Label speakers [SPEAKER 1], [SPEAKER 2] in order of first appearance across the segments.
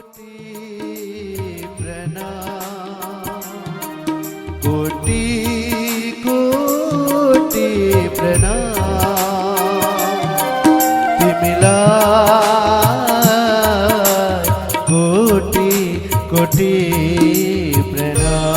[SPEAKER 1] कोटि कोटि प्रणाम तिमिलाई कोटि कोटि प्रणाम।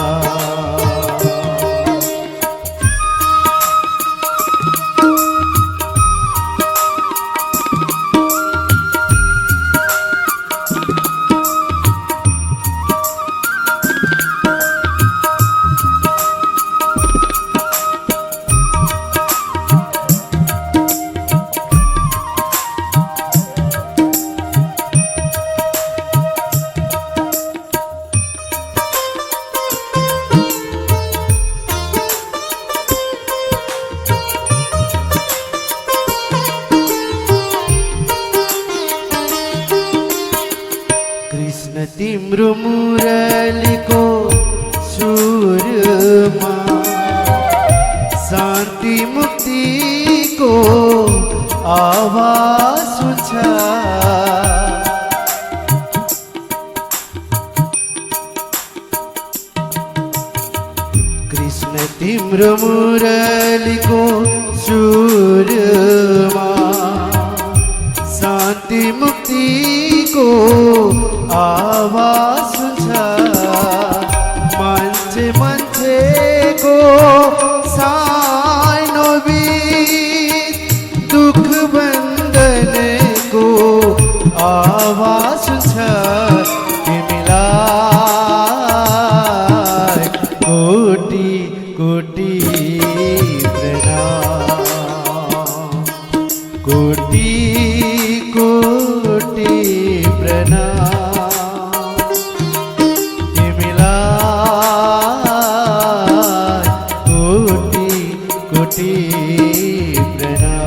[SPEAKER 1] तिम्रो मुरलीको सुरमा शान्ति मुक्तिको आवाज हुन्छ। कृष्ण तिम्रो मुरलीको सुरमा शान्ति मुक्तिको आवाज हुन्छ। मान्छे मान्छेको सानो बीच दुख बन्धनको आवाज हुन्छ। तिमीलाई कोटि कोटि प्रणाम कोटि कोटि प्रणाम। कोटि प्रणाम।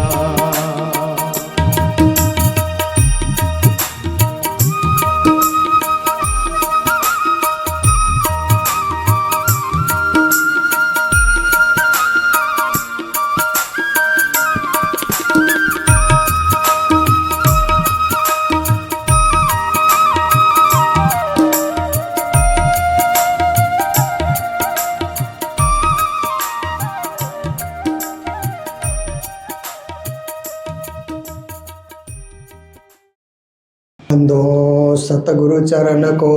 [SPEAKER 2] बंदो सतगुरु चरण को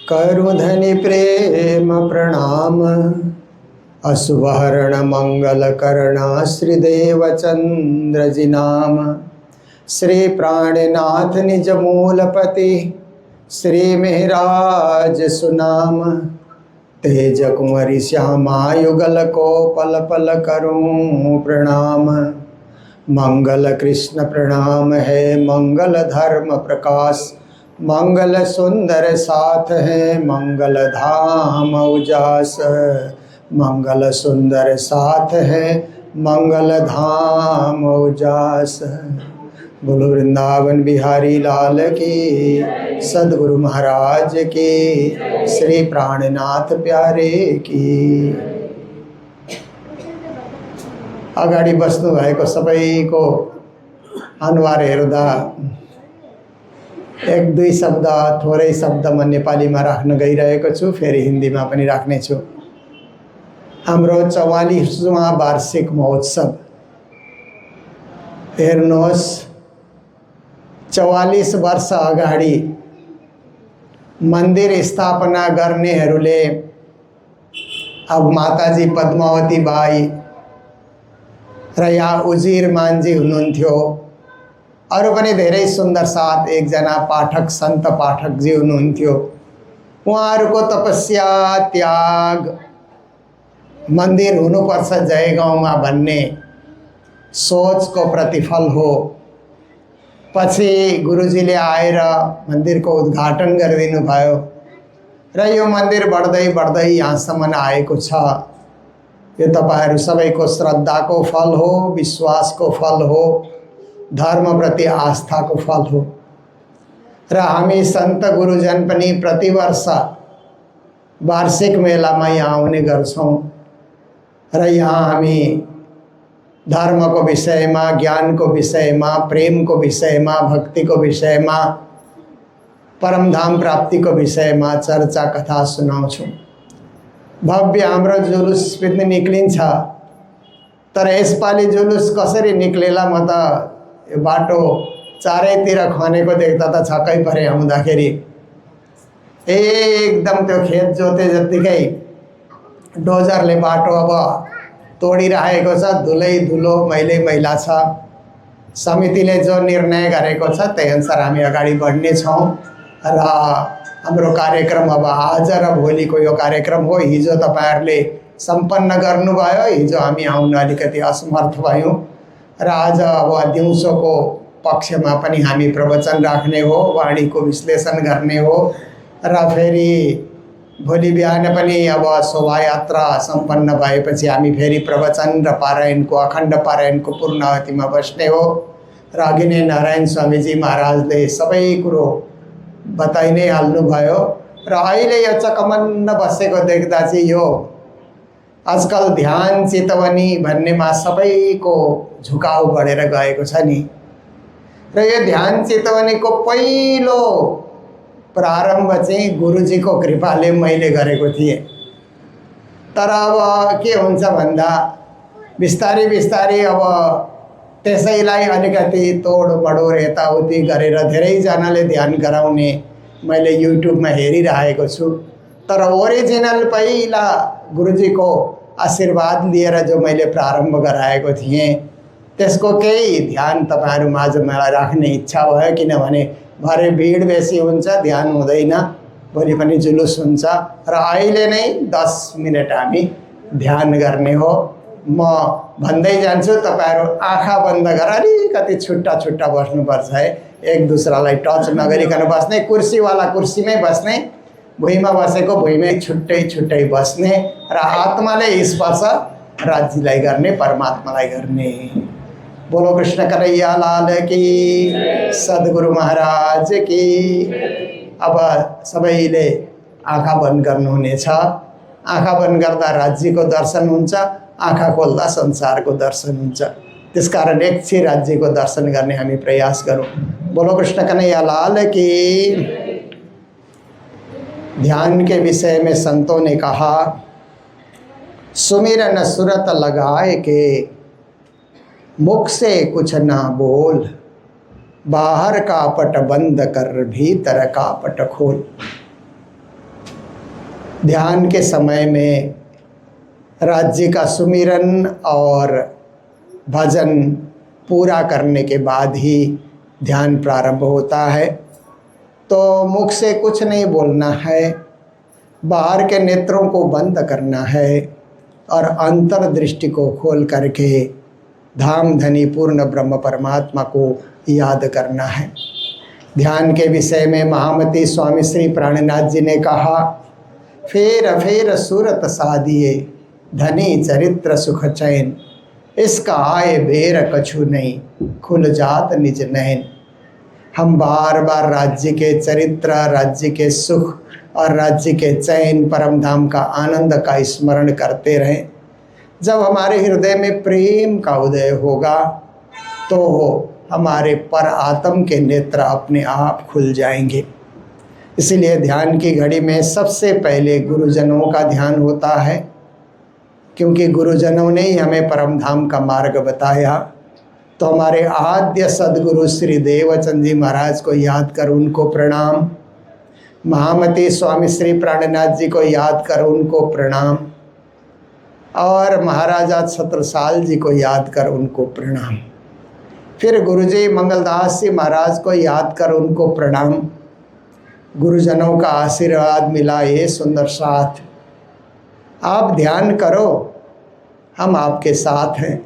[SPEAKER 2] करु धनि प्रेम प्रणाम। अशुभहरण मंगल करना श्री देवचंद्र जी नाम। श्री प्राणनाथ निज मूलपति श्री मेहराज सुनाम। तेज कुंवरी श्यामा युगल को पल पल करूं प्रणाम। मंगल कृष्ण प्रणाम है मंगल धर्म प्रकाश। मंगल सुंदर साथ है मंगल धाम उजास। मंगल सुंदर साथ है मंगल धाम उजास। बोलो वृंदावन बिहारी लाल की सद्गुरु महाराज की श्री प्राणनाथ प्यारे की। अगाडि बस्नु भएको सबैको अनुहार हेर्दा एक दुई शब्द थोरै शब्द म नेपालीमा राख्न गइरहेको छु, फेरि हिन्दीमा पनि राख्नेछु। हाम्रो 44वां वार्षिक महोत्सव हेर्नुहोस्, 44 वर्ष अगाडि मन्दिर स्थापना गर्नेहरूले अब माताजी पद्मावती बाई र यहाँ उजिर मान्जी हुनुहुन्थ्यो। अरू पनि धेरै सुन्दर साथ एकजना पाठक सन्त पाठकजी हुनुहुन्थ्यो। उहाँहरूको तपस्या त्याग मन्दिर हुनुपर्छ जयगाउँमा भन्ने सोचको प्रतिफल हो। पछि गुरुजीले आएर मन्दिरको उद्घाटन गरिदिनु भयो र यो मन्दिर बढ्दै बढ्दै यहाँसम्म आएको छ। यो तपाईहरु सबैको श्रद्धाको फल हो, विश्वासको फल हो, धर्मप्रति आस्थाको फल हो। र हामी सन्त गुरुजन पनि प्रतिवर्ष वार्षिक मेलामा यहाँ आउने गर्छौं र यहाँ हामी धर्मको विषयमा, ज्ञानको विषयमा, प्रेमको विषयमा, भक्तिको विषयमा परमधाम प्राप्तिको विषयमा चर्चा कथा सुनाउँछु। भव्य हाम्रो जुलुस पनि निक्लिन्छ, तर यसपालि जुलुस कसरी निक्लेला म त यो बाटो चारैतिर खनेको देख्दा त छक्कै परे। आउँदाखेरि एकदम त्यो खेत जोते जत्तिकै डोजरले बाटो अब तोडिरहेको छ, धुलै धुलो मैलै मैला छ। समितिले जो निर्णय गरेको छ त्यही अनुसार हामी अगाडि बढ्नेछौँ र हाम्रो कार्यक्रम अब आज र भोलिको यो कार्यक्रम हो। हिजो तपाईँहरूले सम्पन्न गर्नुभयो, हिजो हामी आउन अलिकति असमर्थ भयौँ र आज अब दिउँसोको पक्षमा पनि हामी प्रवचन राख्ने हो, वाणीको विश्लेषण गर्ने हो र फेरि भोलि बिहान पनि अब शोभायात्रा सम्पन्न भएपछि हामी फेरि प्रवचन र पारायणको अखण्ड पारायणको पूर्णावतिमा बस्ने हो। र अघि नै नारायण स्वामीजी महाराजले सबै कुरो बताइ नै हाल्नुभयो र अहिले यो चकमन्न बसेको देख्दा चाहिँ यो आजकल ध्यान चितवनी भन्नेमा सबैको झुकाउ बढेर गएको छ नि। र यो ध्यान चितवनीको पहिलो प्रारम्भ चाहिँ गुरुजीको कृपाले मैले गरेको थिएँ। तर अब के हुन्छ भन्दा बिस्तारै बिस्तारै अब त्यसैलाई अलिकति तोड मडोड यताउति गरेर धेरैजनाले ध्यान गराउने मैले युट्युबमा हेरिरहेको छु। तर ओरिजिनल पहिला गुरुजीको आशीर्वाद लिएर जो मैले प्रारम्भ गराएको थिएँ त्यसको केही ध्यान तपाईँहरू माझमा राख्ने इच्छा भयो, किनभने भरे भिड बेसी हुन्छ, ध्यान हुँदैन, भोलि पनि जुलुस हुन्छ र अहिले नै 10 मिनट हामी ध्यान गर्ने हो। म भन्दै जान्छु, तपाईँहरू आँखा बन्द गरेर अलिकति छुट्टा छुट्टा बस्नुपर्छ है, एक दुसरालाई टच नगरिकन बस्ने, कुर्सीवाला कुर्सीमै बस्ने, भुइँमा बसेको भुइँमै छुट्टै छुट्टै बस्ने र आत्माले स्पर्श राज्यलाई गर्ने, परमात्मालाई गर्ने। बोलो कृष्ण कन्हैया लाल की, सद्गुरु महाराज की। अब सबैले आँखा बन्द गर्नुहुनेछ। आँखा बन्द गर्दा राज्यको दर्शन हुन्छ, आँखा खोल्दा संसारको दर्शन हुन्छ। त्यसकारण एकछिन राज्यको दर्शन गर्ने हामी प्रयास गरौँ। बोलो कृष्ण कन्हैया लाल की। ध्यान के विषय में संतों ने कहा, सुमिरन सुरत लगाए के मुख से कुछ ना बोल, बाहर का पट बंद कर भीतर का पट खोल। ध्यान के समय में राज्य का सुमिरन और भजन पूरा करने के बाद ही ध्यान प्रारंभ होता है। तो मुख से कुछ नहीं बोलना है, बाहर के नेत्रों को बंद करना है और अंतर्दृष्टि को खोल करके धाम धनी पूर्ण ब्रह्म परमात्मा को याद करना है। ध्यान के विषय में महामती स्वामी श्री प्राणनाथ जी ने कहा, फेर फेर सूरत साधिए धनी चरित्र सुख चैन, इसका आए बेर कछु नहीं खुल जात निज नैन। हम बार बार राज्य के चरित्र, राज्य के सुख और राज्य के चैन, परम धाम का आनंद का स्मरण करते रहें। जब हमारे हृदय में प्रेम का उदय होगा तो हमारे पर आत्म के नेत्र अपने आप खुल जाएंगे। इसलिए ध्यान की घड़ी में सबसे पहले गुरुजनों का ध्यान होता है, क्योंकि गुरुजनों ने ही हमें परम धाम का मार्ग बताया। तो हमारे आद्य सद्गुरु श्री देवचंद जी महाराज को याद कर उनको प्रणाम, महामती स्वामी श्री प्राणनाथ जी को याद कर उनको प्रणाम, और महाराजा छत्रसाल जी को याद कर उनको प्रणाम। फिर गुरुजी मंगलदास जी महाराज को याद कर उनको प्रणाम। गुरुजनों का आशीर्वाद मिला ये सुंदर साथ। आप ध्यान करो, हम आपके साथ हैं।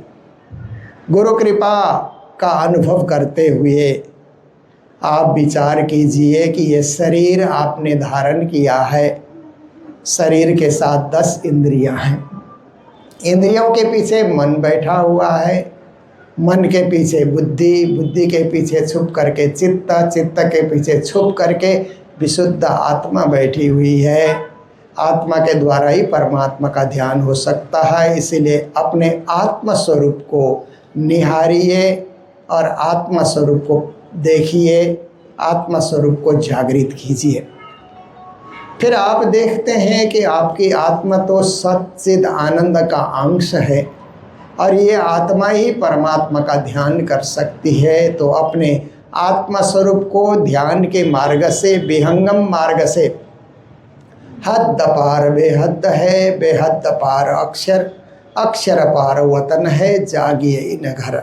[SPEAKER 2] गुरु कृपा का अनुभव करते हुए आप विचार कीजिए कि ये शरीर आपने धारण किया है। शरीर के साथ 10 इंद्रियां हैं। इंद्रियों के पीछे मन बैठा हुआ है, मन के पीछे बुद्धि, बुद्धि के पीछे छुप करके चित्त, चित्त के पीछे छुप करके विशुद्ध आत्मा बैठी हुई है। आत्मा के द्वारा ही परमात्मा का ध्यान हो सकता है। इसीलिए अपने आत्म स्वरूप को निहारिए और आत्मा स्वरूप को देखिए, आत्मा स्वरूप को जागृत कीजिए। फिर आप देखते हैं कि आपकी आत्मा तो सच्चिद आनंद का अंश है और ये आत्मा ही परमात्मा का ध्यान कर सकती है। तो अपने आत्मा स्वरूप को ध्यान के मार्ग से, विहंगम मार्ग से, हद पार बेहद है, बेहद पार अक्षर, अक्षर पार वतन है, जागिए इन घर।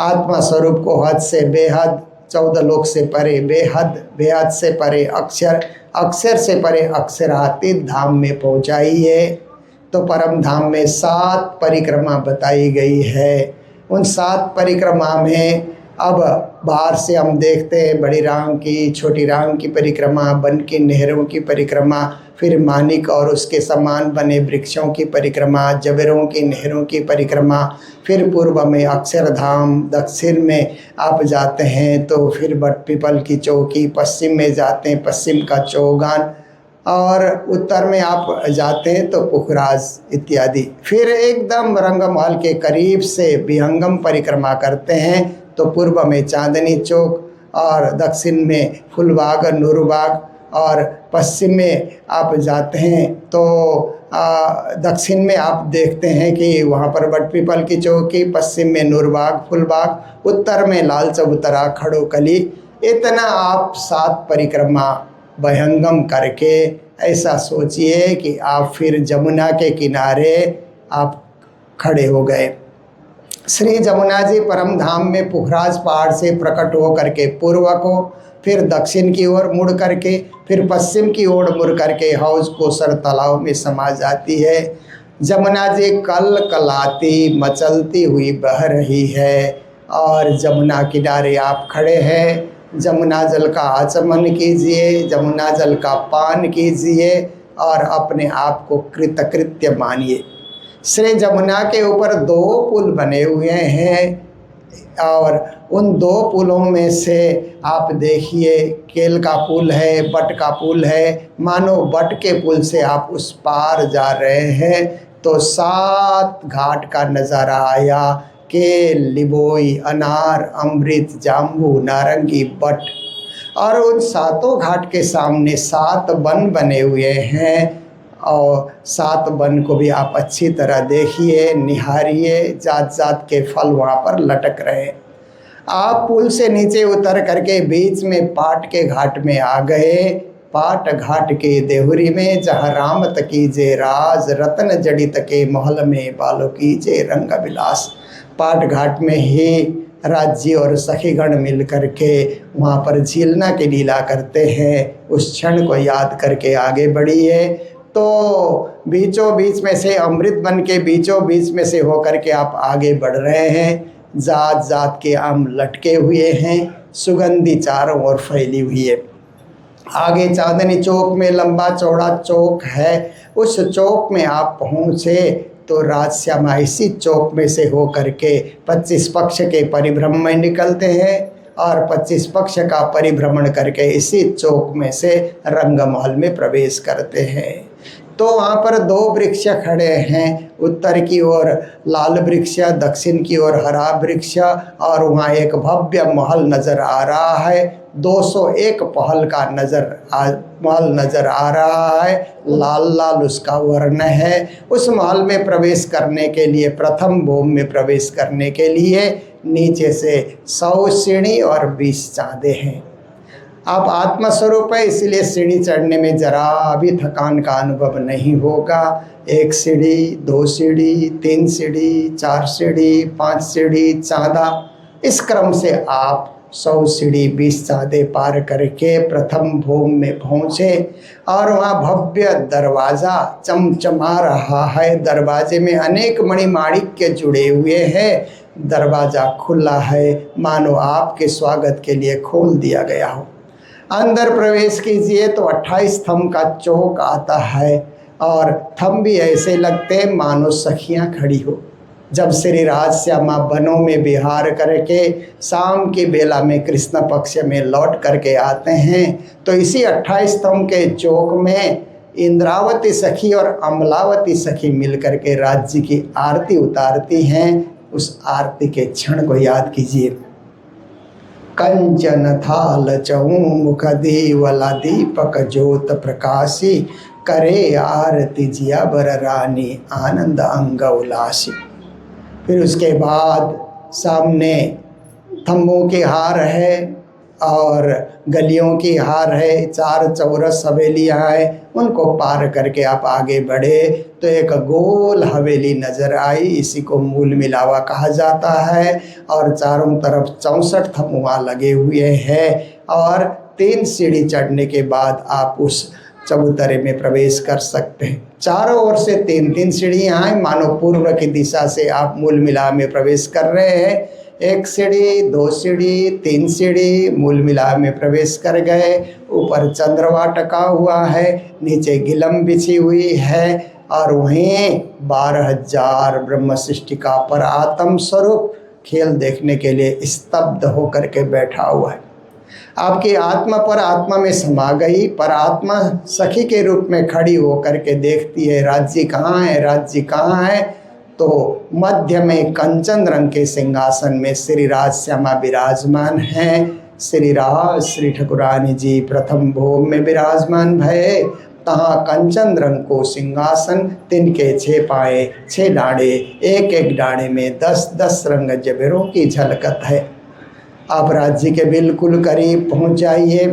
[SPEAKER 2] आत्मा स्वरूप को हद से बेहद, 14 लोक से परे बेहद, बेहद से परे अक्षर, अक्षर से परे अक्षरातीत धाम में पहुँचाइए। तो परम धाम में 7 परिक्रमा बताई गई है। उन 7 परिक्रमा में अब बाहर से हम देखते हैं बड़ी राम की, छोटी राम की परिक्रमा, बन की नहरों की परिक्रमा, फिर मानिक और उसके समान बने वृक्षों की परिक्रमा, जबरों की नहरों की परिक्रमा, फिर पूर्व में अक्षरधाम, दक्षिण में आप जाते हैं तो फिर बट पीपल की चौकी, पश्चिम में जाते हैं पश्चिम का चौगान, और उत्तर में आप जाते हैं तो पुखराज इत्यादि। फिर एकदम रंगमहल के करीब से विहंगम परिक्रमा करते हैं तो पूर्व में चांदनी चौक और दक्षिण में फुलबाग, नूरबाग, और पश्चिम में आप जाते हैं तो दक्षिण में आप देखते हैं कि वहाँ पर बट पीपल की चौकी, पश्चिम में नूरबाग, फुलबाग, उत्तर में लाल चबूतरा, खड़ोकली। इतना आप 7 परिक्रमा विहंगम करके ऐसा सोचिए कि आप फिर जमुना के किनारे आप खड़े हो गए। श्री जमुना जी परम धाम में पुखराज पहाड़ से प्रकट हो करके पूर्व को, फिर दक्षिण की ओर मुड़ करके, फिर पश्चिम की ओर मुड़ करके हौज कोसर तालाब में समा जाती है। जमुना जी कल कलाती मचलती हुई बह रही है और जमुना किनारे आप खड़े हैं। जमुना जल का आचमन कीजिए, जमुना जल का पान कीजिए और अपने आप को कृतकृत्य मानिए। श्री जमुना के ऊपर 2 पुल बने हुए हैं और उन 2 पुलों में से आप देखिए, केल का पुल है, बट का पुल है। मानो बट के पुल से आप उस पार जा रहे हैं तो 7 घाट का नज़ारा आया। केल, लिबोई, अनार, अमृत, जाम्बू, नारंगी, बट, और उन 7 घाट के सामने 7 वन बने हुए हैं और 7 वन को भी आप अच्छी तरह देखिए, निहारिए। जात जात के फल वहाँ पर लटक रहे। आप पुल से नीचे उतर करके बीच में पाट के घाट में आ गए। पाट घाट के देहुरी में जहाँ राम तकीजे राज, रतन जड़ित के महल में बालो कीजे रंग विलास। पाट घाट में ही राज्य और सखीगण मिल करके वहाँ पर झीलना की लीला करते हैं। उस क्षण को याद करके आगे बढ़िए। तो बीचों बीच में से, अमृत बन के बीचों बीच में से होकर के आप आगे बढ़ रहे हैं। जात जात के आम लटके हुए हैं, सुगंधी चारों ओर फैली हुई है। आगे चांदनी चौक में लंबा चौड़ा चौक है। उस चौक में आप पहुँचे तो राजश्यामा इसी चौक में से हो करके 25 पक्ष के परिभ्रमण में निकलते हैं और 25 पक्ष का परिभ्रमण करके इसी चौक में से रंगमहल में प्रवेश करते हैं। तो वहाँ पर 2 वृक्ष खड़े हैं, उत्तर की ओर लाल वृक्ष, दक्षिण की ओर हरा वृक्ष, और वहाँ एक भव्य महल नज़र आ रहा है। 201 पहल का महल नज़र आ रहा है। लाल लाल उसका वर्ण है। उस महल में प्रवेश करने के लिए, प्रथम भूम में प्रवेश करने के लिए नीचे से 100 सीढ़ी और 20 चाँदे हैं। आप आत्मस्वरूप है, इसलिए सीढ़ी चढ़ने में जरा भी थकान का अनुभव नहीं होगा। 1 सीढ़ी, 2 सीढ़ी, 3 सीढ़ी, 4 सीढ़ी, 5 सीढ़ी, चाँदा, इस क्रम से आप 100 सीढ़ी 20 चाँदे पार करके प्रथम भूम में पहुँचे और वहाँ भव्य दरवाज़ा चमचमा रहा है। दरवाजे में अनेक मणिमाणिक्य जुड़े हुए हैं। दरवाज़ा खुला है, मानो आपके स्वागत के लिए खोल दिया गया हो। अंदर प्रवेश कीजिए तो 28 थंब का चौक आता है और थंब भी ऐसे लगते हैं मानो सखियाँ खड़ी हो। जब श्री राजश्यामा वनों में विहार करके शाम की बेला में कृष्ण पक्ष में लौट करके आते हैं तो इसी 28 स्तंभ के चौक में इंद्रावती सखी और अमलावती सखी मिल करके राज्य की आरती उतारती हैं। उस आरती के क्षण को याद कीजिए। कंचन थाल चहु मुख देवला दीपक ज्योत प्रकाशी करे आरती जिया बर रानी आनंद अंग उलासी। फिर उसके बाद सामने थम्बों के हार है और गलियों की हार है, 4 चौरस हवेलियाँ हैं। उनको पार करके आप आगे बढ़े तो एक गोल हवेली नज़र आई, इसी को मूल मिलावा कहा जाता है। और चारों तरफ 64 थम्बुआ लगे हुए हैं और 3 सीढ़ी चढ़ने के बाद आप उस चबूतरे में प्रवेश कर सकते हैं। चारों ओर से 3-3 सीढ़ियाँ हैं, मानो पूर्व की दिशा से आप मूल मिलाव में प्रवेश कर रहे हैं। 1 सीढ़ी, 2 सीढ़ी, 3 सीढ़ी, मूल मिलाप में प्रवेश कर गए। ऊपर चंद्रमा टका हुआ है, नीचे गिलम बिछी हुई है और वहीं 12,000 ब्रह्म सृष्टि का पर आत्म स्वरूप खेल देखने के लिए स्तब्ध होकर के बैठा हुआ है। आपकी आत्मा पर आत्मा में समा गई, पर आत्मा सखी के रूप में खड़ी होकर के देखती है राज्य कहाँ है, राज्य कहाँ है। तो मध्य में कंचन रंग के सिंहासन में श्री राज श्यामा विराजमान हैं। श्री राज श्री ठकुरानी जी प्रथम भोग में विराजमान भये। तहाँ कंचन रंग को सिंहासन, तिनके 6 पाए 6 डाढ़े, एक एक डाढ़े में 10-10 रंग जबेरों की झलकत है। आप राज्य के बिल्कुल करीब पहुँच जाइए।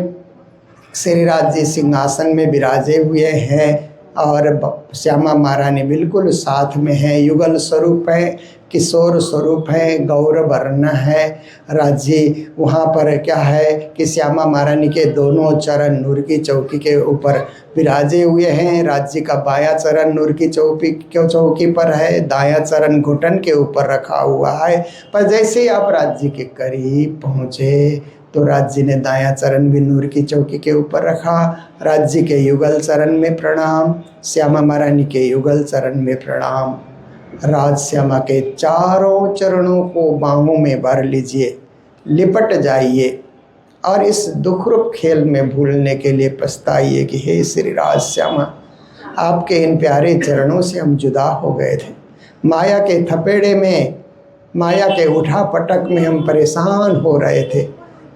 [SPEAKER 2] श्री राज जी सिंहासन में विराजे हुए हैं और श्यामा महारानी बिल्कुल साथ में है। युगल स्वरूप है, किशोर स्वरूप है, गौर वर्ण है। राज्य वहाँ पर क्या है कि श्यामा महारानी के दोनों चरण नूर की चौकी के ऊपर विराजे हुए हैं। राज्य का बायां चरण नूर की चौकी पर है, दायां चरण घुटन के ऊपर रखा हुआ है। पर जैसे ही आप राज्य के करीब पहुँचे तो राज्य ने दायां चरण भी नूर की चौकी के ऊपर रखा। राज्य के युगल चरण में प्रणाम, श्यामा महारानी के युगल चरण में प्रणाम। राज श्यामा के चारों चरणों को बाहों में भर लीजिए, लिपट जाइए और इस दुखरूप खेल में भूलने के लिए पछताइए कि हे श्री राज श्यामा, आपके इन प्यारे चरणों से हम जुदा हो गए थे। माया के थपेड़े में, माया के उठा पटक में हम परेशान हो रहे थे।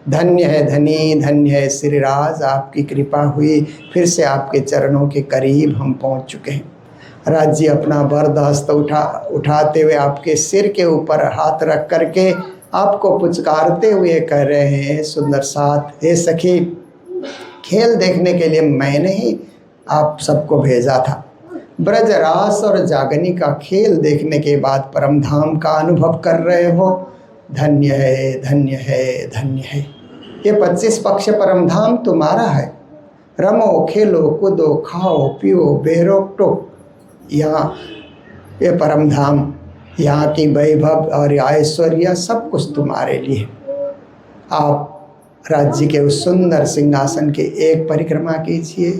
[SPEAKER 2] धन्य है धनी, धन्य है श्री राज, आपकी कृपा हुई, फिर से आपके चरणों के करीब हम पहुंच चुके हैं। राज्य अपना वरद हस्त उठाते हुए आपके सिर के ऊपर हाथ रख करके आपको पुचकारते हुए कह रहे हैं सुंदर साथ, हे सखी, खेल देखने के लिए मैंने ही आप सबको भेजा था। ब्रजरास और जागनी का खेल देखने के बाद परम धाम का अनुभव कर रहे हो। धन्य है, धन्य है, धन्य है। ये 25 पक्ष परम धाम तुम्हारा है। रमो, खेलो, कूदो, खाओ, पियो, बेरोक टोक। यहाँ ये परम धाम, यहाँ की वैभव और ऐश्वर्य सब कुछ तुम्हारे लिए। आप राज्य के उस सुंदर सिंहासन के एक परिक्रमा कीजिए।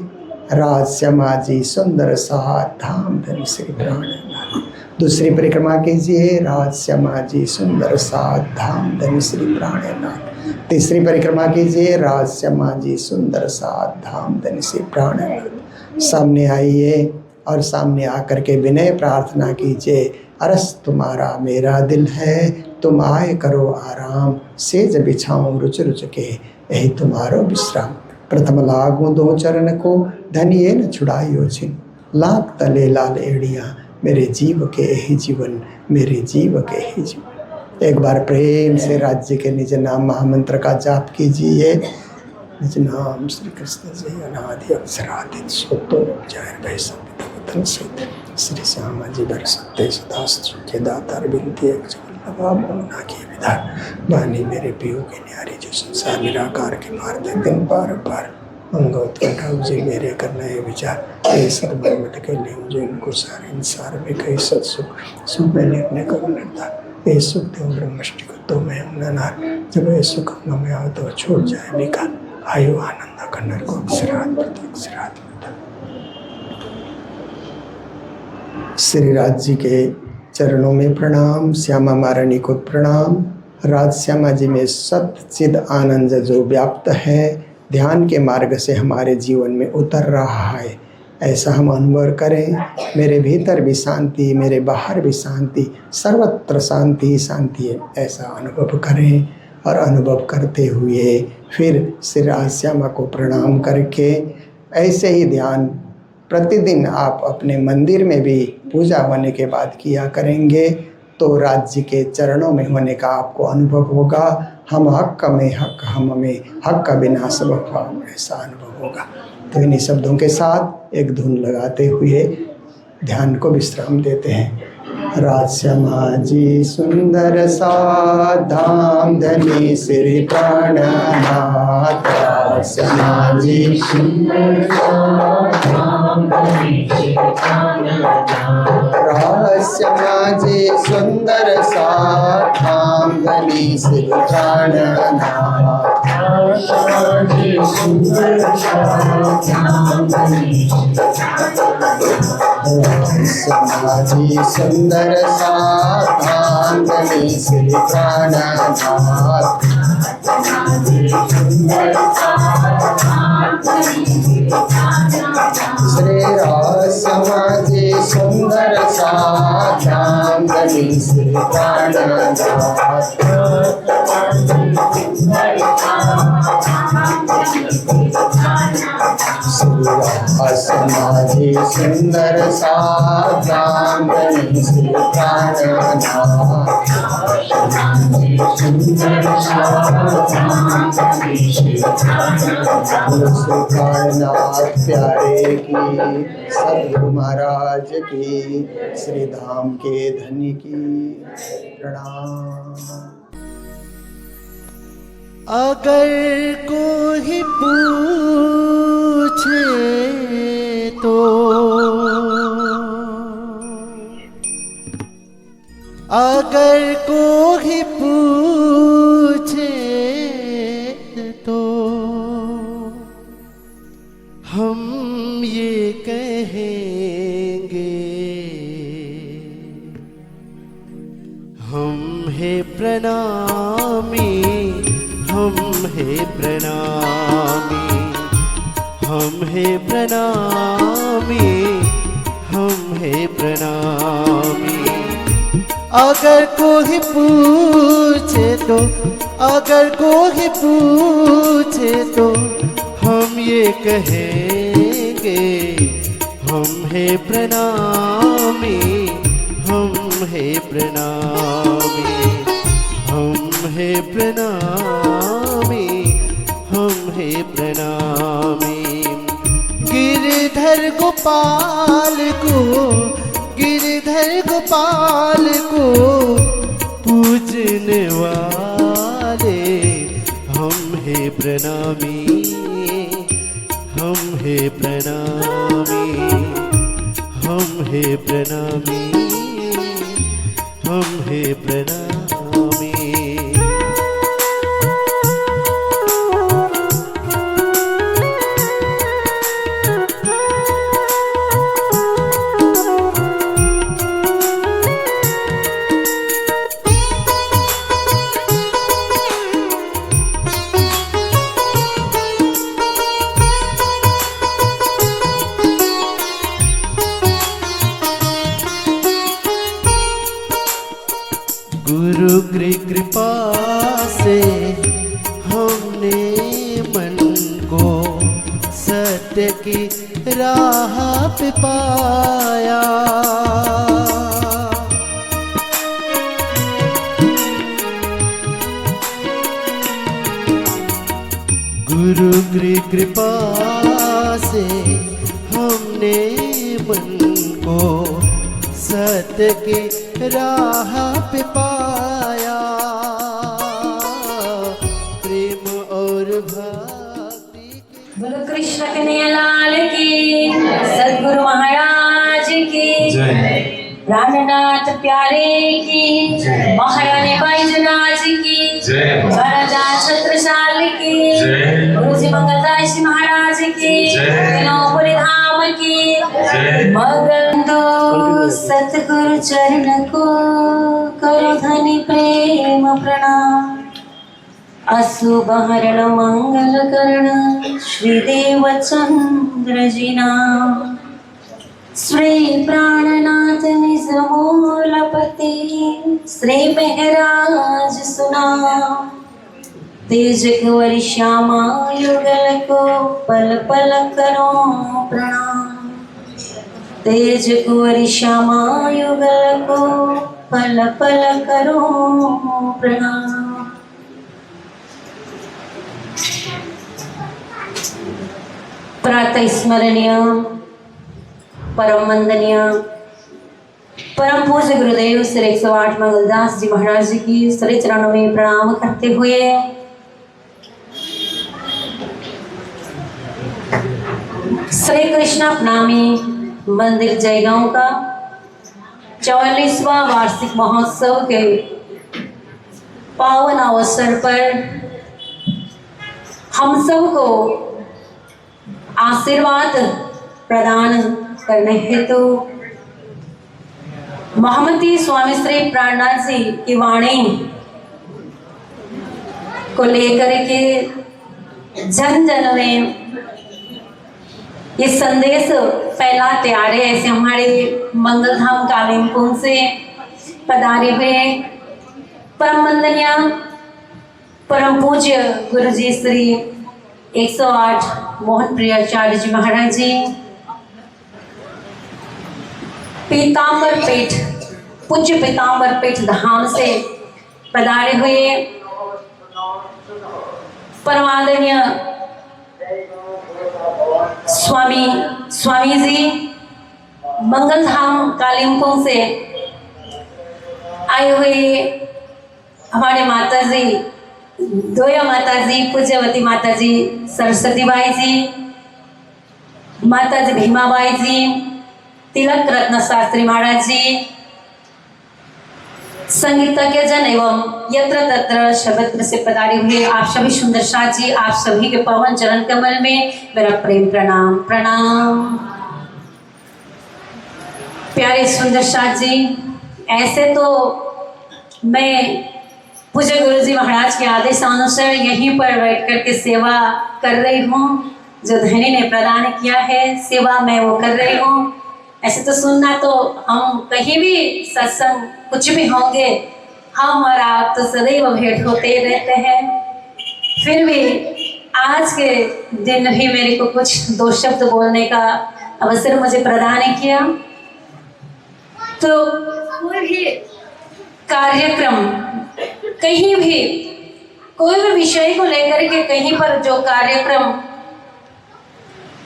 [SPEAKER 2] राज श्यामा जी सुंदर सा धाम धन श्री प्राणनाथ। दूसरी परिक्रमा कीजिए, राज श्यामा जी सुंदर सा धाम धन श्री प्राणनाथ। तीसरी परिक्रमा कीजिए, राज श्यामा जी सुंदर सा धाम धन श्री प्राणनाथ। सामने आइए और सामने आकर के विनय प्रार्थना कीजिए, अरस तुम्हारा मेरा दिल है, तुम आए करो आराम, सेज बिछाऊं रुच रुच के, यही तुम्हारो विश्राम। प्रथम लागू 2 चरण को, धनिये न छुड़ाइयो छिन, लाख तले लाल एड़िया, मेरे जीव के यही जीवन, मेरे जीव के यही जीवन। एक बार प्रेम से राज्य के निज नाम महामंत्र का जाप कीजिए। निज नाम श्री कृष्ण जय अनादि अवसरादि सोतो जय भय संवितन सिद्ध श्री श्यामा जी बर सत्य सदा के दातार बिनती एक जगल लगा मोना के विधान बानी मेरे पियो के न्यारी जो संसार निराकार के मार दे दिन बार बार मंगोत कंठा जी मेरे करना है विचार ये सब मट के ले मुझे इनको सारे इंसार में कई सत्सुख सुख में निर्णय करो निर्धार ये सुख देव ब्रह्मष्टि को तो मैं हूँ नार जब ये सुख में आओ तो छूट जाए निकाल आयु आनंद कन्नर को अक्षरात श्री राज जी के चरणों में प्रणाम, श्यामा महारानी को प्रणाम। राज श्यामा जी में सत्य चिद आनंद जो व्याप्त है, ध्यान के मार्ग से हमारे जीवन में उतर रहा है, ऐसा हम अनुभव करें। मेरे भीतर भी शांति, मेरे बाहर भी शांति, सर्वत्र शांति शांति है, ऐसा अनुभव करें। और अनुभव करते हुए फिर श्री राजश्यामा को प्रणाम करके ऐसे ही ध्यान प्रतिदिन आप अपने मंदिर में भी पूजा होने के बाद किया करेंगे तो राज्य के चरणों में होने का आपको अनुभव होगा। हम हक में हक, हम में हक का बिना सबक भाव, ऐसा अनुभव होगा। तो इन्हीं शब्दों के साथ एक धुन लगाते हुए ध्यान को विश्राम देते हैं। राजश्यामा जी सुंदर सा धाम धनी श्री प्राणनाथ, राजश्यामा जी सुंदर सा धाम धनी श्री प्राणनाथ, राजश्यामा जी सुंदर सा धाम धनी श्री प्राणनाथ, राजश्यामा जी सुंदर सा धाम धनी समाजी सुंदर सा धाम धनी श्री प्राणनाथ, श्री राजश्यामाजी सुंदर सा धाम धनी श्री प्राणनाथ, समाधि सुंदर सा धाम धनी श्री प्राणनाथ, प्राणनाथ प्यारे की, सद्गुरु महाराज की, श्री धाम के धनी की प्रणाम।
[SPEAKER 1] अगर कोई पूछे तो अगर कोई पूछे तो हम ये कहेंगे हम है प्रणामी, हम है प्रणामी, हम है प्रणामी, हम है प्रणामी। अगर कोई पूछे तो अगर कोई पूछे तो हम ये कहेंगे हम है प्रणामी, हम है प्रणामी, हम है प्रणामी, हम है प्रणामी। गिरधर गोपाल को, गिरधर गोपाल को पूजने वाले हम है प्रणामी, हम है प्रणामी, हम है प्रणामी, हम है प्रणामी। गुरु की कृपा से हमने मन को सत्य की राह पे पाया। गुरु की कृपा से हमने मन को सत्य की राह पे पाया। प्रेम और भक्ति
[SPEAKER 3] बोलो कृष्ण कन्हैया लाल की, सद्गुरु महाराज की जय, प्राणनाथ प्यारे की, महारानी बैजनाथ की जय, राजा छत्रसाल की जय, गुरुजी मंगलदास महाराज की जय, नौपुरी धाम की जय। मगन दो सतगुरु चरण को करो धनी प्रेम प्रणाम। अशुभ हरण मंगल करण श्रीदेव चंद्र जी नाम। श्री प्राणनाथ निज मूलपति श्री महराज सुना। तेज कुंवर श्यामा युगल को पल पल करो प्रणाम। तेज कुंवर श्यामा युगल को पल पल करो प्रणाम। प्रातः स्मरणीय परम वंदनीय परम पूज्य गुरुदेव श्री 108 मंगलदास जी महाराज जी की श्री चरणों में प्रणाम करते हुए श्री कृष्णा प्रणामी मंदिर जयगांव का 44वां वार्षिक महोत्सव के पावन अवसर पर हम सब को आशीर्वाद प्रदान करने हेतु महामती स्वामी श्री प्राणनाथ जी की वाणी को लेकर के जन जन में ये संदेश फैलाते आ रहे। ऐसे हमारे मंगलधाम कालिम्पोंग से पधारे हुए परम वंदनीय परम पूज्य गुरु जी श्री 108 मोहन प्रियाचार्य जी महाराज जी पीताम्बर पीठ पूज्य पीताम्बर पीठ धाम से पधारे हुए परमादरणीय स्वामी जी मंगलधाम कालिम्पोंग से आए हुए हमारे माता जी दोया माता जी पूज्यवती माता जी सरस्वती बाई जी माता जी भीमाबाई जी तिलक रत्न शास्त्री महाराज जी संगीतज्ञ जन एवं यत्र तत्र सर्वत्र से पधारे हुए आप सभी सुंदर शाह जी, आप सभी के पवन चरण कमल में मेरा प्रेम प्रणाम प्रणाम। प्यारे सुंदर शाह जी, ऐसे तो मैं पूज्य गुरु जी महाराज के आदेशानुसार यहीं पर बैठ कर के सेवा कर रही हूँ। जो धनी ने प्रदान किया है सेवा मैं वो कर रही हूँ। ऐसे तो सुनना तो हम कहीं भी सत्संग कुछ भी होंगे हम और आप तो सदैव भेंट होते रहते हैं। फिर भी आज के दिन भी मेरे को कुछ दो शब्द बोलने का अवसर मुझे प्रदान किया। तो कोई भी कार्यक्रम कहीं भी कोई भी विषय को लेकर के कहीं पर जो कार्यक्रम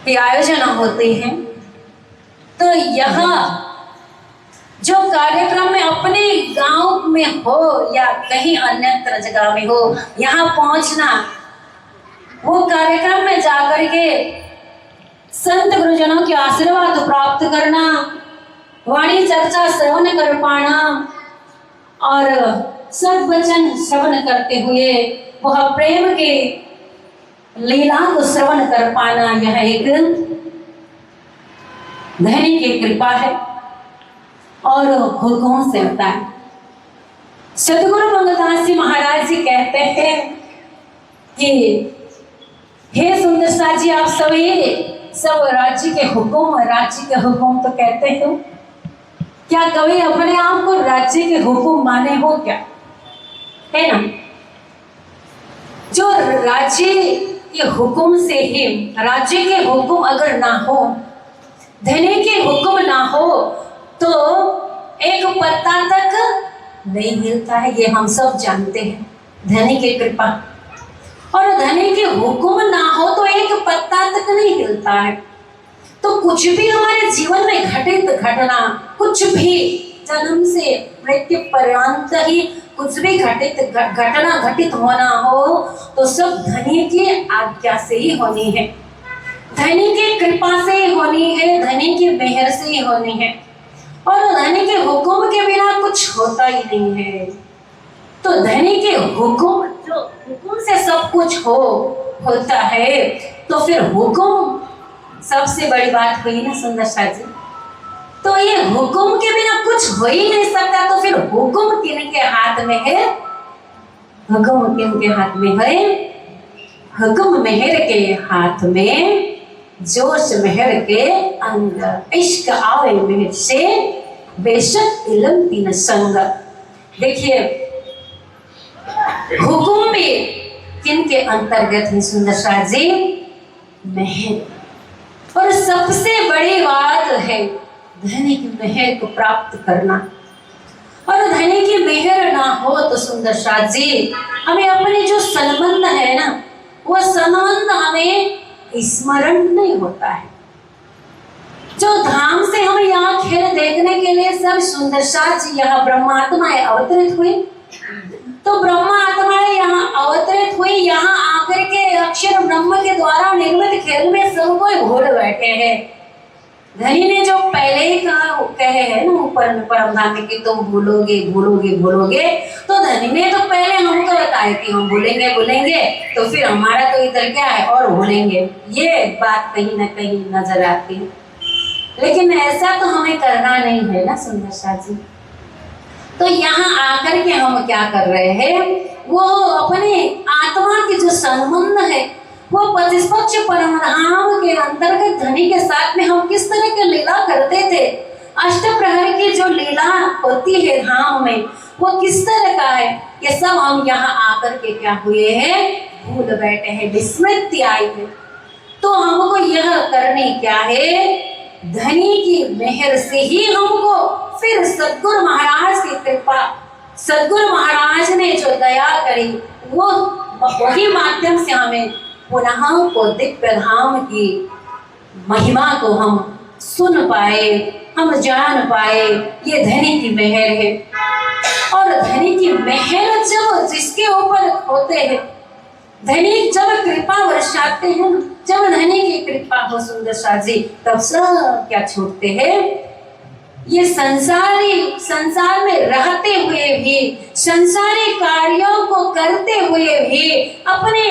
[SPEAKER 3] के आयोजन होते हैं तो यहाँ जो कार्यक्रम में अपने गांव में हो या कहीं अन्यत्र जगह में हो, यहाँ पहुंचना, वो कार्यक्रम में जाकर के संत गुरुजनों के आशीर्वाद प्राप्त करना, वाणी चर्चा श्रवण कर पाना और सद्वचन श्रवण करते हुए वह प्रेम के लीला को श्रवण कर पाना, यह एक धनी की कृपा है और हुक्म से होता है। सतगुरु मंगलदास जी महाराज जी कहते हैं कि हे सुंदर शाह जी, आप सब राज्य के हुक्म तो कहते हो, क्या कभी अपने आप को राज्य के हुक्म माने हो क्या? है ना? जो राज्य के हुक्म से ही, राज्य के हुक्म अगर ना हो, धनी के हुक्म ना हो तो एक पत्ता तक नहीं मिलता है, ये हम सब जानते हैं। धनी की कृपा और धनी के हुक्म ना हो तो एक पत्ता तक नहीं हिलता है। तो कुछ भी हमारे जीवन में घटित घटना, कुछ भी जन्म से मृत्यु पर्यंत ही कुछ भी घटना घटित होना हो तो सब धनी की आज्ञा से ही होनी है, धनी की कृपा से ही होनी है, धनी की मेहर से ही होनी है। और धनी के हुक्म के बिना कुछ होता ही नहीं है। तो धनी के हुक्म, जो हुक्म से सब कुछ होता है, तो फिर हुक्म सबसे बड़ी बात हुई ना सुंदर शाह जी। तो ये हुक्म के बिना कुछ हो ही नहीं सकता। तो फिर हुक्म किनके हाथ में है? हुक्म किनके हाथ में है? हुक्म मेहर के हाथ में, जोश मेहर के अंदर, इश्क आवे मेहर से बेशक इलम तीन संग। देखिए हुक्म भी किन के अंतर्गत है सुंदर शाह जी? मेहर। और सबसे बड़ी बात है धनी की मेहर को प्राप्त करना। और धनी की मेहर ना हो तो सुंदर शाह जी हमें अपने जो संबंध है ना, वो संबंध हमें स्मरण नहीं होता है। जो धाम से हम यहाँ खेल देखने के लिए सब सुंदर शाह जी यहाँ ब्रह्मात्माएं अवतरित हुई, तो ब्रह्मा आत्माएं यहाँ अवतरित हुई, यहाँ आकर के अक्षर ब्रह्म के द्वारा निर्मित खेल में सब कोई भूल बैठे हैं। धनी ने जो पहले ही कहे है ना ऊपर में परमधाम में कि तुम भूलोगे भूलोगे भूलोगे, तो धनी ने तो पहले हमको बताया कि हम भूलेंगे भूलेंगे, तो फिर हमारा तो इधर क्या है और भूलेंगे, ये बात कहीं ना कहीं नजर आती है। लेकिन ऐसा तो हमें करना नहीं है ना सुंदर शाह जी। तो यहाँ आकर के हम क्या कर रहे हैं, वो अपने आत्मा के जो संबंध है वो प्रतिस्पक्ष परमधाम के अंतर्गत धनी के साथ में हम किस तरह के लीला करते थे, अष्टप्रहर की जो लीला होती है धाम में वो किस तरह का है, ये सब हम यहाँ आकर के क्या हुए हैं, भूल बैठे हैं, विस्मृति आई है। तो हमको यह करनी क्या है, धनी की मेहर से ही हमको फिर सद्गुरु महाराज की कृपा, सद्गुरु महाराज ने जो दया करी वो वही माध्यम से हमें पुनः को दिव्य धाम की महिमा को हम सुन पाए, हम जान पाए, ये धनी की मेहर है। और धनी की मेहर जब जिसके ऊपर होते हैं, धनी जब कृपा वर्षाते हैं, जब धनी की कृपा हो सुंदर शाह जी, तब सब क्या छूटते हैं, ये संसार में रहते हुए भी, संसारी कार्यों को करते हुए भी अपने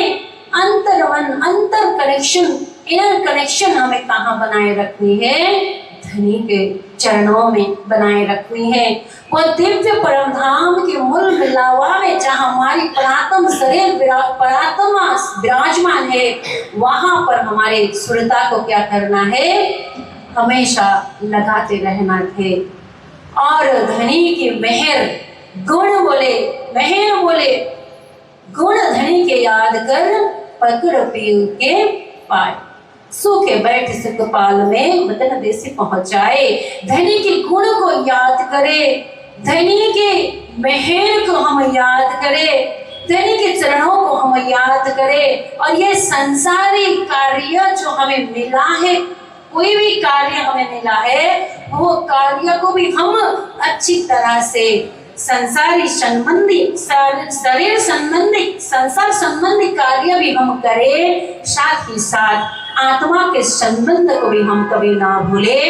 [SPEAKER 3] अंतर कनेक्शन, इनर कनेक्शन हमें कहाँ बनाए रखनी है, धनी के चरणों में बनाए रखनी है। वो दिव्य परमधाम के मूल मिलावा में जहाँ हमारी परात्म शरीर परात्मा विराजमान है, वहां पर हमारे सुरता को क्या करना है, हमेशा लगाते रहना है। और धनी की मेहर, गुण बोले मेहर बोले, गुण धनी के याद कर पकड़ पीऊ के पाए, सूखे बैठ सुखपाल में वतन देश पहुंचाए। धनी के गुण को याद करे, धनी के मेहर को हम याद करें, धनी के चरणों को हम याद करें। और ये संसारी कार्य जो हमें मिला है, कोई भी कार्य हमें मिला है, वो कार्य को भी हम अच्छी तरह से संसारी संबंधी, शरीर संबंधी, संसार संबंधी कार्य भी हम करें, साथ ही साथ आत्मा के संबंध को भी हम कभी ना भूले,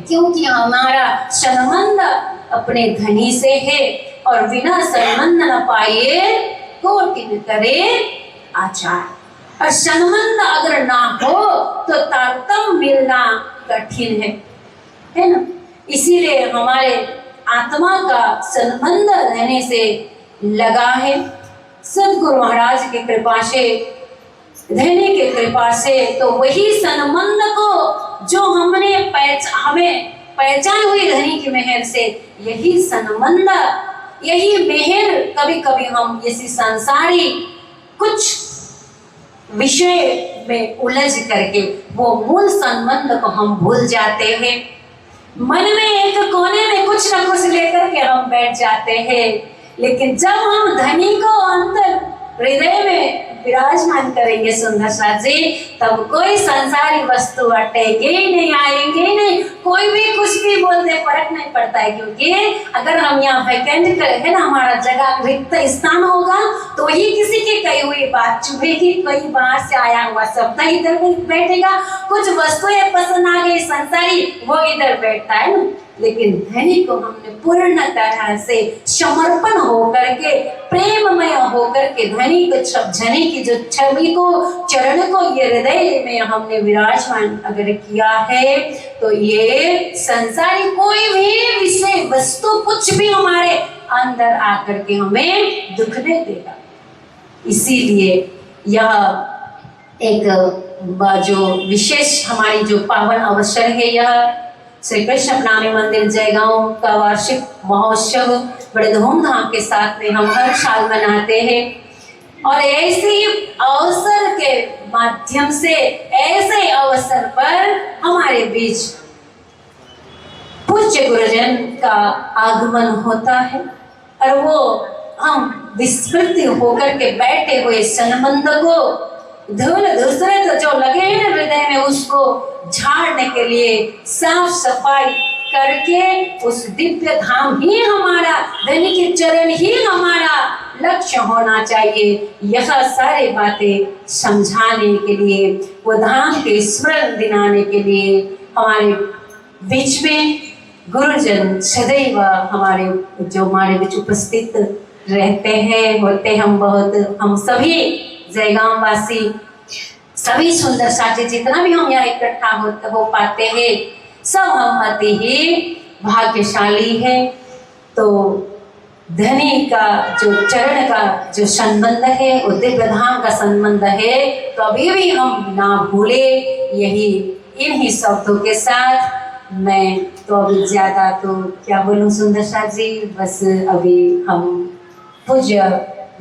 [SPEAKER 3] क्योंकि हमारा संबंध अपने धनी से है। और बिना संबंध न पाए कोटिन करे आचार। और संबंध अगर ना हो तो तारतम्य मिलना कठिन है ना। इसीलिए हमारे आत्मा का संबंध रहने से लगा है। सदगुरु महाराज की कृपा से, धनी की कृपा से, तो वही संबंध को जो हमने हमें पहचान हुई धनी की मेहर से, यही संबंध, यही मेहर कभी कभी हम इसी संसारी कुछ विषय में उलझ करके वो मूल संबंध को हम भूल जाते हैं। मन में एक कोने में कुछ न कुछ लेकर के हम बैठ जाते हैं, लेकिन जब हम धनी को अंतर हृदय में विराजमान करेंगे सुंदर शाह जी, तब कोई संसारी वस्तु हटेगी ही नहीं, आएंगे ही नहीं, कोई भी कुछ भी बोलते फर्क नहीं पड़ता है। क्योंकि अगर हम यहाँ वैकेंट है ना, हमारा जगह रिक्त स्थान होगा तो ही किसी की कही हुई बात चुभेगी, कोई बाहर से आया हुआ शब्द इधर बैठेगा, कुछ वस्तुएं पसंद आ गई संसारी, वो इधर बैठता है ना। लेकिन धनी को हमने पूर्ण तरह से समर्पण होकर के, प्रेममय होकर के धनी को, धनी की जो छवि को, चरण को ये हृदय में हमने विराजमान अगर किया है, तो ये संसारी कोई भी विषय वस्तु कुछ भी हमारे अंदर आकर के हमें दुख नहीं देगा। इसीलिए यह एक जो विशेष हमारी जो पावन अवसर है, यह श्री कृष्ण अपनामी मंदिर जयगांव का वार्षिक महोत्सव बड़े धूमधाम के साथ में हम हर साल मनाते हैं। और ऐसे अवसर के माध्यम से, ऐसे अवसर पर हमारे बीच पूज्य गुरुजन का आगमन होता है और वो हम विस्मृति होकर के बैठे हुए संबंध को धूल दूसरे तो जो लगे हैं हृदय में उसको झाड़ने के लिए साफ सफाई करके उस दिव्य धाम ही हमारा, धनी के चरण ही हमारा लक्ष्य होना चाहिए। यह सारी बातें समझाने के लिए, वो धाम के स्मरण दिलाने के लिए हमारे बीच में गुरुजन सदैव हमारे बीच उपस्थित रहते हैं, होते हम बहुत, हम सभी जयगांव वासी, सभी सुंदर साथी जितना भी हम यहाँ इकट्ठा हो पाते हैं, सब हम अति ही भाग्यशाली है। तो धनी का जो चरण का जो संबंध है, वो दिव्य धाम का संबंध है, तो अभी भी हम ना भूले। यही इन्हीं शब्दों के साथ मैं तो अभी ज़्यादा तो क्या बोलूँ सुंदर साथ जी, बस अभी हम पूज्य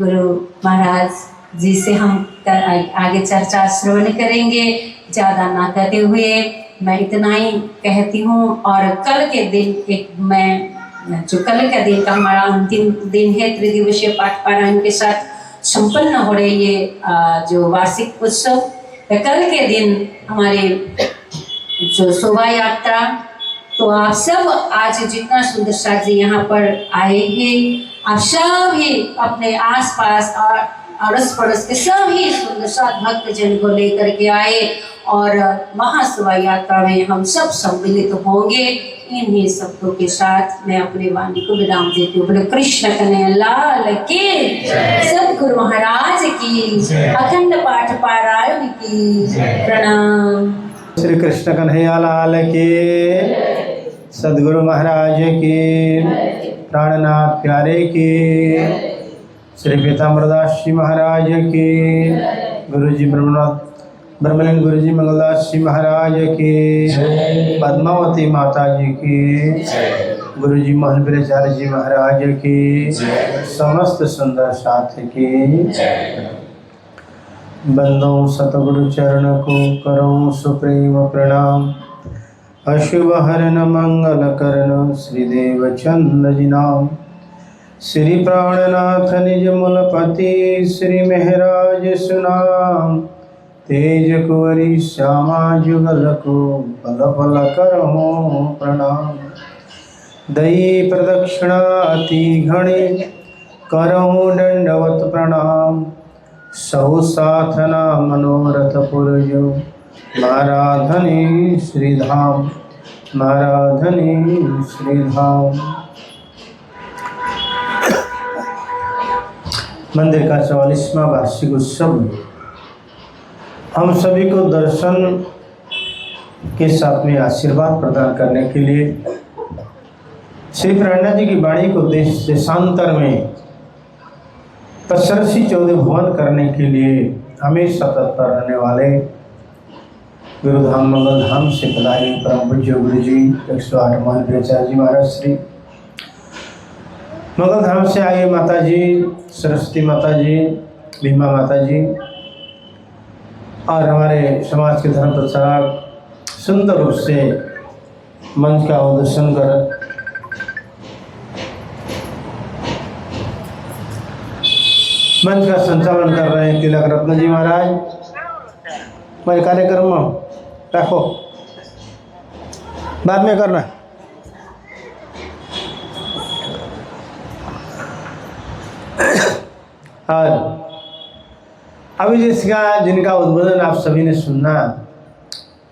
[SPEAKER 3] गुरु महाराज जी से हम आगे चर्चा श्रवण करेंगे। ज़्यादा ना कहते हुए मैं इतना ही कहती हूँ। और कल के दिन कल के दिन का हमारा अंतिम दिन है, त्रिदिवसीय पाठ पारायण के साथ संपन्न हो रही ये जो वार्षिक उत्सव। कल के दिन हमारे जो शोभा यात्रा, तो आप सब आज जितना सुंदर साथ जी यहाँ पर आए हैं, आप सब ही अपने आसपास और अड़ोस पड़ोस के सभी सुंदर साथ भक्तजन को लेकर के आए और महाशोभा यात्रा में हम सब सम्मिलित होंगे। इन्हीं शब्दों के साथ मैं अपनी वाणी को विराम देती हूँ। बोले कृष्ण कन्हैया लाल की, सद्गुरु महाराज की, अखंड पाठ पारायण की प्रणाम।
[SPEAKER 4] श्री कृष्ण कन्हैया लाल के, सद्गुरु महाराज की, प्राणनाथ प्यारे की, श्री पीताम्बरदास जी महाराज की, गुरुजी ब्रह्मलीन गुरुजी मंगलदास जी महाराज की, पद्मावती माता जी की, गुरुजी मोहनवीराचार्य जी महाराज की, समस्त सुंदर साथी की। बंदों सतगुरु चरण को करो सुप्रेम प्रणाम। अशुभ हरन मंगल करण श्रीदेव चंद्र जी नाम। श्री प्राणनाथ निज मूलपति श्री महराज सुनाम। तेज कुंवरी श्यामा जुगल को पल पल करहूँ प्रणाम। दई प्रदक्षिणा अति घणी करहूँ दंडवत प्रणाम। सौ साथना मनोरथ पुरजो महाराधनी श्रीधाम, महाराधनी श्रीधाम। मंदिर का 44वां वार्षिक उत्सव में हम सभी को दर्शन के साथ में आशीर्वाद प्रदान करने के लिए श्री प्रेरणा जी की वाणी को देश देशांतर में तत्सरसी 14 भुवन करने के लिए हमेशा तत्पर रहने वाले गुरुधाम मंगल धाम से पधारे परम पूज्य गुरु जी 108 मोहनवीराचार्य जी महाराज श्री, मंगल धाम से आए माता जी सरस्वती माता जी, भीमा माता जी और हमारे समाज के धर्म प्रचारक सुंदर रूप से मंच का उद्घाटन कर मंच का संचालन कर रहे हैं तिलक रत्न जी महाराज। मैं कार्यक्रम रखो, बाद में करना। और अभी जिनका उद्बोधन आप सभी ने सुना,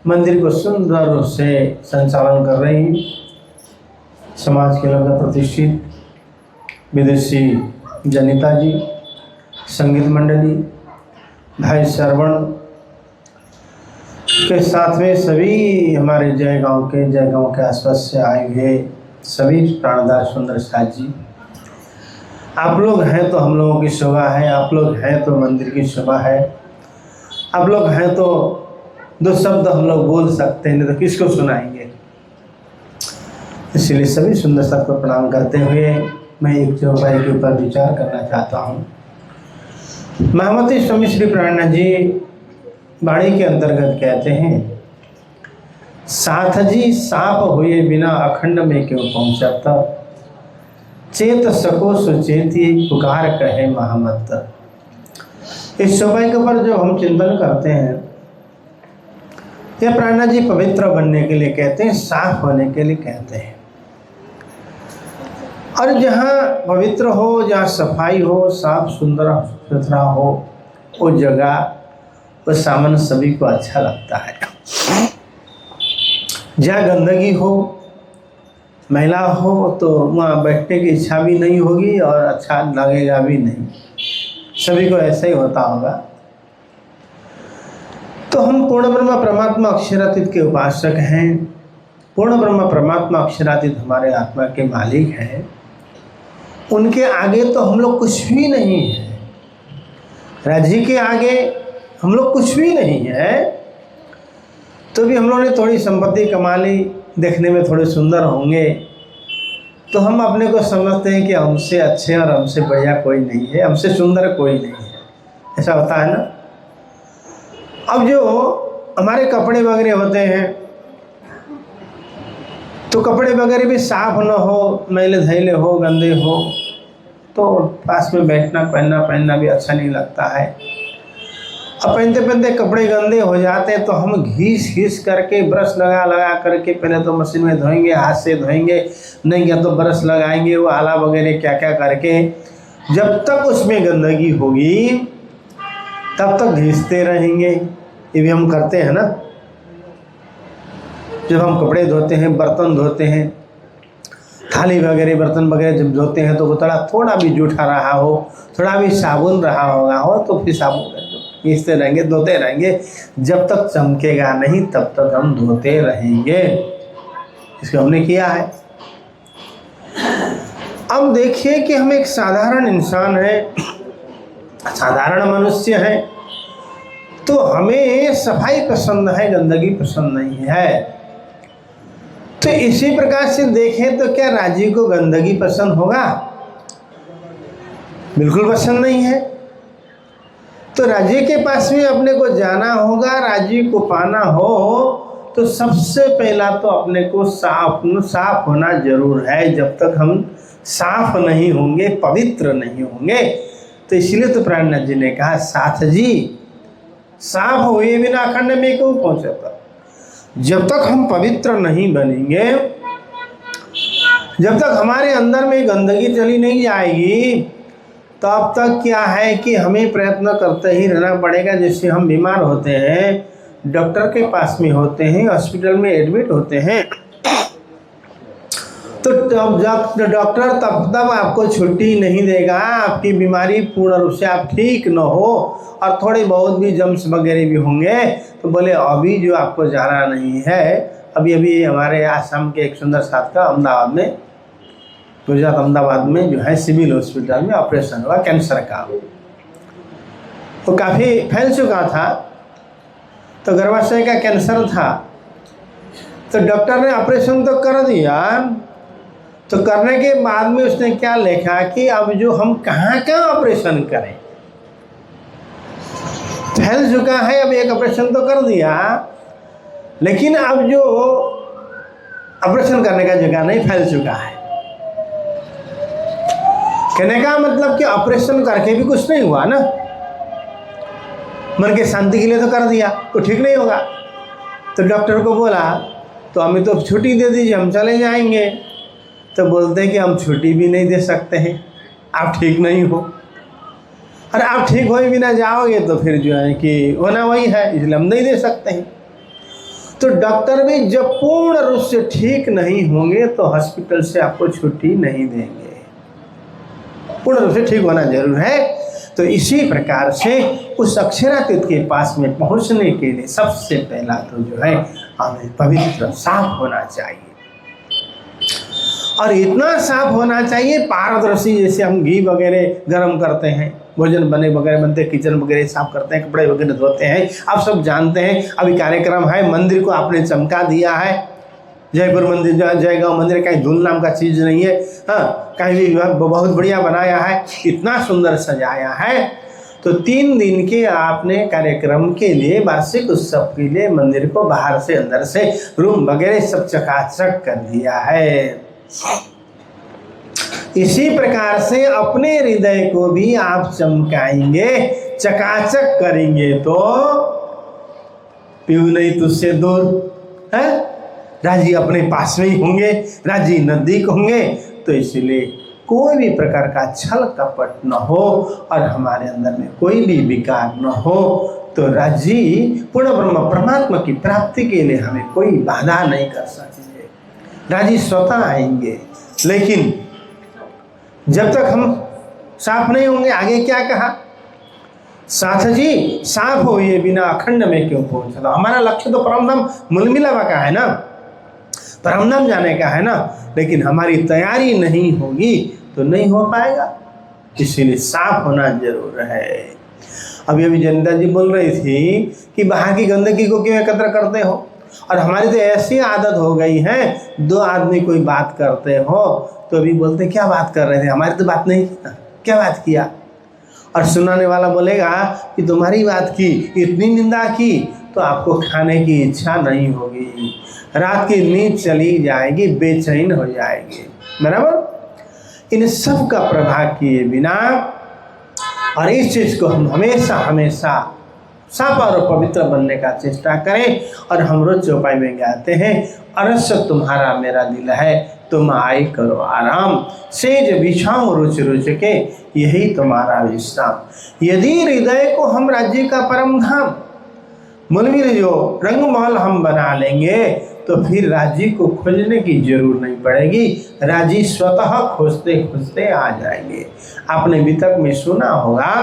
[SPEAKER 4] मंदिर को सुंदर रूप से संचालन कर रही समाज के लोग प्रतिष्ठित विदेशी जनिता जी, संगीत मंडली, भाई श्रवण के साथ में सभी हमारे जयगांव के आसपास से आए हुए सभी प्राणदार सुंदर साथ जी। आप लोग हैं तो हम लोगों की शोभा है, आप लोग हैं तो मंदिर की शोभा है, आप लोग हैं तो दो शब्द हम लोग बोल सकते हैं, नहीं तो किसको सुनाएंगे। इसलिए सभी सुंदर साथ को प्रणाम करते हुए मैं एक चौपाई के ऊपर विचार करना चाहता हूँ। महामती स्वामी श्री प्राणनाथ जी वाणी के अंतर्गत कहते हैं, साथ जी साप हुए बिना अखंड में क्यों पहुंचाता, चेत सको सुचेती पुकार कहे महामत। इस समय के ऊपर जब हम चिंतन करते हैं, यह प्राणनाथ जी पवित्र बनने के लिए कहते हैं, साफ होने के लिए कहते हैं। और जहाँ पवित्र हो, जहाँ सफाई हो, साफ सुंदर सुथरा हो, वो जगह, वो सामान सभी को अच्छा लगता है। जहाँ गंदगी हो, मैला हो, तो वहाँ बैठने की इच्छा भी नहीं होगी और अच्छा लगेगा भी नहीं। सभी को ऐसा ही होता होगा। तो हम पूर्ण ब्रह्म परमात्मा अक्षरातीत के उपासक हैं। पूर्ण ब्रह्म परमात्मा अक्षरातीत हमारे आत्मा के मालिक हैं। उनके आगे तो हम लोग कुछ भी नहीं है। राज्य के आगे हम लोग कुछ भी नहीं है। तो भी हम लोगों ने थोड़ी संपत्ति कमा ली, देखने में थोड़े सुंदर होंगे, तो हम अपने को समझते हैं कि हमसे अच्छे और हमसे बढ़िया कोई नहीं है, हमसे सुंदर कोई नहीं है। ऐसा होता है ना। अब जो हमारे कपड़े वगैरह होते हैं, तो कपड़े वगैरह भी साफ न हो, मैले धैले हो, गंदे हो, तो पास में बैठना पहनना भी अच्छा नहीं लगता है। अब पहनते पहनते कपड़े गंदे हो जाते हैं तो हम घीस करके, ब्रश लगा करके, पहले तो मशीन में धोएंगे, हाथ से धोएंगे, नहीं या तो ब्रश लगाएंगे, वो आला वगैरह क्या क्या करके, जब तक उसमें गंदगी होगी तब तक घीसते रहेंगे। ये भी हम करते हैं ना। जब हम कपड़े धोते हैं, बर्तन धोते हैं, थाली वगैरह, बर्तन वगैरह जब धोते हैं, तो वो थोड़ा भी जूठा रहा हो, थोड़ा भी साबुन रहा होगा हो, तो फिर साबुन घीसते रहेंगे, धोते रहेंगे। जब तक चमकेगा नहीं तब तक हम धोते रहेंगे। इसको हमने किया है। अब देखिए कि हम एक साधारण इंसान हैं, साधारण मनुष्य हैं, तो हमें सफाई पसंद है, गंदगी पसंद नहीं है। तो इसी प्रकार से देखें तो क्या राजीव को गंदगी पसंद होगा? बिल्कुल पसंद नहीं है। तो राजीव के पास में अपने को जाना होगा, राजीव को पाना हो, तो सबसे पहला तो अपने को साफ होना जरूर है। जब तक हम साफ नहीं होंगे, पवित्र नहीं होंगे, तो इसलिए तो प्राणनाथ जी ने कहा, साथ जी साफ हुए बिना अखंड में क्यों पहुंचता। जब तक हम पवित्र नहीं बनेंगे, जब तक हमारे अंदर में गंदगी चली नहीं जाएगी, तब तक क्या है कि हमें प्रयत्न करते ही रहना पड़ेगा। जैसे हम बीमार होते हैं, डॉक्टर के पास में होते हैं, हॉस्पिटल में एडमिट होते हैं, तो जब डॉक्टर तब आपको छुट्टी नहीं देगा, आपकी बीमारी पूर्ण रूप से आप ठीक न हो और थोड़ी बहुत भी जम्स वगैरह भी होंगे, तो बोले अभी जो आपको जाना नहीं है। अभी हमारे आसाम के एक सुंदर साथ का अहमदाबाद में, गुजरात अहमदाबाद में जो है सिविल हॉस्पिटल में ऑपरेशन हुआ कैंसर का। वो काफ़ी फैल चुका था, तो गर्भाशय का कैंसर था। तो डॉक्टर ने ऑपरेशन तो कर दिया, तो करने के बाद में उसने क्या लिखा कि अब जो हम कहाँ ऑपरेशन करें, फैल चुका है, अब एक ऑपरेशन तो कर दिया, लेकिन अब जो ऑपरेशन करने का जगह नहीं, फैल चुका है। कहने का मतलब कि ऑपरेशन करके भी कुछ नहीं हुआ ना, मन के शांति के लिए तो कर दिया, तो ठीक नहीं होगा। तो डॉक्टर को बोला, तो हमें तो छुट्टी दे दीजिए, हम चले जाएंगे। तो बोलते हैं कि हम छुट्टी भी नहीं दे सकते हैं, आप ठीक नहीं हो। अरे आप ठीक हो भी ना जाओगे तो फिर जो है कि होना वही है, इसलिए हम नहीं दे सकते हैं। तो डॉक्टर भी जब पूर्ण रूप से ठीक नहीं होंगे तो हॉस्पिटल से आपको छुट्टी नहीं देंगे। पूर्ण रूप से ठीक होना जरूर है। तो इसी प्रकार से उस अक्षरातीत के पास में पहुंचने के लिए सबसे पहला तो जो है हमें पवित्र साफ होना चाहिए, और इतना साफ होना चाहिए पारदर्शी। जैसे हम घी वगैरह गर्म करते हैं, भोजन बनते, किचन वगैरह साफ करते हैं, कपड़े वगैरह धोते हैं, आप सब जानते हैं। अभी कार्यक्रम है, मंदिर को आपने चमका दिया है, जयपुर मंदिर, जयगांव मंदिर, कहीं धूल नाम का चीज़ नहीं है, हाँ, कहीं भी बहुत बढ़िया बनाया है, इतना सुंदर सजाया है। तो 3 दिन के आपने कार्यक्रम के लिए, वार्षिक उत्सव के लिए मंदिर को बाहर से अंदर से रूम वगैरह सब चकाचक कर दिया है। इसी प्रकार से अपने हृदय को भी आप चमकाएंगे, चकाचक करेंगे तो पीऊ नहीं तुझसे दूर है, राजी अपने पास में ही होंगे, राजी नजदीक होंगे। तो इसलिए कोई भी प्रकार का छल कपट न हो और हमारे अंदर में कोई भी विकार न हो, तो राजी पूर्ण ब्रह्म परमात्मा की प्राप्ति के लिए हमें कोई बाधा नहीं कर सकेंगे। राजी स्वतः आएंगे, लेकिन जब तक हम साफ नहीं होंगे, आगे क्या कहा, साथ जी साफ हो ये बिना अखंड में क्यों पहुंचा। हमारा लक्ष्य तो परमधाम मूलमिलावा का है ना, परमधाम जाने का है ना, लेकिन हमारी तैयारी नहीं होगी तो नहीं हो पाएगा। इसीलिए साफ होना जरूर है। अभी जनिता जी बोल रही थी कि बाहर की गंदगी को क्यों एकत्र करते हो, और हमारी तो ऐसी आदत हो गई है, 2 आदमी कोई बात करते हो तो अभी बोलते क्या बात कर रहे थे, हमारी तो बात नहीं की ना, क्या बात किया। और सुनाने वाला बोलेगा कि तुम्हारी बात की, इतनी निंदा की तो आपको खाने की इच्छा नहीं होगी, रात की नींद चली जाएगी, बेचैन हो जाएगी। बराबर, इन सब का प्रभाव किए बिना, और इस चीज़ को हम हमेशा हमेशा साफ और पवित्र बनने का चेष्टा करें। और हम रोज चौपाई में गाते हैं, अरस तुम्हारा मेरा दिल है, तुम आई करो आराम, सेज बिछाओ रुच रुच के, यही तुम्हारा विश्राम। यदि हृदय को हम राज्य का परम धाम मूलमिल जो रंगमहल हम बना लेंगे, तो फिर राजी को खोजने की जरूरत नहीं पड़ेगी, राजी स्वतः खोजते खोजते आ जाएंगे। आपने अभी तक में सुना होगा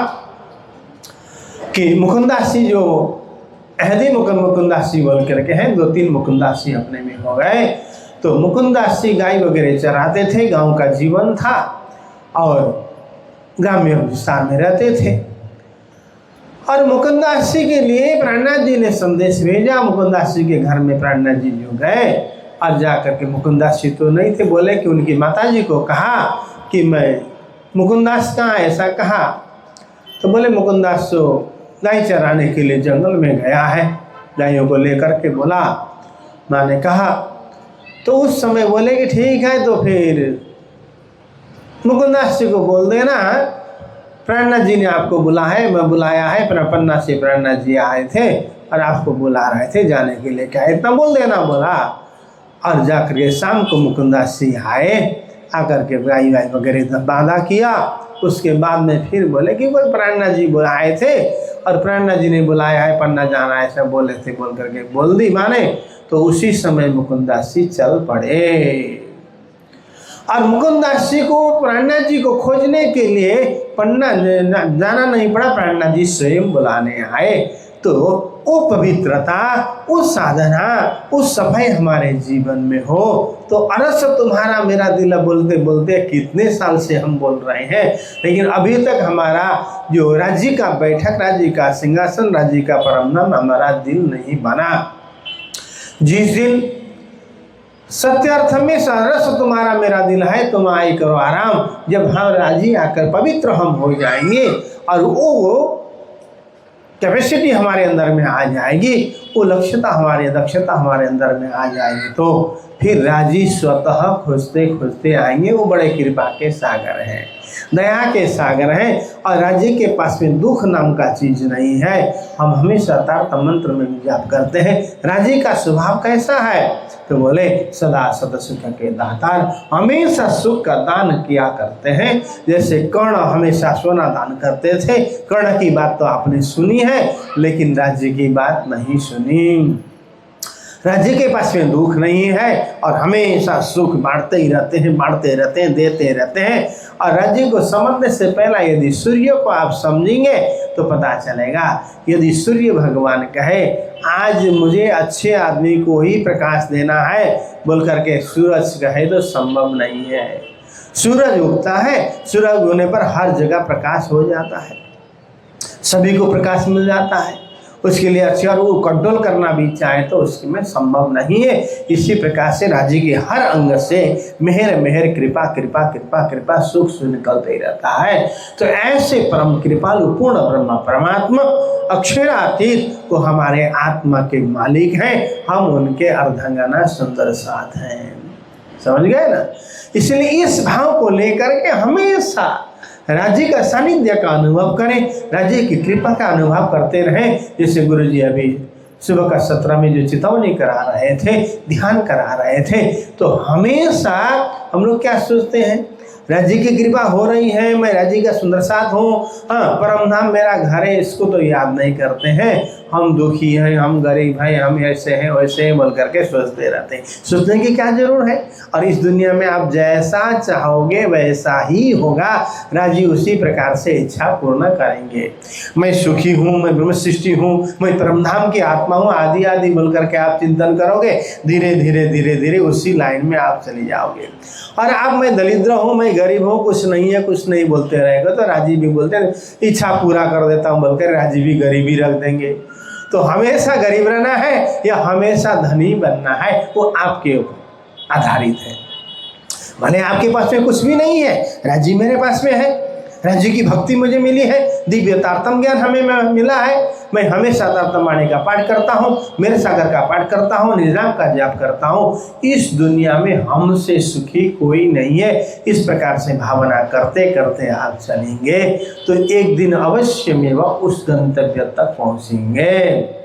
[SPEAKER 4] कि मुकुंदासी जो अहदी मुकुंदासी बोल करके हैं, 2-3 मुकुंदासी अपने में हो गए। तो मुकुंदासी गाय वगैरह चराते थे, गांव का जीवन था और ग्राम्य विस्तार में रहते थे। और मुकुंदासी के लिए प्राणनाथ जी ने संदेश भेजा। मुकुंदासी के घर में प्राणनाथ जी जो गए और जा करके, मुकुंदासी तो नहीं थे, बोले कि उनकी माताजी को कहा कि मैं मुकुंदास कहाँ, ऐसा कहा। तो बोले मुकुंदास तो गाय चराने के लिए जंगल में गया है, गायों को लेकर के बोला। माँ ने कहा, तो उस समय बोले कि ठीक है, तो फिर मुकुंदास जी को बोल देना प्राणनाथ जी ने आपको बुलाया है, पन्ना से प्राणनाथ जी आए थे और आपको बुला रहे थे जाने के लिए, क्या इतना बोल देना बोला। और जाकर के शाम को मुकुंदास जी आए, आकर के गाय वगैरह बांधा किया। उसके बाद में फिर बोले कि कोई प्राणनाथ जी बुलाए थे और प्राणनाथ जी ने बुलाया है, पन्ना जाना ऐसा बोले थे, बोल करके बोल दी माने। तो उसी समय मुकुंदास जी चल पड़े और मुकुंदास जी को प्राणनाथ जी को खोजने के लिए पन्ना जाना नहीं पड़ा, प्राणनाथ जी स्वयं बुलाने आए। तो वो पवित्रता, वो साधना, वो सफाई हमारे जीवन में हो तो अरस तुम्हारा मेरा दिल बोलते बोलते कितने साल से हम बोल रहे हैं, लेकिन अभी तक हमारा जो राज्य का बैठक, राज्य का सिंहासन, राज्य का परमधाम हमारा दिल नहीं बना। जिस दिन सत्य अर्थ में रस तुम्हारा मेरा दिल है, तुम आई करो आराम, जब हम राजी आकर पवित्र हम हो जाएंगे और वो कैपेसिटी हमारे अंदर में आ जाएगी, वो दक्षता हमारे अंदर में आ जाएगी, तो फिर राजी स्वतः खोजते खोजते आएंगे। वो बड़े कृपा के सागर हैं, दया के सागर हैं और राज्य के पास में दुख नाम का चीज नहीं है। हम हमेशा तारक मंत्र में जाप करते हैं। राज्य का स्वभाव कैसा है, तो बोले सदा सत सुख के दातार, हमेशा सुख का दान किया करते हैं। जैसे कर्ण हमेशा सोना दान करते थे। कर्ण की बात तो आपने सुनी है, लेकिन राज्य की बात नहीं सुनी। राज्य के पास में दुख नहीं है और हमेशा सुख बांटते ही रहते हैं, देते रहते हैं। और राज्य को समझने से पहला यदि सूर्य को आप समझेंगे तो पता चलेगा। यदि सूर्य भगवान कहे आज मुझे अच्छे आदमी को ही प्रकाश देना है बोल करके सूरज कहे तो संभव नहीं है। सूरज उगता है, सूरज उगने पर हर जगह प्रकाश हो जाता है, सभी को प्रकाश मिल जाता है। उसके लिए अच्छी और वो कंट्रोल करना भी चाहे तो उसमें संभव नहीं है। इसी प्रकार से राज्य के हर अंग से मेहर मेहर कृपा कृपा कृपा कृपा सुख सुख निकलते ही रहता है। तो ऐसे परम कृपालु पूर्ण ब्रह्म परमात्मा अक्षरातीत को हमारे आत्मा के मालिक हैं, हम उनके अर्धांगना सुंदर साथ हैं। समझ गए ना? इसलिए इस भाव को लेकर के हमेशा राज्य का सानिध्य का अनुभव करें, राज्य की कृपा का अनुभव करते रहें। जैसे गुरु जी अभी सुबह का सत्र में जो चेतावनी करा रहे थे, ध्यान करा रहे थे, तो हमेशा हम लोग क्या सोचते हैं, राज्य की कृपा हो रही है, मैं राज्य का सुंदर साथ हूँ, हाँ परम धाम मेरा घर है, इसको तो याद नहीं करते हैं। हम दुखी हैं, हम गरीब हैं, हम ऐसे हैं वैसे हैं बोल करके सोचते रहते हैं। सोचने की क्या जरूर है? और इस दुनिया में आप जैसा चाहोगे वैसा ही होगा। राजी उसी प्रकार से इच्छा पूर्ण करेंगे। मैं सुखी हूँ, मैं ब्रह्म सृष्टि हूँ, मैं परमधाम की आत्मा हूँ, आदि आदि बोल करके आप चिंतन करोगे, धीरे धीरे धीरे धीरे उसी लाइन में आप चले जाओगे। और आप मैं दरिद्र हूँ, मैं गरीब हूँ, कुछ नहीं है, कुछ नहीं बोलते रहेगा तो राजी भी बोलते हैं इच्छा पूरा कर देता हूँ बोलकर राजी भी गरीबी रख देंगे। तो हमेशा गरीब रहना है या हमेशा धनी बनना है, वो आपके ऊपर आधारित है। भले आपके पास में कुछ भी नहीं है, राज्य मेरे पास में है, राज्य की भक्ति मुझे मिली है, दिव्य तारतम ज्ञान हमें मिला है, मैं हमेशा तारतम वाणी का पाठ करता हूँ, मेरे सागर का पाठ करता हूँ, निर्नाम का जाप करता हूँ। इस दुनिया में हमसे सुखी कोई नहीं है। इस प्रकार से भावना करते करते आप चलेंगे तो एक दिन अवश्य में वह उस गंतव्य तक पहुँचेंगे।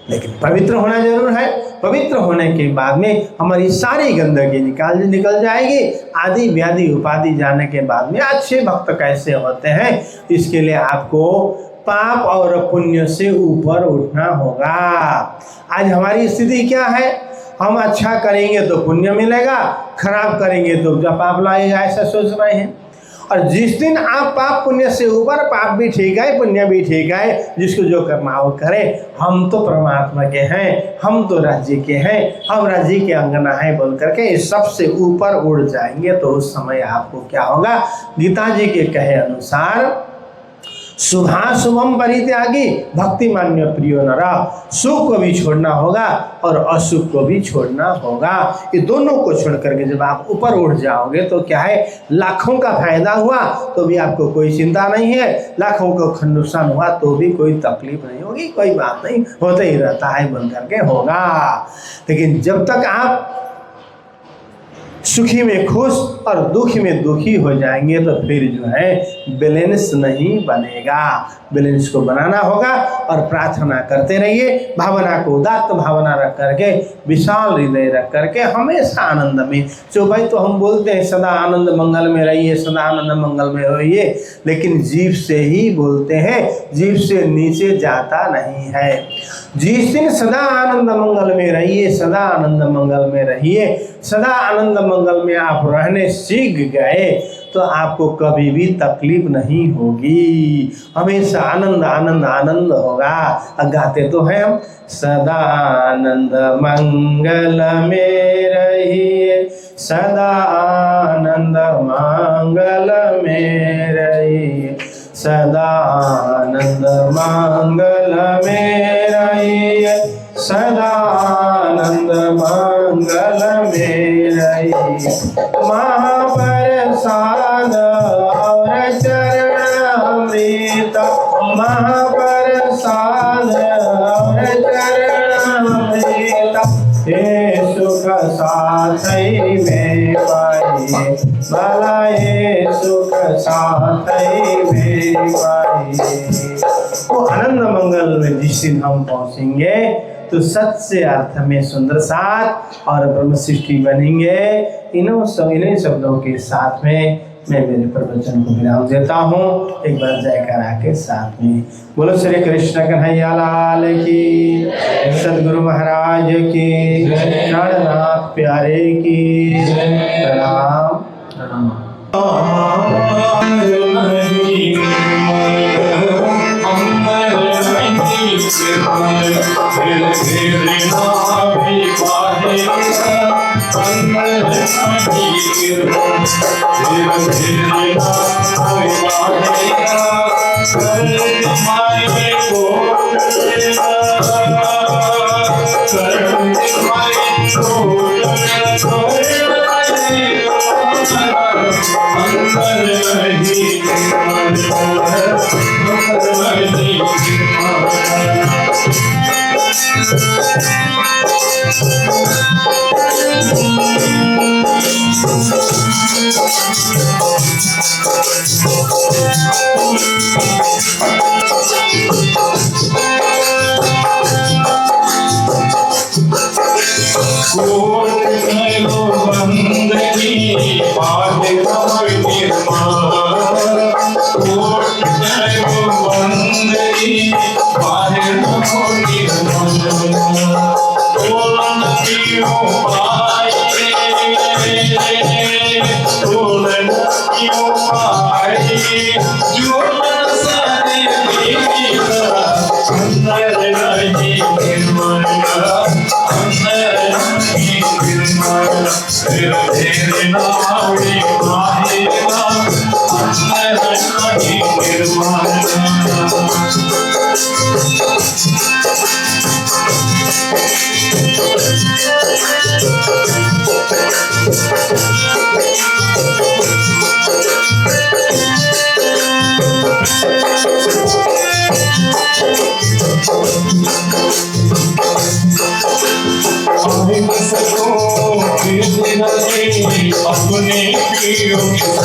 [SPEAKER 4] लेकिन पवित्र होना जरूर है। पवित्र होने के बाद में हमारी सारी गंदगी निकल जाएगी। आदि व्याधि उपाधि जाने के बाद में अच्छे भक्त कैसे होते हैं, इसके लिए आपको पाप और पुण्य से ऊपर उठना होगा। आज हमारी स्थिति क्या है? हम अच्छा करेंगे तो पुण्य मिलेगा, खराब करेंगे तो पाप लाएगा, ऐसा सोच रहे हैं। और जिस दिन आप पाप पुण्य से ऊपर, पाप भी ठीक है पुण्य भी ठीक है, जिसको जो करना हो करे, हम तो परमात्मा के हैं, हम तो राज्य के हैं, हम राज्य के अंगना है बोल करके इस सबसे ऊपर उड़ जाएंगे तो उस समय आपको क्या होगा? गीता जी के कहे अनुसार शुभाशुभम परित्यागी भक्ति मान्य प्रियो नरा, सुख को भी छोड़ना होगा और अशुभ को भी छोड़ना होगा। ये दोनों को छोड़ करके जब आप ऊपर उठ जाओगे तो क्या है, लाखों का फायदा हुआ तो भी आपको कोई चिंता नहीं है, लाखों को नुकसान हुआ तो भी कोई तकलीफ नहीं होगी, कोई बात नहीं, होते ही रहता है बन करके होगा। लेकिन जब तक आप सुखी में खुश और दुखी में दुखी हो जाएंगे तो फिर जो है बैलेंस नहीं बनेगा। बैलेंस को बनाना होगा और प्रार्थना करते रहिए, भावना को उदात्त भावना रख करके, विशाल हृदय रख करके हमेशा आनंद में। जो भाई तो हम बोलते हैं सदा आनंद मंगल में रहिए, सदा आनंद मंगल में रहिए, लेकिन जीभ से ही बोलते हैं, जीभ से नीचे जाता नहीं है। जिस दिन सदा आनंद मंगल में रहिए, सदा आनंद मंगल में रहिए, सदा आनंद मंगल में आप रहने सीख गए तो आपको कभी भी तकलीफ नहीं होगी, हमेशा आनंद आनंद आनंद होगा। गाते तो हैं हम, सदा आनंद मंगल में रहिए, सदा आनंद मंगल में रहिए, सदा आनंद मंगल में रहिए, सदा आनंद मंगल में रहिए। महाप्रसाद और चरणामृत, महाप्रसाद और चरणामृत, ये सुख साथ में पाइए, भला ये सुख साथ में पाइए। वो आनंद मंगल में जिस दिन हम पहुँचेंगे तो सच्चे अर्थ में सुंदर साथ और ब्रह्म सृष्टि बनेंगे। इन्हीं शब्दों के साथ में मैं मेरे प्रवचन को विराम देता हूँ। एक बार जयकारा के साथ में बोलो श्री कृष्ण कन्हैया लाल की, सदगुरु महाराज की, प्राणनाथ प्यारे की, प्रणाम प्रणाम।
[SPEAKER 5] Hare अपने पीरों के अपने पीरों के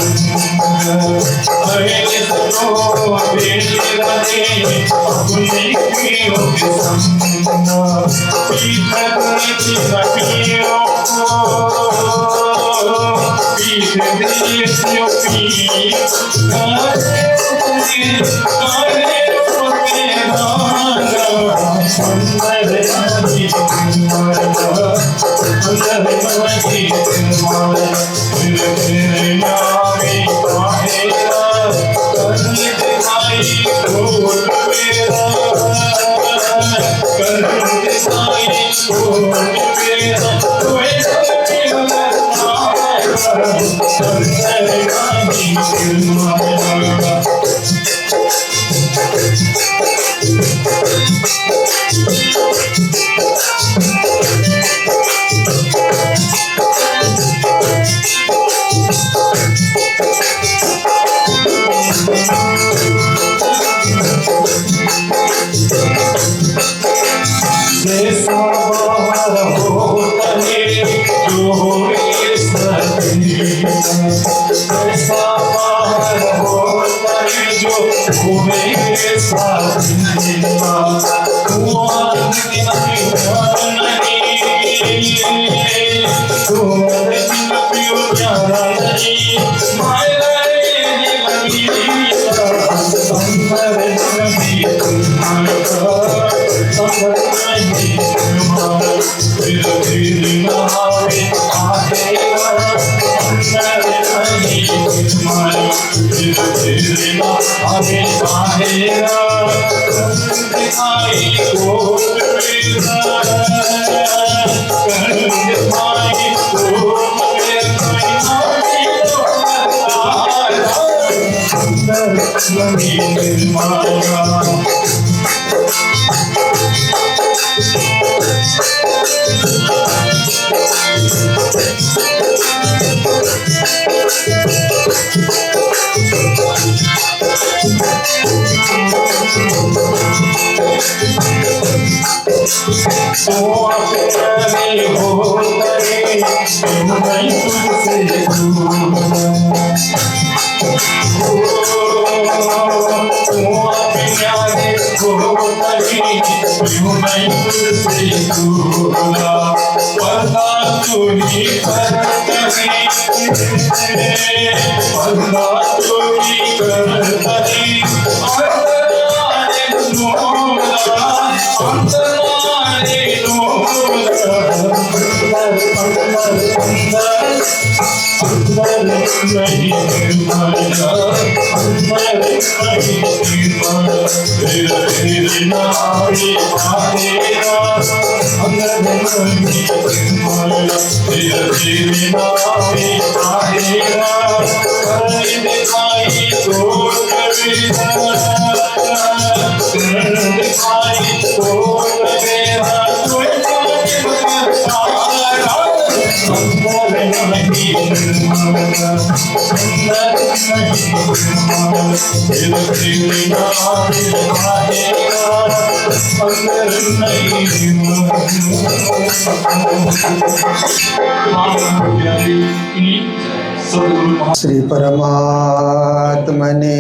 [SPEAKER 2] श्री परमात्मने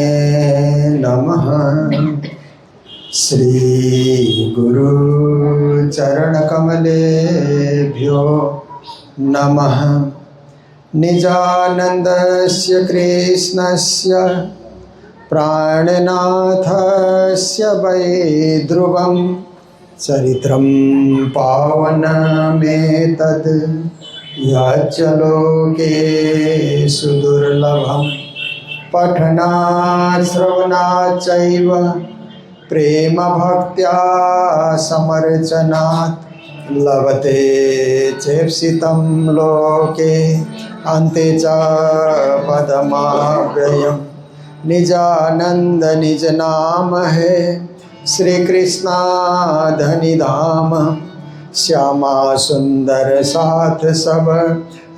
[SPEAKER 2] नमः। श्री गुरु चरण कमलेभ्यो नमः। निजानन्दस्य कृष्णस्य प्राणनाथस्य वै ध्रुवं चरित्रं पावनमेतद् यच्च लोके सुदुर्लभं पठनात् श्रवणाच्चैव प्रेम भक्त्या समर्चनात् लभते चेप्सितं लोके अन्ते च पदमाव्ययम्। निजानंद निज नाम है श्री कृष्णा धनि धाम। श्यामा सुंदर साथ सब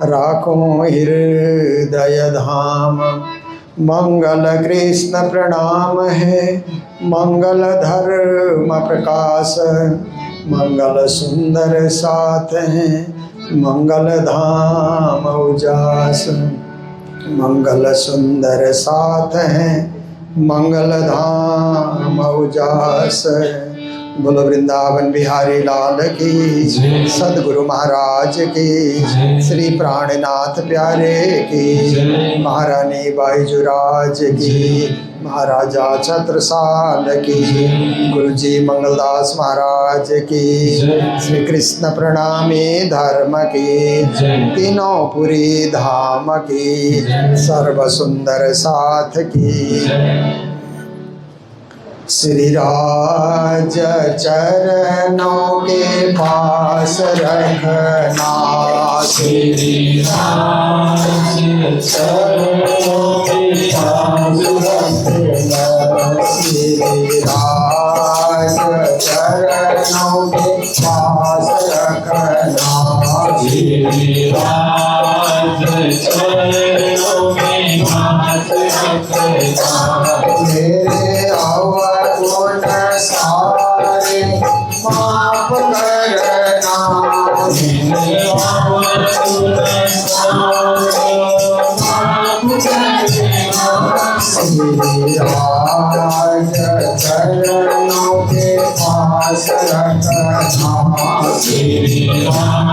[SPEAKER 2] राखो हृदय धाम। मंगल कृष्ण प्रणाम है मंगल धर्म प्रकाश। मंगल सुंदर साथ हैं मंगल धाम उजास। मंगल सुंदर साथ हैं मंगल धाम उजास। बोलो वृंदावन बिहारी लाल की, सदगुरु महाराज की, श्री प्राणनाथ प्यारे की, महारानी बाईजुराज की, महाराजा छत्रसाल की, गुरुजी मंगलदास महाराज की, श्री कृष्ण प्रणामी धर्म की, तीनों पुरी धाम की, सर्व सुंदर साथ की। श्री राज चरणों के पास रखना। श्री राज चरणों के पास रखना। श्री राज चरणों के पास रखना। श्री राज चरणों के पास रखना। मेरे गुण सारे माफ करना। श्री राज चरणों के पास रखना। श्री राज चरणों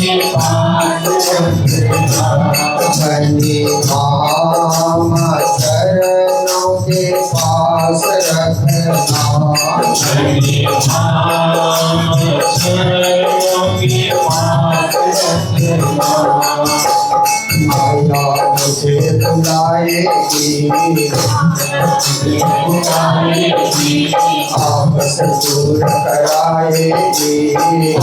[SPEAKER 2] के पास रखना। धनी धाम चरणों के पास रखना। धनी धाम चरणों के पास रखना। माया मुझे बुलाएगी आपस दूर कराएगी।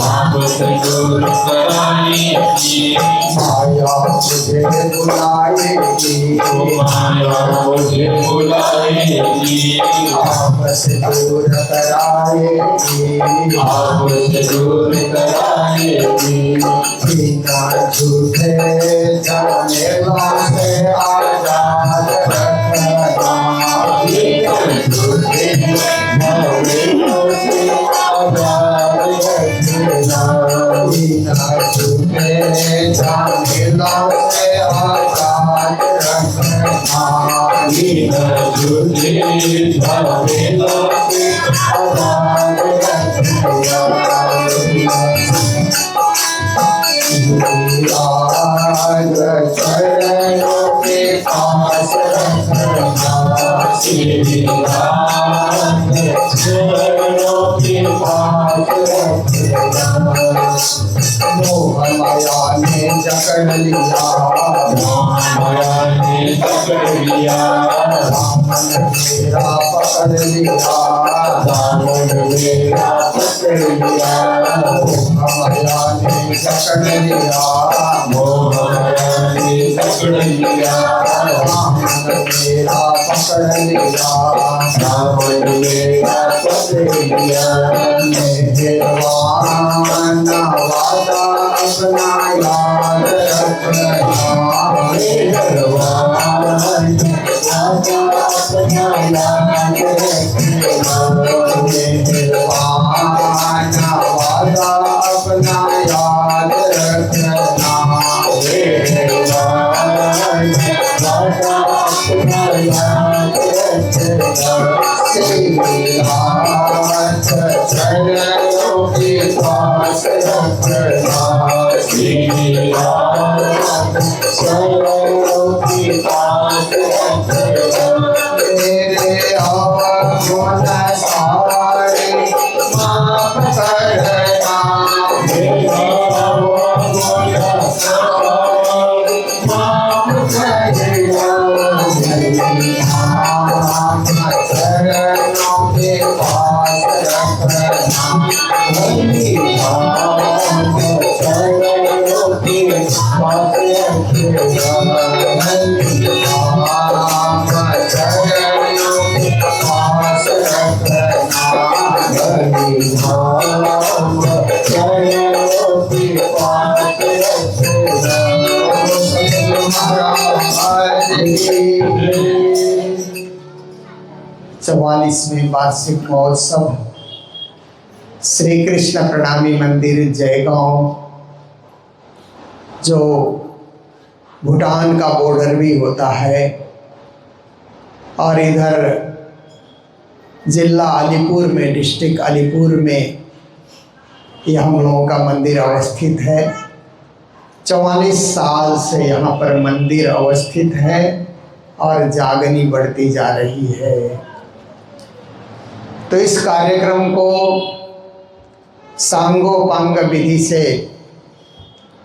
[SPEAKER 2] आपस दूर कराएगी। माया मुझे बुलाएगी। माया मुझे बुलाएगी। आपस दूर कराएगी। आपस दूर कराएगी। बिना झूठे झमेला से आजाद रखना। बिना झूठे झमेलों से आजाद रखना। बिना झूठे झमेलों से आजाद रखना। बिना झूठे झमेलों से आजाद रखना। राज चरणों के पास रखना। श्री राज चरणों के पास रखना। मोह माया ने जकड़ लिया। माया ने जकड़ लिया। दामन मेरा पकड़ लिया। दामन मेरा पकड़ लिया। माया ने जकड़ लिया। मोह माया ने जकड़ लिया। दामन मेरा पकड़ लिया। दामन मेरा पकड़ लिया। मेहरबान वादा अपना याद रखना हे भगवान, वादा अपना याद रखना हे भगवान, वादा अपना याद रखना हे भगवान, वादा अपना याद रखना श्री हाथ चरणों के पास रखना श्री हाथ चरणों के पास रखना मेरे अवगुण सारे माफ करना मेरे अवगुण सारे माफ करना चरणों के पास रखना चरणों के पास चौवालीसवें वार्षिक महोत्सव श्री कृष्ण प्रणामी मंदिर जयगांव, जो भूटान का बॉर्डर भी होता है और इधर जिला अलीपुर में, डिस्ट्रिक्ट अलीपुर में यह हम लोगों का मंदिर अवस्थित है। 44 साल से यहाँ पर मंदिर अवस्थित है और जागनी बढ़ती जा रही है। तो इस कार्यक्रम को सांगोपांग विधि से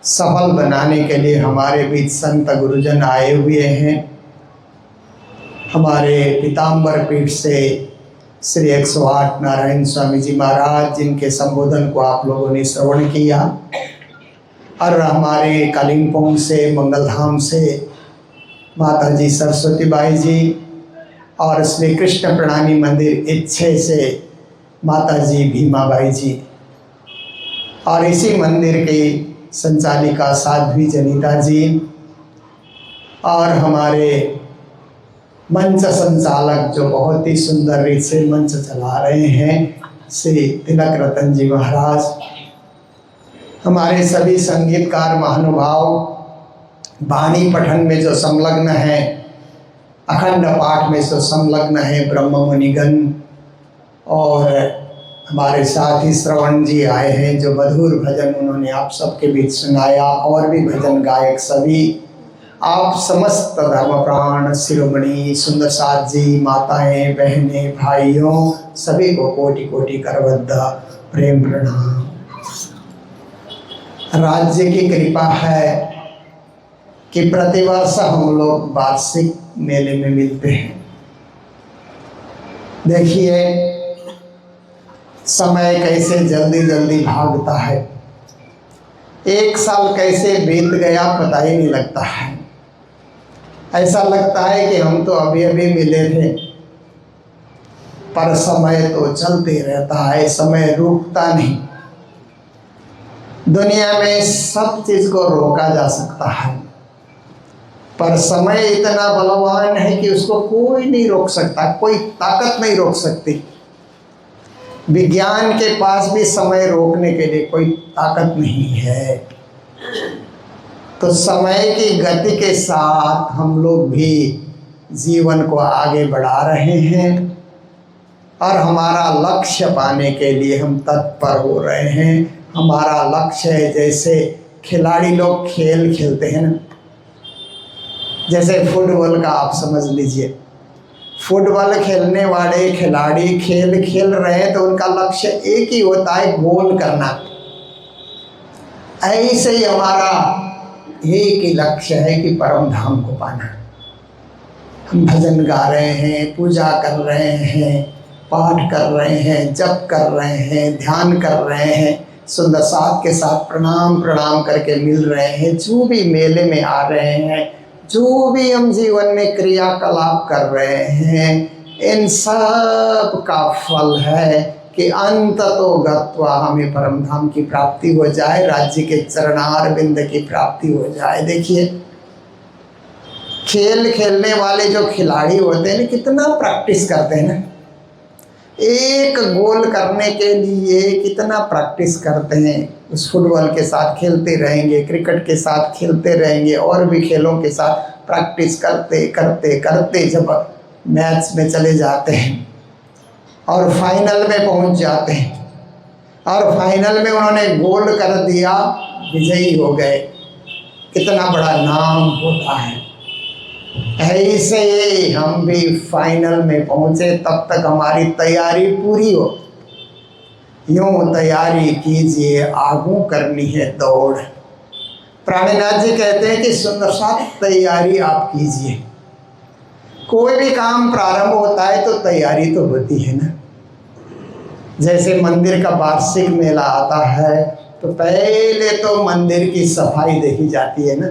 [SPEAKER 2] सफल बनाने के लिए हमारे बीच संत गुरुजन आए हुए हैं। हमारे पीताम्बर पीठ से श्री 108 नारायण स्वामी जी महाराज, जिनके संबोधन को आप लोगों ने श्रवण किया, और हमारे कालिम्पोंग से, मंगलधाम से माता जी सरस्वती बाई जी, और श्री कृष्ण प्रणामी मंदिर इच्छे से माता जी भीमाबाई जी, और इसी मंदिर की संचालिका साध्वी जनिता जी, और हमारे मंच संचालक जो बहुत ही सुंदर रीत से मंच चला रहे हैं श्री तिलक रतन जी महाराज, हमारे सभी संगीतकार महानुभाव, वाणी पठन में जो संलग्न हैं, अखंड पाठ में जो संलग्न हैं ब्रह्म मुनिगण, और हमारे साथ ही श्रवण जी आए हैं जो मधुर भजन उन्होंने आप सबके बीच सुनाया, और भी भजन गायक सभी, आप समस्त धर्मप्राण शिरोमणि सुंदर साथ जी, माताएं, बहनें, भाइयों, सभी को कोटि कोटि करबद्ध प्रेम प्रणाम। राज्य की कृपा है कि प्रतिवर्ष हम लोग वार्षिक मेले में मिलते हैं। देखिए समय कैसे जल्दी जल्दी भागता है, एक साल कैसे बीत गया पता ही नहीं लगता है। ऐसा लगता है कि हम तो अभी अभी मिले थे, पर समय तो चलते रहता है, समय रुकता नहीं। दुनिया में सब चीज को रोका जा सकता है, पर समय इतना बलवान है कि उसको कोई नहीं रोक सकता, कोई ताकत नहीं रोक सकती। विज्ञान के पास भी समय रोकने के लिए कोई ताकत नहीं है। तो समय की गति के साथ हम लोग भी जीवन को आगे बढ़ा रहे हैं, और हमारा लक्ष्य पाने के लिए हम तत्पर हो रहे हैं। हमारा लक्ष्य है, जैसे खिलाड़ी लोग खेल खेलते हैं ना, जैसे फुटबॉल का आप समझ लीजिए, फुटबॉल खेलने वाले खिलाड़ी खेल खेल रहे हैं तो उनका लक्ष्य एक ही होता है, गोल करना। ऐसे ही हमारा एक ही लक्ष्य है कि परम धाम को पाना। हम भजन गा रहे हैं, पूजा कर रहे हैं, पाठ कर रहे हैं, जप कर रहे हैं, ध्यान कर रहे हैं, सुंदर साथ के साथ प्रणाम प्रणाम करके मिल रहे हैं। जो भी मेले में आ रहे हैं, जो भी हम जीवन में क्रियाकलाप कर रहे हैं, इन सब का फल है कि अंत तो गत्वा हमें परम धाम की प्राप्ति हो जाए, राज्य के चरणारविंद की प्राप्ति हो जाए। देखिए खेल खेलने वाले जो खिलाड़ी होते हैं ना, कितना प्रैक्टिस करते हैं ना, एक गोल करने के लिए कितना प्रैक्टिस करते हैं। उस फुटबॉल के साथ खेलते रहेंगे, क्रिकेट के साथ खेलते रहेंगे, और भी खेलों के साथ प्रैक्टिस करते करते करते जब मैच में चले जाते हैं और फाइनल में पहुंच जाते हैं, और फाइनल में उन्होंने गोल कर दिया, विजयी हो गए, कितना बड़ा नाम होता है। ऐसे ही हम भी फाइनल में पहुंचे, तब तक हमारी तैयारी पूरी हो। यूं तैयारी कीजिए, आगू करनी है दौड़। प्राणीनाथ जी कहते हैं कि सुंदर सा तैयारी आप कीजिए। कोई भी काम प्रारंभ होता है तो तैयारी तो होती है ना। जैसे मंदिर का वार्षिक मेला आता है तो पहले तो मंदिर की सफाई देखी जाती है ना।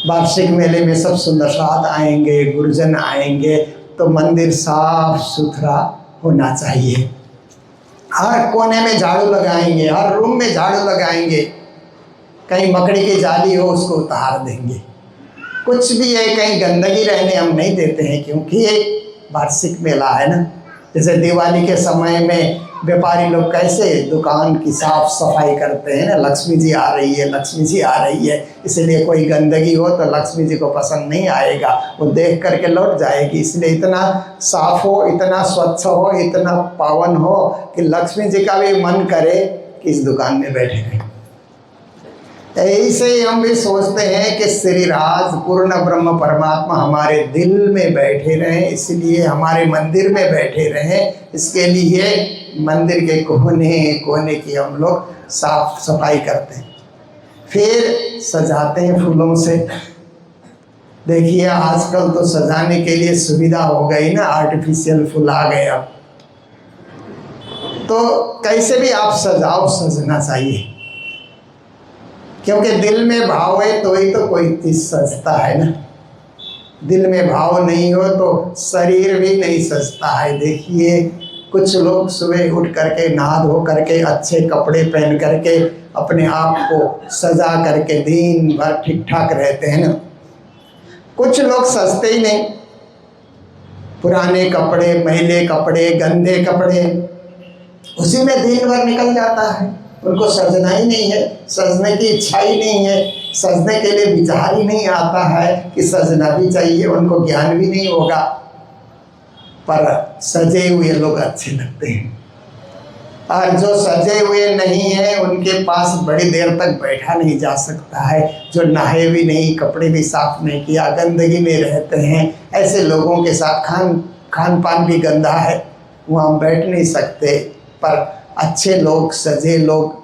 [SPEAKER 2] वार्षिक मेले में सब सुंदर साथ आएंगे, गुरुजन आएंगे, तो मंदिर साफ सुथरा होना चाहिए। हर कोने में झाड़ू लगाएंगे, हर रूम में झाड़ू लगाएंगे। कहीं मकड़ी की जाली हो उसको उतार देंगे। कुछ भी है, कहीं गंदगी रहने हम नहीं देते हैं, क्योंकि ये वार्षिक मेला है ना। जैसे दिवाली के समय में व्यापारी लोग कैसे दुकान की साफ सफाई करते हैं ना, लक्ष्मी जी आ रही है, लक्ष्मी जी आ रही है, इसलिए कोई गंदगी हो तो लक्ष्मी जी को पसंद नहीं आएगा, वो देख करके लौट जाएगी। इसलिए इतना साफ हो, इतना स्वच्छ हो, इतना पावन हो कि लक्ष्मी जी का भी मन करे कि इस दुकान में बैठे रहें। ऐसे ही हम भी सोचते हैं कि श्री राज पूर्ण ब्रह्म परमात्मा हमारे दिल में बैठे रहें, इसलिए हमारे मंदिर में बैठे रहें। इसके लिए मंदिर के कोने कोने की हम लोग साफ सफाई करते हैं, फिर सजाते हैं फूलों से। देखिए आजकल तो सजाने के लिए सुविधा हो गई ना, आर्टिफिशियल फूल आ गए अब, तो कैसे भी आप सजाओ, सजना चाहिए, क्योंकि दिल में भाव है तो ही तो कोई चीज़ सजता है ना। दिल में भाव नहीं हो तो शरीर भी नहीं सजता है। देखिए कुछ लोग सुबह उठ करके नहा धो करके अच्छे कपड़े पहन करके अपने आप को सजा करके दिन भर ठीक ठाक रहते हैं ना। कुछ लोग सजते ही नहीं, पुराने कपड़े, मैले कपड़े, गंदे कपड़े, उसी में दिन भर निकल जाता है। उनको सजना ही नहीं है, सजने की इच्छा ही नहीं है, सजने के लिए विचार ही नहीं आता है कि सजना भी चाहिए, उनको ज्ञान भी नहीं होगा। पर सजे हुए लोग अच्छे लगते हैं, और जो सजे हुए नहीं हैं उनके पास बड़ी देर तक बैठा नहीं जा सकता है। जो नहाए भी नहीं, कपड़े भी साफ नहीं किया, गंदगी में रहते हैं, ऐसे लोगों के साथ खान पान भी गंदा है, वहाँ हम बैठ नहीं सकते। पर अच्छे लोग, सजे लोग,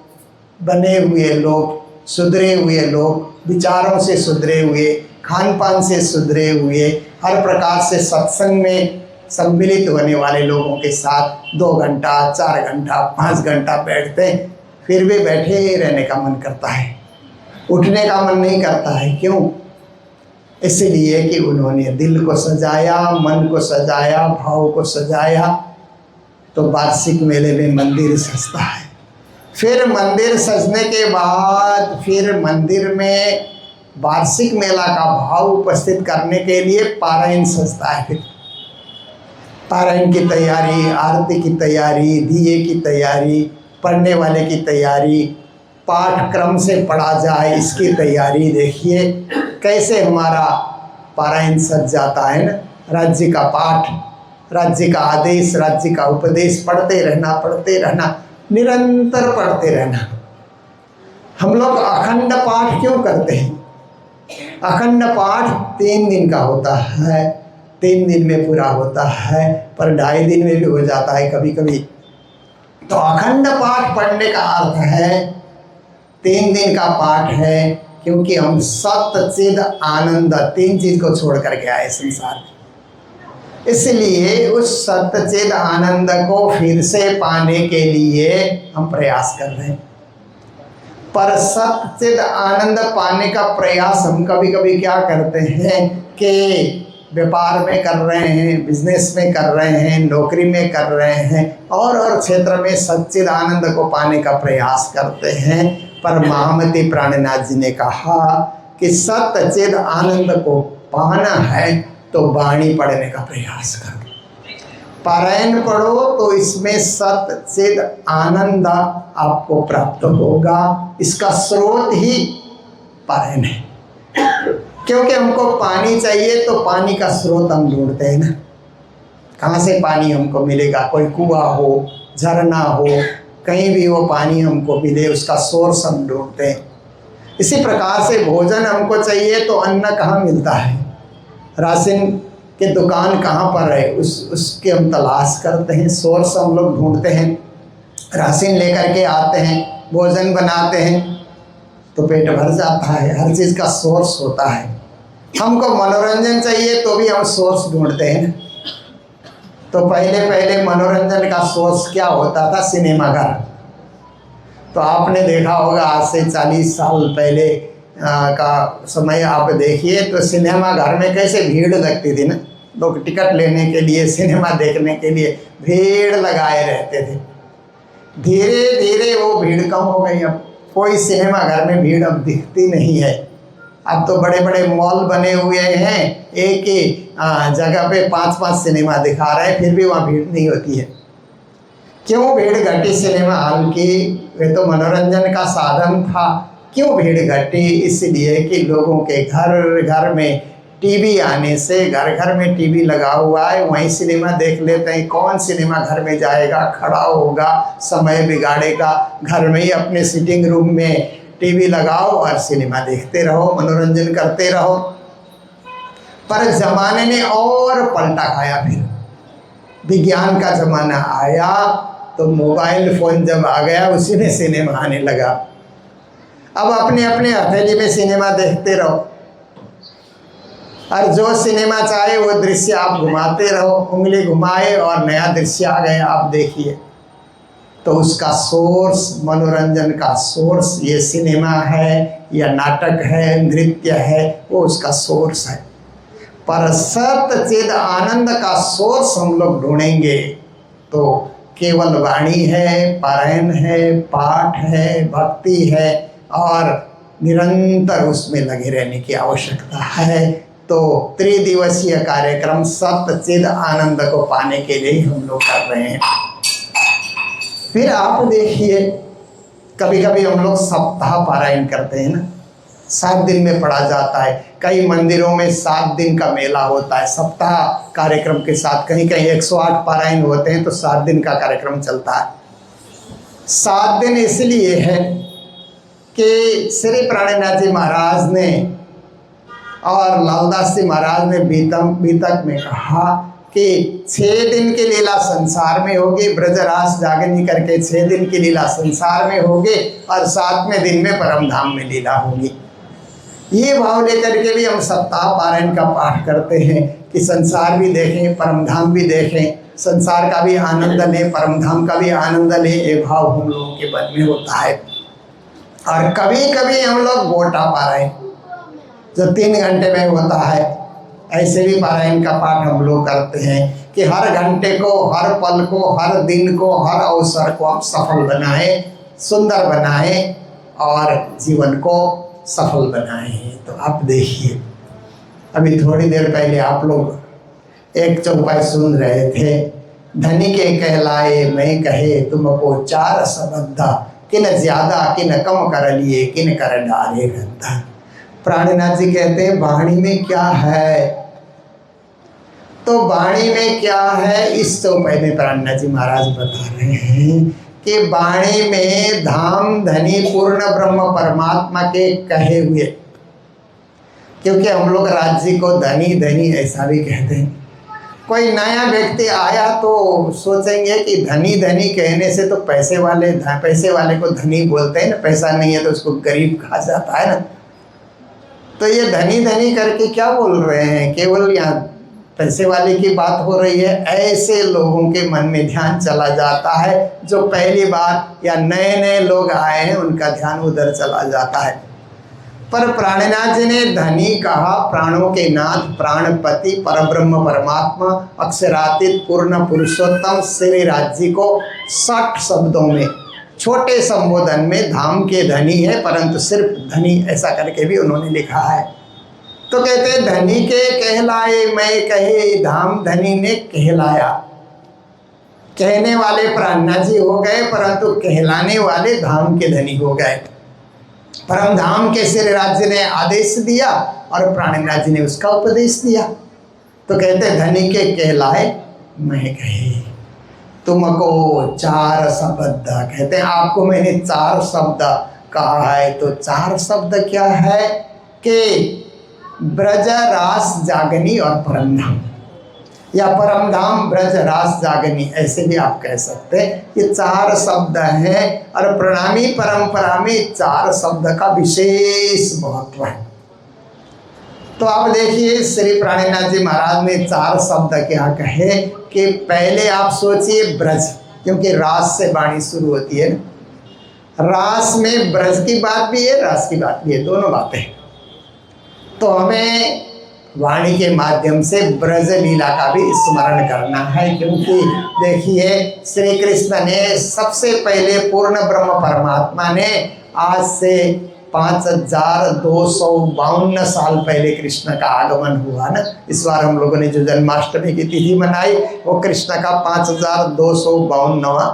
[SPEAKER 2] बने हुए लोग, सुधरे हुए लोग, विचारों से सुधरे हुए, खान पान से सुधरे हुए, हर प्रकार से सत्संग में सम्मिलित होने वाले लोगों के साथ 2 घंटा, 4 घंटा, 5 घंटा बैठते हैं, फिर भी बैठे रहने का मन करता है, उठने का मन नहीं करता है। क्यों? इसलिए कि उन्होंने दिल को सजाया, मन को सजाया, भाव को सजाया। तो वार्षिक मेले में मंदिर सजता है। फिर मंदिर सजने के बाद फिर मंदिर में वार्षिक मेला का भाव उपस्थित करने के लिए पारायण सजता है। फिर पारायण की तैयारी, आरती की तैयारी, दिए की तैयारी, पढ़ने वाले की तैयारी, पाठक्रम से पढ़ा जाए इसकी तैयारी। देखिए कैसे हमारा पारायण सज जाता है ना। राज्य का पाठ, राज्य का आदेश, राज्य का उपदेश पढ़ते रहना, निरंतर पढ़ते रहना। हम लोग अखंड पाठ क्यों करते हैं? अखंड पाठ 3 दिन का होता है, 3 दिन में पूरा होता है, पर 2.5 दिन में भी हो जाता है कभी कभी। तो अखंड पाठ पढ़ने का अर्थ है 3 दिन का पाठ है, क्योंकि हम सत्य चिद आनंद 3 चीज को छोड़ करके आए संसार में। इसलिए उस सत्य चिद आनंद को फिर से पाने के लिए हम प्रयास कर रहे हैं। पर सत्य चिद आनंद पाने का प्रयास हम कभी कभी क्या करते हैं कि व्यापार में कर रहे हैं, बिजनेस में कर रहे हैं, नौकरी में कर रहे हैं, और क्षेत्र में सच्चिद आनंद को पाने का प्रयास करते हैं। पर महामती प्राणनाथ जी ने कहा कि सच्चिद आनंद को पाना है तो वाणी पढ़ने का प्रयास करो, पारायण पढ़ो, तो इसमें सच्चिद आनंद आपको प्राप्त होगा। इसका स्रोत ही पारायण है, क्योंकि हमको पानी चाहिए तो पानी का स्रोत हम ढूंढते हैं ना। कहाँ से पानी हमको मिलेगा? कोई कुआं हो, झरना हो, कहीं भी वो पानी हमको मिले, उसका सोर्स हम ढूंढते हैं। इसी प्रकार से भोजन हमको चाहिए तो अन्न कहाँ मिलता है, राशन के दुकान कहाँ पर है, उसके हम तलाश करते हैं, सोर्स हम लोग ढूंढते हैं, राशन लेकर के आते हैं, भोजन बनाते हैं तो पेट भर जाता है। हर चीज़ का सोर्स होता है। हमको मनोरंजन चाहिए तो भी हम सोर्स ढूंढते हैं। तो पहले मनोरंजन का सोर्स क्या होता था? सिनेमाघर। तो आपने देखा होगा आज से 40 साल पहले का समय आप देखिए तो सिनेमा घर में कैसे भीड़ लगती थी ना। लोग टिकट लेने के लिए, सिनेमा देखने के लिए भीड़ लगाए रहते थे। धीरे धीरे वो भीड़ कम हो गई। अब कोई सिनेमा घर में भीड़ अब दिखती नहीं है। अब तो बड़े बड़े मॉल बने हुए हैं, एक ही जगह पे 5-5 सिनेमा दिखा रहे हैं, फिर भी वहाँ भीड़ नहीं होती है। क्यों भीड़ घटी सिनेमा हॉल की? वे तो मनोरंजन का साधन था। क्यों भीड़ घटी? इसलिए कि लोगों के घर घर में टीवी आने से, घर घर में टीवी लगा हुआ है, वहीं सिनेमा देख लेते हैं। कौन सिनेमा घर में जाएगा, खड़ा होगा, समय बिगाड़ेगा। घर में ही अपने सिटिंग रूम में टीवी लगाओ और सिनेमा देखते रहो, मनोरंजन करते रहो। पर ज़माने ने और पलटा खाया। फिर विज्ञान का ज़माना आया तो मोबाइल फ़ोन जब आ गया, उसी में सिनेमा आने लगा। अब अपने अपने हथेली में सिनेमा देखते रहो और जो सिनेमा चाहे वो दृश्य आप घुमाते रहो, उंगली घुमाए और नया दृश्य आ गया, आप देखिए। तो उसका सोर्स, मनोरंजन का सोर्स ये सिनेमा है या नाटक है, नृत्य है, वो उसका सोर्स है। पर सच्चिद आनंद का सोर्स हम लोग ढूंढेंगे तो केवल वाणी है, पारायण है, पाठ है, भक्ति है और निरंतर उसमें लगे रहने की आवश्यकता है। तो त्रिदिवसीय कार्यक्रम सच्चिद आनंद को पाने के लिए हम लोग कर रहे हैं। फिर आप देखिए, कभी कभी हम लोग सप्ताह पारायण करते हैं ना, 7 दिन में पढ़ा जाता है। कई मंदिरों में 7 दिन का मेला होता है सप्ताह कार्यक्रम के साथ। कहीं कहीं 108 पारायण होते हैं तो 7 दिन का कार्यक्रम चलता है। 7 दिन इसलिए है कि श्री प्राणनाथ जी महाराज ने और लालदास जी महाराज ने बीतक में कहा कि 6 दिन की लीला संसार में होगी, ब्रजरास जागनी करके 6 दिन की लीला संसार में होगी और 7वें दिन में परम धाम में लीला होगी। ये भाव लेकर के भी हम सप्ताह पारायण का पाठ करते हैं कि संसार भी देखें, परम धाम भी देखें, संसार का भी आनंद लें, परम धाम का भी आनंद लें। ये भाव हम लोगों के मन में होता है। और कभी कभी हम लोग गोटा पारायण जो 3 घंटे में होता है, ऐसे भी पारायण का पाठ हम लोग करते हैं कि हर घंटे को, हर पल को, हर दिन को, हर अवसर को हम सफल बनाएं, सुंदर बनाएं और जीवन को सफल बनाएं। तो आप देखिए, अभी थोड़ी देर पहले आप लोग एक चौपाई सुन रहे थे, धनी के कहलाए मैं कहे तुमको 4 शब्द, किन ज्यादा किन कम कर लिए, किन कर डाले गंधा। प्राणनाथ जी कहते हैं वाणी में क्या है? तो वाणी में क्या है, इस चौपाई में प्राणनाथ जी महाराज बता रहे हैं कि वाणी में धाम धनी पूर्ण ब्रह्म परमात्मा के कहे हुए। क्योंकि हम लोग राज्य को धनी धनी ऐसा भी कहते हैं। कोई नया व्यक्ति आया तो सोचेंगे कि धनी धनी कहने से तो पैसे वाले को धनी बोलते हैं ना, पैसा नहीं है तो उसको गरीब कहा जाता है ना। तो ये धनी धनी करके क्या बोल रहे हैं? केवल यहाँ पैसे वाले की बात हो रही है। ऐसे लोगों के मन में ध्यान चला जाता है जो पहली बार या नए नए लोग आए हैं, उनका ध्यान उधर चला जाता है। पर प्राणनाथ जी ने धनी कहा, प्राणों के नाथ, प्राणपति, परब्रह्म परमात्मा, अक्षरातीत, पूर्ण पुरुषोत्तम श्री राज्य को 60 शब्दों में, छोटे संबोधन में धाम के धनी है, परंतु सिर्फ धनी ऐसा करके भी उन्होंने लिखा है। तो कहते धनी के कहलाए मैं कहे, धाम धनी ने कहलाया। कहने वाले प्राणनाथ जी हो गए, परंतु कहलाने वाले धाम के धनी हो गए। परम धाम के श्री राज्य ने आदेश दिया और प्राणनाथ जी ने उसका उपदेश दिया। तो कहते धनी के कहलाए मैं कहे, तुमको 4 शब्द, कहते हैं आपको मैंने 4 शब्द कहा है। तो 4 शब्द क्या है कि ब्रज रास जागनी और परम धाम, या परम धाम ब्रज रास जागनी, ऐसे भी आप कह सकते हैं। ये 4 शब्द हैं और प्रणामी परंपरा में 4 शब्द का विशेष महत्व है। तो आप देखिए श्री प्राणनाथ जी महाराज ने 4 शब्द क्या कहे कि पहले आप सोचिए ब्रज, क्योंकि रास से वाणी शुरू होती है ना, रास में ब्रज की बात भी है, रास की बात भी है, दोनों बातें। तो हमें वाणी के माध्यम से ब्रज लीला का भी स्मरण करना है, क्योंकि देखिए श्री कृष्ण ने सबसे पहले पूर्ण ब्रह्म परमात्मा ने आज से 5252 साल पहले कृष्ण का आगमन हुआ ना। इस बार हम लोगों ने जो जन्माष्टमी की तिथि मनाई वो कृष्ण का 5252वां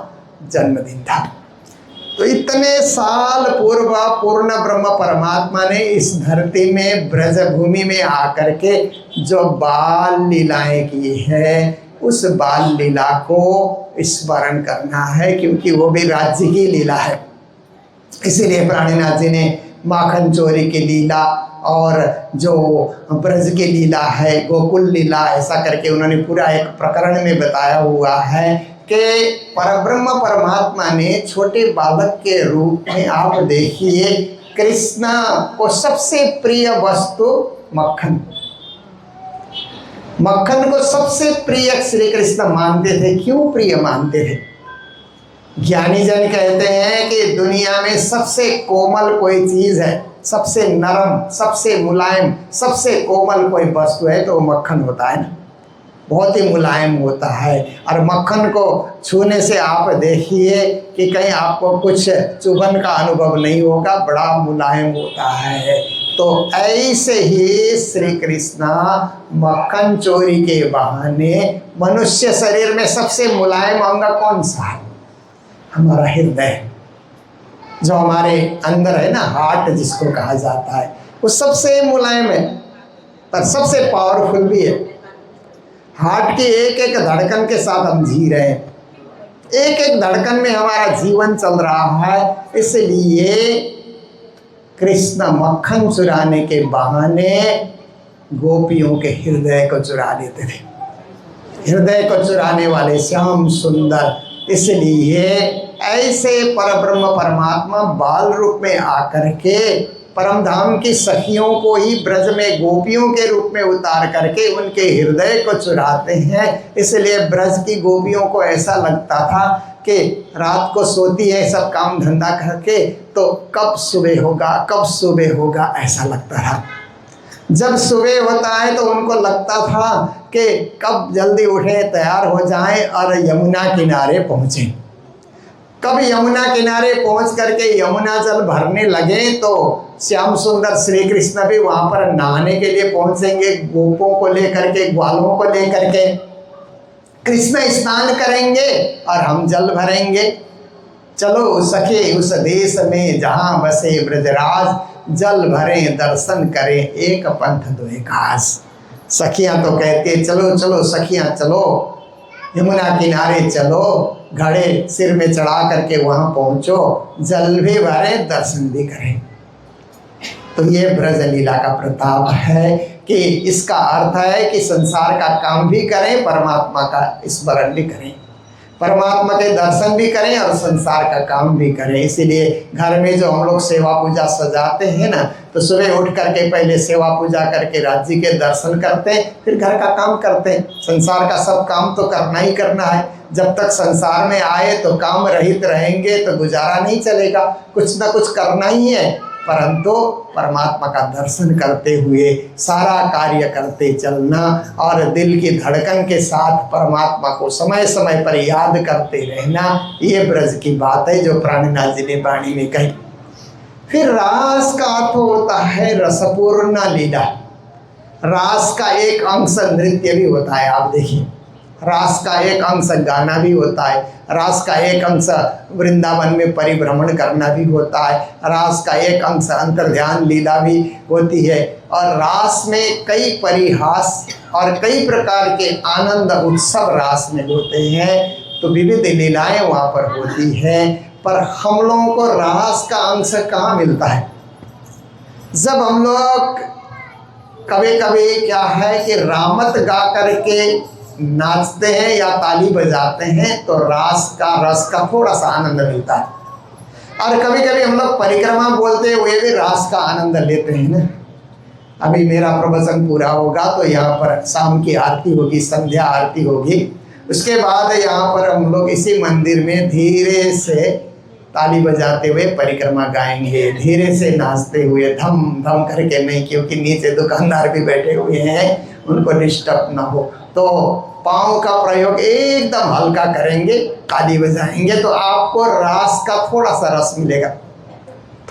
[SPEAKER 2] जन्मदिन था। तो इतने साल पूर्व पूर्ण ब्रह्म परमात्मा ने इस धरती में ब्रज भूमि में आकर के जो बाल लीलाएं की है, उस बाल लीला को स्मरण करना है, क्योंकि वो भी राज्य की लीला है। इसीलिए प्राणनाथ जी ने माखन चोरी की लीला और जो ब्रज की लीला है, गोकुल लीला, ऐसा करके उन्होंने पूरा एक प्रकरण में बताया हुआ है कि परब्रह्म परमात्मा ने छोटे बालक के रूप में, आप देखिए कृष्ण को सबसे प्रिय वस्तु मक्खन, मक्खन को सबसे प्रिय श्री कृष्ण मानते थे। क्यों प्रिय मानते थे? ज्ञानी जन कहते हैं कि दुनिया में सबसे कोमल कोई चीज है, सबसे नरम, सबसे मुलायम, सबसे कोमल कोई वस्तु है तो मक्खन होता है ना, बहुत ही मुलायम होता है। और मक्खन को छूने से आप देखिए कि कहीं आपको कुछ चुभन का अनुभव नहीं होगा, बड़ा मुलायम होता है। तो ऐसे ही श्री कृष्ण मक्खन चोरी के बहाने, मनुष्य शरीर में सबसे मुलायम अंग कौन सा है? हमारा हृदय, जो हमारे अंदर है ना, हार्ट जिसको कहा जाता है, वो सबसे मुलायम है पर सबसे पावरफुल भी है। हार्ट की एक एक धड़कन के साथ हम जी रहे हैं, एक एक धड़कन में हमारा जीवन चल रहा है। इसलिए कृष्ण मक्खन चुराने के बहाने गोपियों के हृदय को चुरा लेते थे, हृदय को चुराने वाले श्याम सुंदर। इसलिए ऐसे परब्रह्म परमात्मा बाल रूप में आकर के परम धाम की सखियों को ही ब्रज में गोपियों के रूप में उतार करके उनके हृदय को चुराते हैं। इसलिए ब्रज की गोपियों को ऐसा लगता था कि रात को सोती है सब काम धंधा करके, तो कब सुबह होगा, कब सुबह होगा, ऐसा लगता था। जब सुबह होता है तो उनको लगता था कि कब जल्दी उठे, तैयार हो जाएं और यमुना किनारे पहुँचें। कब यमुना किनारे पहुंच करके यमुना जल भरने लगे तो श्याम सुंदर श्री कृष्ण भी वहां पर नहाने के लिए पहुंचेंगे, गोपों को लेकर के, ग्वालों को लेकर के। कृष्ण स्नान करेंगे और हम जल भरेंगे। चलो सखे उस देश में जहां बसे ब्रजराज, जल भरें दर्शन करें एक पंथ दुए काज। सखियां तो कहती है चलो चलो सखियां चलो, यमुना किनारे चलो, घड़े सिर में चढ़ा करके वहाँ पहुँचो, जल भी भरे दर्शन भी करें। तो ये ब्रज लीला का प्रताप है कि इसका अर्थ है कि संसार का काम भी करें, परमात्मा का स्मरण भी करें, परमात्मा के दर्शन भी करें और संसार का काम भी करें। इसीलिए घर में जो हम लोग सेवा पूजा सजाते हैं ना, तो सुबह उठ करके पहले सेवा पूजा करके राज्य के दर्शन करते हैं, फिर घर का काम करते हैं। संसार का सब काम तो करना ही करना है। जब तक संसार में आए तो काम रहित रहेंगे तो गुजारा नहीं चलेगा, कुछ ना कुछ करना ही है। परंतु परमात्मा का दर्शन करते हुए सारा कार्य करते चलना और दिल की धड़कन के साथ परमात्मा को समय समय पर याद करते रहना, ये ब्रज की बात है जो प्राणनाथ जी ने वाणी में कही। फिर रास का अर्थ होता है रसपूर्ण लीला। रास का एक अंश नृत्य भी होता है। आप देखिए, रास का एक अंश गाना भी होता है, रास का एक अंश वृंदावन में परिभ्रमण करना भी होता है, रास का एक अंश अंतर्ध्यान लीला भी होती है। और रास में कई परिहास और कई प्रकार के आनंद उत्सव रास में होते हैं, तो विविध लीलाएं वहाँ पर होती हैं। पर हम लोगों को रास का अंश कहाँ मिलता है? जब हम लोग कभी कभी क्या है कि रामत गा करके नाचते हैं या ताली बजाते हैं तो रास का रस का थोड़ा सा आनंद मिलता है। और कभी कभी हम लोग परिक्रमा बोलते हुए भी रास का आनंद लेते हैं ना। अभी मेरा प्रवचन पूरा होगा तो यहाँ पर शाम की आरती होगी, संध्या आरती होगी, उसके बाद यहाँ पर हम लोग इसी मंदिर में धीरे से ताली बजाते हुए परिक्रमा गाएंगे, धीरे से नाचते हुए, धम धम करके नहीं, क्योंकि नीचे दुकानदार भी बैठे हुए हैं, उनको डिस्टर्ब ना हो। तो पाँव का प्रयोग एकदम हल्का करेंगे, ताली बजाएंगे, तो आपको रास का थोड़ा सा रस मिलेगा,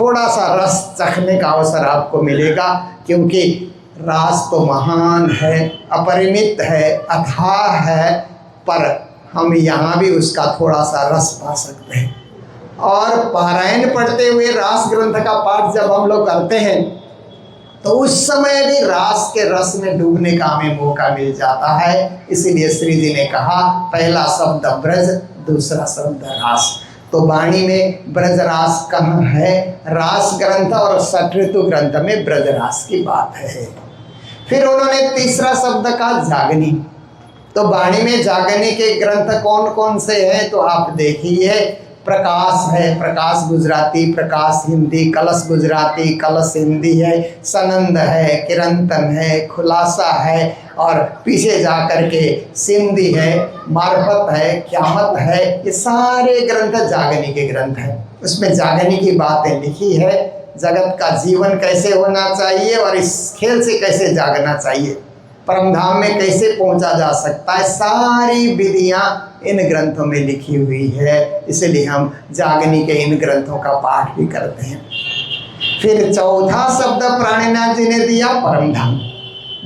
[SPEAKER 2] थोड़ा सा रस चखने का अवसर आपको मिलेगा। क्योंकि रास तो महान है, अपरिमित है, अथाह है, पर हम यहाँ भी उसका थोड़ा सा रस पा सकते हैं। और पारायण पढ़ते हुए रास ग्रंथ का पाठ जब हम लोग करते हैं तो उस समय भी रास के रस में डूबने का हमें मौका मिल जाता है। इसीलिए श्री जी ने कहा पहला शब्द ब्रज, दूसरा शब्द रास। तो वाणी में ब्रज रास कहाँ है? रास ग्रंथ और षट ऋतु ग्रंथ में ब्रज रास की बात है। फिर उन्होंने तीसरा शब्द कहा जागनी। तो वाणी में जागनी के ग्रंथ कौन कौन से हैं? तो आप देखिए, प्रकाश है, प्रकाश गुजराती, प्रकाश हिंदी, कलश गुजराती, कलश हिंदी है, सनंद है, किरंतन है, खुलासा है, और पीछे जा कर के सिंधी है, मार्फत है, क्यामत है। ये सारे ग्रंथ जागनी के ग्रंथ हैं। उसमें जागनी की बातें लिखी है, जगत का जीवन कैसे होना चाहिए और इस खेल से कैसे जागना चाहिए, परमधाम में कैसे पहुंचा जा सकता है, सारी विधियाँ इन ग्रंथों में लिखी हुई है। इसलिए हम जागनी के इन ग्रंथों का पाठ भी करते हैं। फिर चौथा शब्द प्राणनाथ जी ने दिया परमधाम।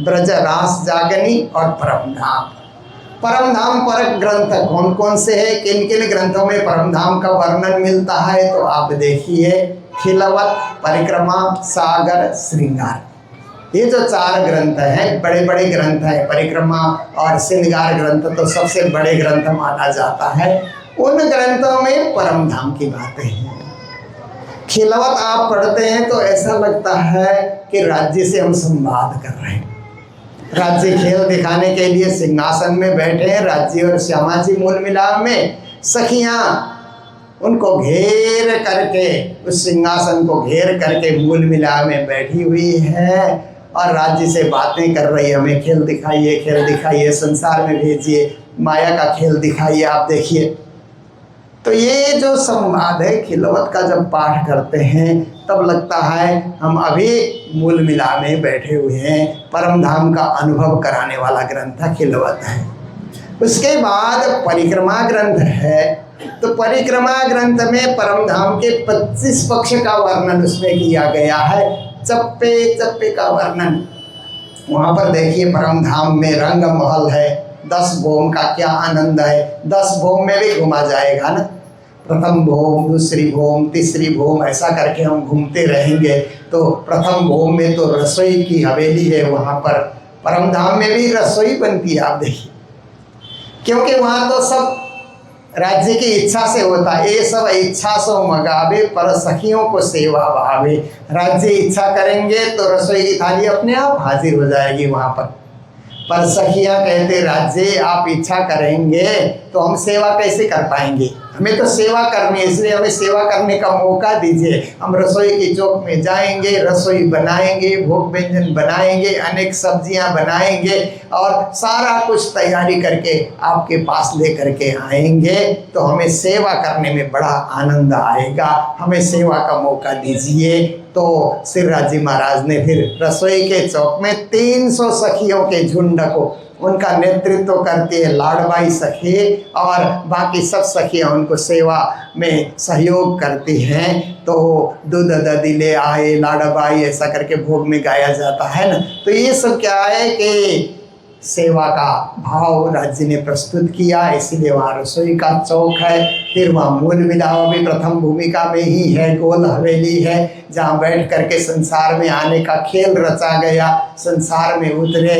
[SPEAKER 2] ब्रज, रास, जागनी और परमधाम। परमधाम परक ग्रंथ कौन कौन से हैं? किन किन ग्रंथों में परमधाम का वर्णन मिलता है? तो आप देखिए, खिलवत, परिक्रमा, सागर, श्रृंगार। ये जो चार ग्रंथ हैं, बड़े बड़े ग्रंथ हैं। परिक्रमा और श्रृंगार ग्रंथ तो सबसे बड़े ग्रंथ माना जाता है। उन ग्रंथों में परमधाम की बातें हैं। खिलवत आप पढ़ते हैं तो ऐसा लगता है कि राज्य से हम संवाद कर रहे हैं। राज्य खेल दिखाने के लिए सिंहासन में बैठे हैं, राज्य और श्यामा जी मूल मिलाप में। सखियाँ उनको घेर करके, उस सिंहासन को घेर करके मूल मिलाप में बैठी हुई है और राज्य से बातें कर रही है। हमें खेल दिखाइए, खेल दिखाइए, संसार में भेजिए, माया का खेल दिखाइए। आप देखिए, तो ये जो संवाद है, खिलवत का जब पाठ करते हैं तब लगता है हम अभी मूल मिलाप में बैठे हुए हैं। परमधाम का अनुभव कराने वाला ग्रंथ खिलवत है। उसके बाद परिक्रमा ग्रंथ है। तो परिक्रमा ग्रंथ में परमधाम के 25 पक्ष का वर्णन उसमें किया गया है, चप्पे चप्पे का वर्णन। वहाँ पर देखिए, परमधाम में रंग महल है, 10 भोम का क्या आनंद है। 10 भोम में भी घुमा जाएगा ना, प्रथम भोम, दूसरी भोम, तीसरी भोम, ऐसा करके हम घूमते रहेंगे। तो प्रथम भोम में तो रसोई की हवेली है, वहाँ पर परमधाम में भी रसोई बनती है। आप देखिए, क्योंकि वहाँ तो सब राज्य की इच्छा से होता है। ये सब इच्छा सो मगावे, पर सखियों को सेवा भावे। राज्य इच्छा करेंगे तो रसोई की थाली अपने आप हाजिर हो जाएगी वहाँ पर सखियाँ कहते, राज्य आप इच्छा करेंगे तो हम सेवा कैसे कर पाएंगे? हमें तो सेवा करनी है, इसलिए हमें सेवा करने का मौका दीजिए। हम रसोई की चौक में जाएंगे, रसोई बनाएंगे, भोग व्यंजन बनाएंगे, अनेक सब्जियां बनाएंगे और सारा कुछ तैयारी करके आपके पास ले करके आएंगे, तो हमें सेवा करने में बड़ा आनंद आएगा। हमें सेवा का मौका दीजिए। तो सिरराज जी महाराज ने फिर रसोई के चौक में 300 सखियों के झुंड को, उनका नेतृत्व करती है लाडबाई सखी और बाकी सब सखियाँ उनको सेवा में सहयोग करती हैं। तो दूध दधी ले आए लाडबाई, ऐसा करके भोग में गाया जाता है ना। तो ये सब क्या है कि सेवा का भाव राज्य ने प्रस्तुत किया, इसीलिए वहाँ रसोई का चौक है। फिर वहाँ मूल मिलाव भी प्रथम भूमिका में ही है, गोल हवेली है जहाँ बैठ करके संसार में आने का खेल रचा गया, संसार में उतरे,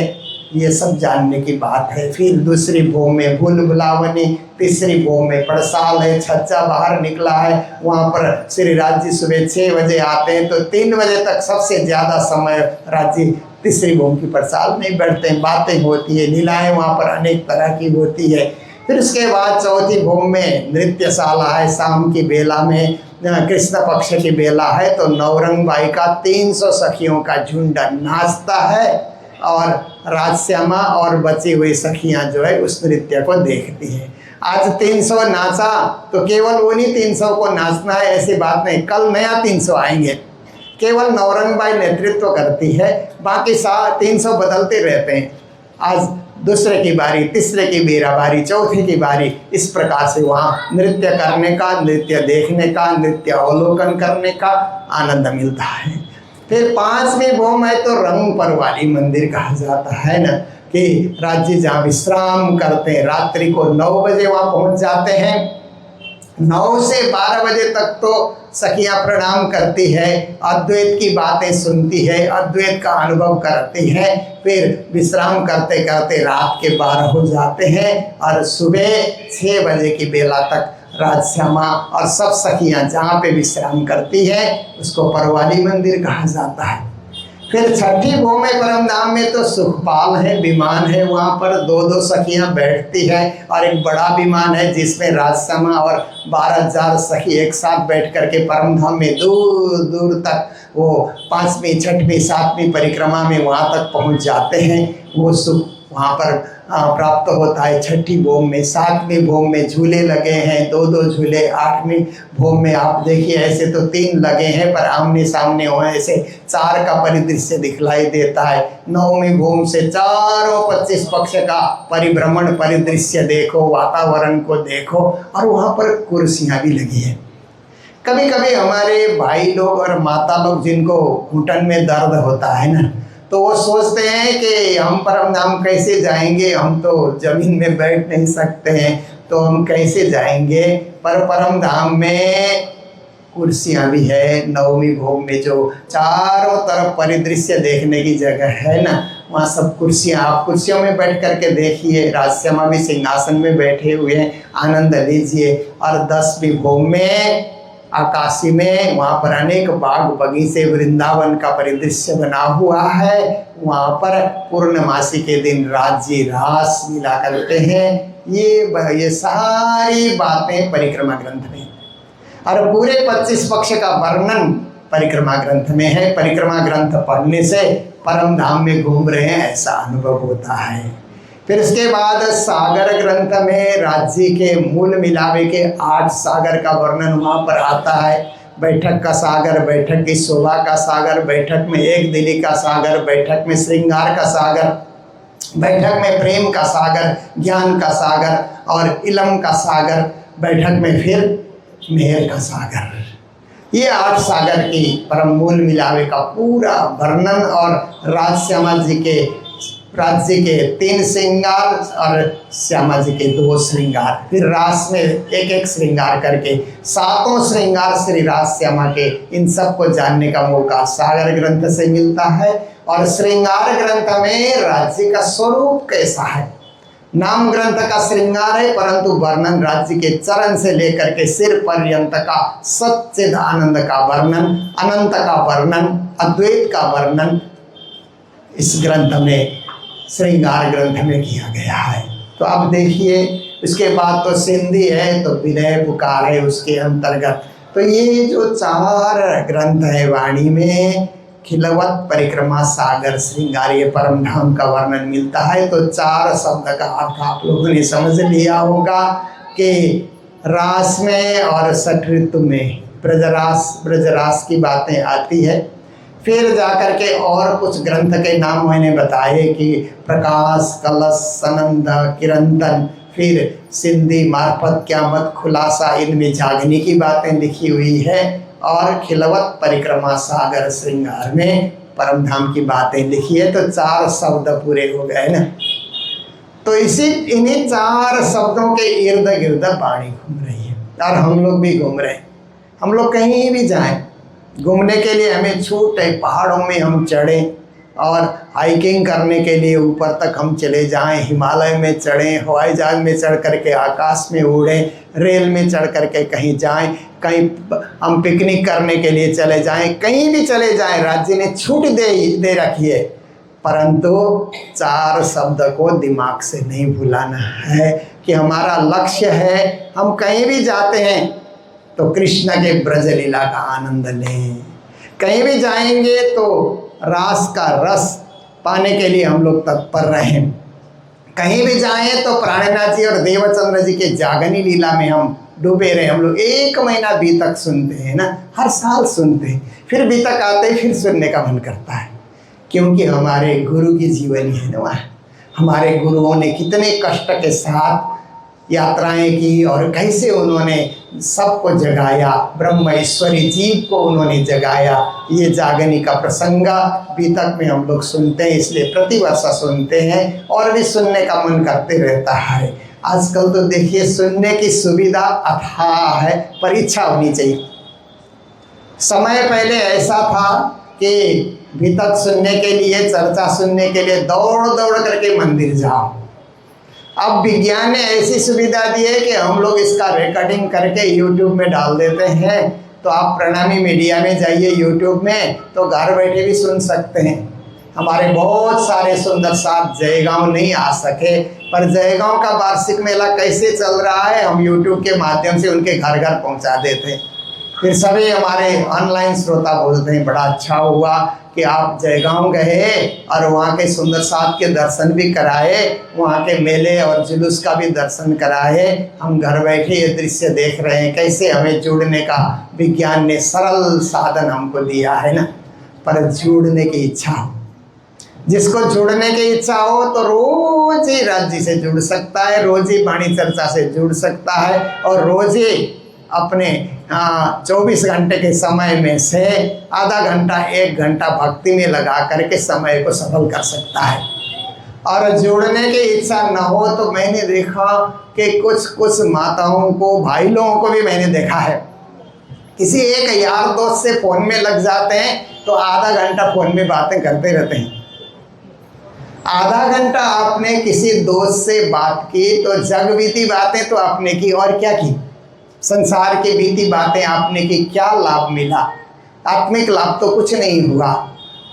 [SPEAKER 2] ये सब जानने की बात है। फिर दूसरी भोग में भूल भुलावनी, तीसरी भोग में पड़साल है, छज्जा बाहर निकला है, वहाँ पर श्री राज जी सुबह 6 बजे आते हैं, तो 3 बजे तक सबसे ज़्यादा समय राज जी तीसरी भोग की पड़साल में बैठते हैं, बातें होती है, लीलाएँ वहाँ पर अनेक तरह की होती है। फिर उसके बाद चौथी भोग में नृत्यशाला है, शाम की बेला में कृष्ण पक्ष की बेला है, तो नवरंग बाई का 300 सखियों का झुंड नाचता है और राजश्यामा और बची हुई सखियां जो है उस नृत्य को देखती हैं। आज 300 नाचा तो केवल उन्हीं 300 को नाचना है ऐसी बात नहीं, कल नया 300 आएंगे। केवल नवरंग बाई नेतृत्व करती है, बाकी 300 बदलते रहते हैं। आज दूसरे की बारी, तीसरे की बारी, चौथे की बारी, इस प्रकार से वहाँ नृत्य करने का, नृत्य देखने का, नृत्य अवलोकन करने का आनंद मिलता है। फिर 5वीं भोग में तो रंग परवाली मंदिर कहा जाता है ना, कि राज्य जहाँ विश्राम करते हैं, रात्रि को 9 बजे वहाँ पहुँच जाते हैं। 9 से 12 बजे तक तो सखियाँ प्रणाम करती है, अद्वैत की बातें सुनती है, अद्वैत का अनुभव करती है। फिर विश्राम करते करते रात के 12 हो जाते हैं और सुबह 6 बजे की बेला तक राजश्यामा और सब सखियाँ जहाँ पे विश्राम करती है उसको परवाली मंदिर कहा जाता है। फिर छठी भोग में परम धाम में तो सुखपाल है, विमान है, वहाँ पर 2-2 सखियाँ बैठती है और एक बड़ा विमान है जिसमें राजश्यामा और 12,000 सखी एक साथ बैठ करके परम धाम में दूर दूर तक वो 5वीं, 6वीं, 7वीं परिक्रमा में वहाँ तक पहुँच जाते हैं। वो सुख वहाँ पर प्राप्त होता है। छठी भोग में, 7वीं भोग में झूले लगे हैं, 2-2 झूले। 8वीं भोग में आप देखिए ऐसे तो 3 लगे हैं पर आमने सामने हो, ऐसे 4 का परिदृश्य दिखलाई देता है। 9वीं भोग से चारों 25 पक्ष का परिभ्रमण परिदृश्य देखो, वातावरण को देखो, और वहाँ पर कुर्सियाँ भी लगी हैं। कभी कभी हमारे भाई लोग और माता लोग जिनको घुटन में दर्द होता है ना, तो वो सोचते हैं कि हम परम धाम कैसे जाएंगे, हम तो जमीन में बैठ नहीं सकते हैं, तो हम कैसे जाएंगे। पर परम धाम में कुर्सियाँ भी है। 9वीं भोग में जो चारों तरफ परिदृश्य देखने की जगह है ना, वहाँ सब कुर्सियाँ, आप कुर्सियों में बैठ करके देखिए। राजश्यामा भी सिंहासन में बैठे हुए हैं, आनंद लीजिए। और 10वीं भोग में आकाशी में वहाँ पर अनेक बाग बगीचे, वृंदावन का परिदृश्य बना हुआ है। वहाँ पर पूर्णमासी के दिन राज्य रास लीला करते हैं। ये सारी बातें परिक्रमा ग्रंथ में, और पूरे 25 पक्ष का वर्णन परिक्रमा ग्रंथ में है। परिक्रमा ग्रंथ पढ़ने से परम धाम में घूम रहे हैं ऐसा अनुभव होता है। फिर इसके बाद सागर ग्रंथ में राज्य के मूल मिलावे के 8 सागर का वर्णन वहाँ पर आता है। बैठक का सागर, बैठक की शोभा का सागर, बैठक में एक दिली का सागर, बैठक में श्रृंगार का सागर, बैठक में प्रेम का सागर, ज्ञान का सागर और इलम का सागर, बैठक में फिर मेहर का सागर। ये 8 सागर की परम मूल मिलावे का पूरा वर्णन और राजश्यामा जी के राज्य के 3 श्रृंगार और श्यामा जी के 2 श्रृंगार, फिर रास में एक श्रृंगार करके 7 श्रृंगार श्री राज श्यामा के, इन सब को जानने का मौका सागर ग्रंथ से मिलता है। और श्रृंगार ग्रंथ में राज्य का स्वरूप कैसा है। नाम ग्रंथ का श्रृंगार है, परंतु वर्णन राज्य के चरण से लेकर के सिर पर्यंत का सच्चिद आनंद का वर्णन, अनंत का वर्णन, अद्वैत का वर्णन इस ग्रंथ में, श्रृंगार ग्रंथ में किया गया है। तो अब देखिए उसके बाद तो सिंधी है, तो विनय पुकार है उसके अंतर्गत। तो ये जो 4 ग्रंथ है वाणी में, खिलवत, परिक्रमा, सागर, श्रृंगार, ये परम धाम का वर्णन मिलता है। तो 4 शब्द का अर्थ आप लोगों ने समझ लिया होगा कि रास में और षठ ऋतु में ब्रजरास की बातें आती है। फिर जाकर के और कुछ ग्रंथ के नाम मैंने बताए कि प्रकाश, कलश, सनंद, किरंतन, फिर सिंधी, मार्फत, क्यामत, खुलासा, इनमें जागनी की बातें लिखी हुई है। और खिलवत, परिक्रमा, सागर, श्रृंगार में परम धाम की बातें लिखी है। तो 4 शब्द पूरे हो गए ना। तो इन्हीं 4 शब्दों के इर्द गिर्द वाणी घूम रही है और हम लोग भी घूम रहे हैं। हम लोग कहीं भी जाएं, घूमने के लिए हमें छूट है। पहाड़ों में हम चढ़ें और हाइकिंग करने के लिए ऊपर तक हम चले जाएं, हिमालय में चढ़ें, हवाई जहाज में चढ़ करके आकाश में उड़ें, रेल में चढ़ करके कहीं जाएं, कहीं हम पिकनिक करने के लिए चले जाएं, कहीं भी चले जाएं, राज्य ने छूट दे रखी है। परंतु 4 शब्द को दिमाग से नहीं भुलाना है कि हमारा लक्ष्य है, हम कहीं भी जाते हैं तो कृष्ण के ब्रज लीला का आनंद लें। कहीं भी जाएंगे तो रास का रस पाने के लिए हम लोग तत्पर रहें। कहीं भी जाएं तो प्राणनाथ जी और देवचंद्र जी के जागनी लीला में हम डूबे रहे। हम लोग 1 महीना बीतक सुनते हैं ना, हर साल सुनते हैं, फिर बीतक आते फिर सुनने का मन करता है, क्योंकि हमारे गुरु की जीवनी है ना। हमारे गुरुओं ने कितने कष्ट के साथ यात्राएं की और कैसे उन्होंने सबको जगाया, ब्रह्म ईश्वरी जीव को उन्होंने जगाया। ये जागनी का प्रसंग बीतक में हम लोग सुनते हैं, इसलिए प्रतिवर्ष सुनते हैं और भी सुनने का मन करते रहता है। आजकल तो देखिए सुनने की सुविधा अथाह है, पर इच्छा होनी चाहिए। समय पहले ऐसा था कि बीतक सुनने के लिए, चर्चा सुनने के लिए दौड़ दौड़ करके मंदिर जाओ। अब विज्ञान ने ऐसी सुविधा दी है कि हम लोग इसका रिकॉर्डिंग करके YouTube में डाल देते हैं। तो आप प्रणामी मीडिया में जाइए YouTube में, तो घर बैठे भी सुन सकते हैं। हमारे बहुत सारे सुंदर साथ जयगांव नहीं आ सके, पर जयगांव का वार्षिक मेला कैसे चल रहा है हम YouTube के माध्यम से उनके घर घर पहुंचा देते हैं। फिर सभी हमारे ऑनलाइन श्रोता बोलते हैं बड़ा अच्छा हुआ कि आप जयगांव गए और वहाँ के सुंदर साथ के दर्शन भी कराए, वहाँ के मेले और जुलूस का भी दर्शन कराए। हम घर बैठे ये दृश्य देख रहे हैं, कैसे हमें जुड़ने का विज्ञान ने सरल साधन हमको दिया है ना। पर जुड़ने की इच्छा हो, जिसको जुड़ने की इच्छा हो तो रोज ही राज्य से जुड़ सकता है, रोज ही वाणी चर्चा से जुड़ सकता है और रोज ही अपने 24 घंटे के समय में से आधा घंटा 1 घंटा भक्ति में लगा करके समय को सफल कर सकता है। और जुड़ने की इच्छा न हो तो मैंने देखा कि कुछ माताओं को, भाई लोगों को भी मैंने देखा है, किसी एक यार दोस्त से फ़ोन में लग जाते हैं तो आधा घंटा फ़ोन में बातें करते रहते हैं। आधा घंटा आपने किसी दोस्त से बात की तो जग बीती बातें तो आपने की, और क्या की, संसार की बीती बातें आपने की, क्या लाभ मिला? आत्मिक लाभ तो कुछ नहीं हुआ।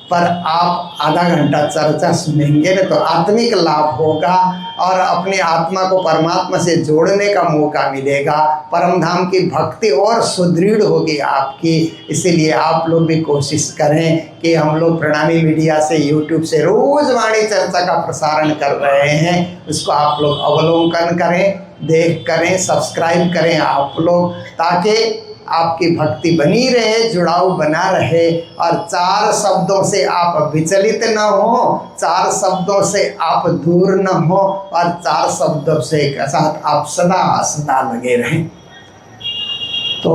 [SPEAKER 2] पर आप आधा घंटा चर्चा सुनेंगे ना तो आत्मिक लाभ होगा और अपने आत्मा को परमात्मा से जोड़ने का मौका मिलेगा। परम धाम की भक्ति और सुदृढ़ होगी आपकी। इसीलिए आप लोग भी कोशिश करें कि हम लोग प्रणामी मीडिया से, यूट्यूब से रोज वाणी चर्चा का प्रसारण कर रहे हैं, उसको आप लोग अवलोकन करें, देख करें, सब्सक्राइब करें आप लोग, ताकि आपकी भक्ति बनी रहे, जुड़ाव बना रहे और 4 शब्दों से आप विचलित न हो, 4 शब्दों से आप दूर न हो और 4 शब्दों से साथ आप सदा सदा लगे रहें। तो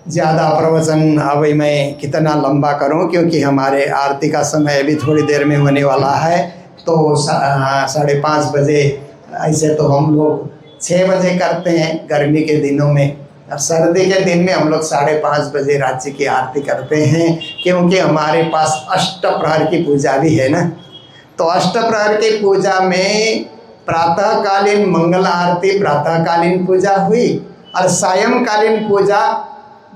[SPEAKER 2] ज़्यादा प्रवचन अब मैं कितना लंबा करूं, क्योंकि हमारे आरती का समय अभी थोड़ी देर में होने वाला है। तो 5:30 बजे, ऐसे तो हम लोग 6 बजे करते हैं गर्मी के दिनों में, और सर्दी के दिन में हम लोग 5:30 बजे राज्य की आरती करते हैं, क्योंकि हमारे पास अष्टप्रहर की पूजा भी है ना। तो अष्टप्रहर की पूजा में प्रातःकालीन मंगल आरती, प्रातःकालीन पूजा हुई और सायंकालीन पूजा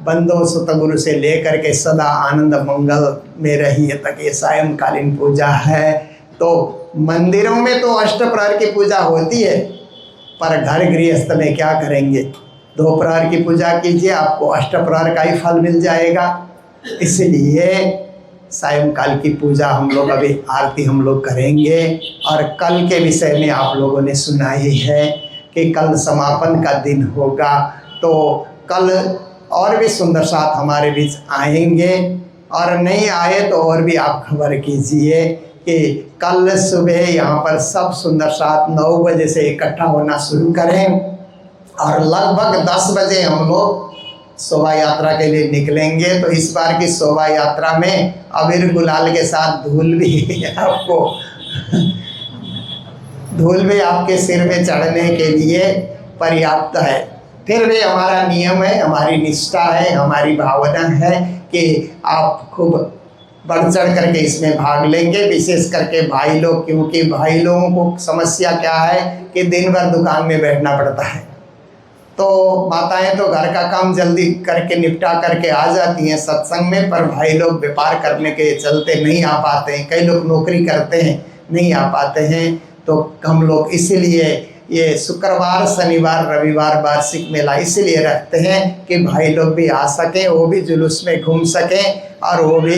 [SPEAKER 2] बंदो सुतगुरु से लेकर के सदा आनंद मंगल में रहिए तक ये सायंकालीन पूजा है। तो मंदिरों में तो अष्टप्रहर की पूजा होती है, पर घर गृहस्थ में क्या करेंगे? 2 प्रहर की पूजा कीजिए, आपको अष्टप्रहर का ही फल मिल जाएगा। इसलिए सायंकाल की पूजा हम लोग अभी आरती हम लोग करेंगे। और कल के विषय में आप लोगों ने सुना ही है कि कल समापन का दिन होगा, तो कल और भी सुंदर साथ हमारे बीच आएंगे, और नहीं आए तो और भी आप खबर कीजिए कि कल सुबह यहाँ पर सब सुंदर साथ 9 बजे से इकट्ठा होना शुरू करें, और लगभग 10 बजे हम लोग शोभा यात्रा के लिए निकलेंगे। तो इस बार की शोभा यात्रा में अबीर गुलाल के साथ धूल भी आपके सिर में चढ़ने के लिए पर्याप्त है। फिर भी हमारा नियम है, हमारी निष्ठा है, हमारी भावना है कि आप खूब बढ़ चढ़ करके इसमें भाग लेंगे। विशेष करके भाई लोग, क्योंकि भाई लोगों को समस्या क्या है कि दिन भर दुकान में बैठना पड़ता है। तो माताएं तो घर का काम जल्दी करके निपटा करके आ जाती हैं सत्संग में, पर भाई लोग व्यापार करने के चलते नहीं आ पाते हैं। कई लोग नौकरी करते हैं, नहीं आ पाते हैं। तो हम लोग इसीलिए ये शुक्रवार, शनिवार, रविवार वार्षिक मेला इसलिए रखते हैं कि भाई लोग भी आ सकें, वो भी जुलूस में घूम सकें, और वो भी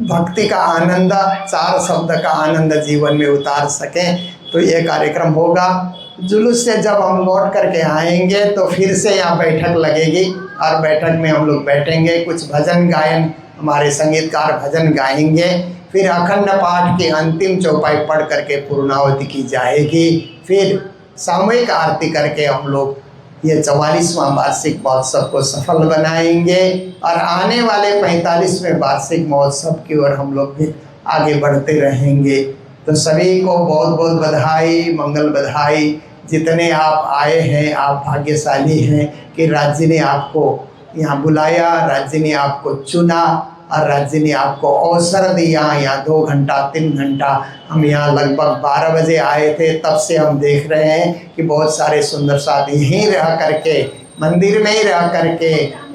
[SPEAKER 2] भक्ति का आनंद, 4 शब्द का आनंद जीवन में उतार सकें। तो ये कार्यक्रम होगा। जुलूस से जब हम लौट करके आएंगे तो फिर से यहाँ बैठक लगेगी, और बैठक में हम लोग बैठेंगे, कुछ भजन गायन, हमारे संगीतकार भजन गाएंगे। फिर अखंड पाठ की अंतिम चौपाई पढ़ करके पूर्णाहुति की जाएगी। फिर सामूहिक आरती करके हम लोग ये 44वां वार्षिक महोत्सव को सफल बनाएंगे, और आने वाले 45वें वार्षिक महोत्सव की ओर हम लोग भी आगे बढ़ते रहेंगे। तो सभी को बहुत बहुत बधाई, मंगल बधाई। जितने आप आए हैं, आप भाग्यशाली हैं कि राज्य ने आपको यहाँ बुलाया, राज्य ने आपको चुना, और राज्य ने आपको अवसर दिया। यहाँ 2 घंटा 3 घंटा हम यहाँ लगभग 12 बजे आए थे, तब से हम देख रहे हैं कि बहुत सारे सुंदर साथ यहीं रह करके, मंदिर में ही रह करके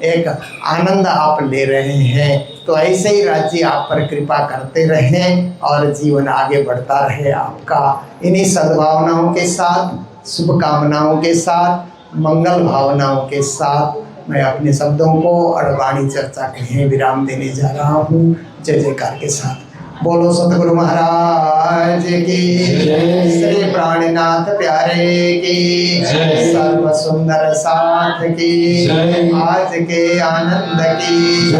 [SPEAKER 2] एक आनंद आप ले रहे हैं। तो ऐसे ही राज्य आप पर कृपा करते रहें और जीवन आगे बढ़ता रहे आपका। इन्हीं सद्भावनाओं के साथ, शुभकामनाओं के साथ, मंगल भावनाओं के साथ मैं अपने शब्दों को और वाणी चर्चा के लिए विराम देने जा रहा हूँ। जय जयकार के साथ बोलो सतगुरु महाराज की, श्री प्राणनाथ प्यारे की, सर्व सुंदर साथ की, आज के आनंद की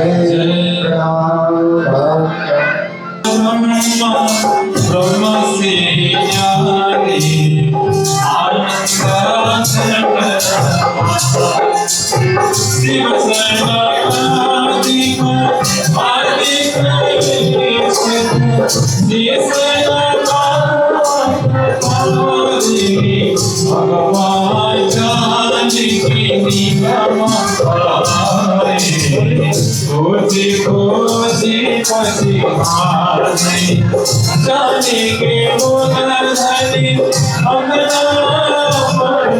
[SPEAKER 2] प्रणाम।
[SPEAKER 5] ब्रह्म से शिव भगवान जाने के बोला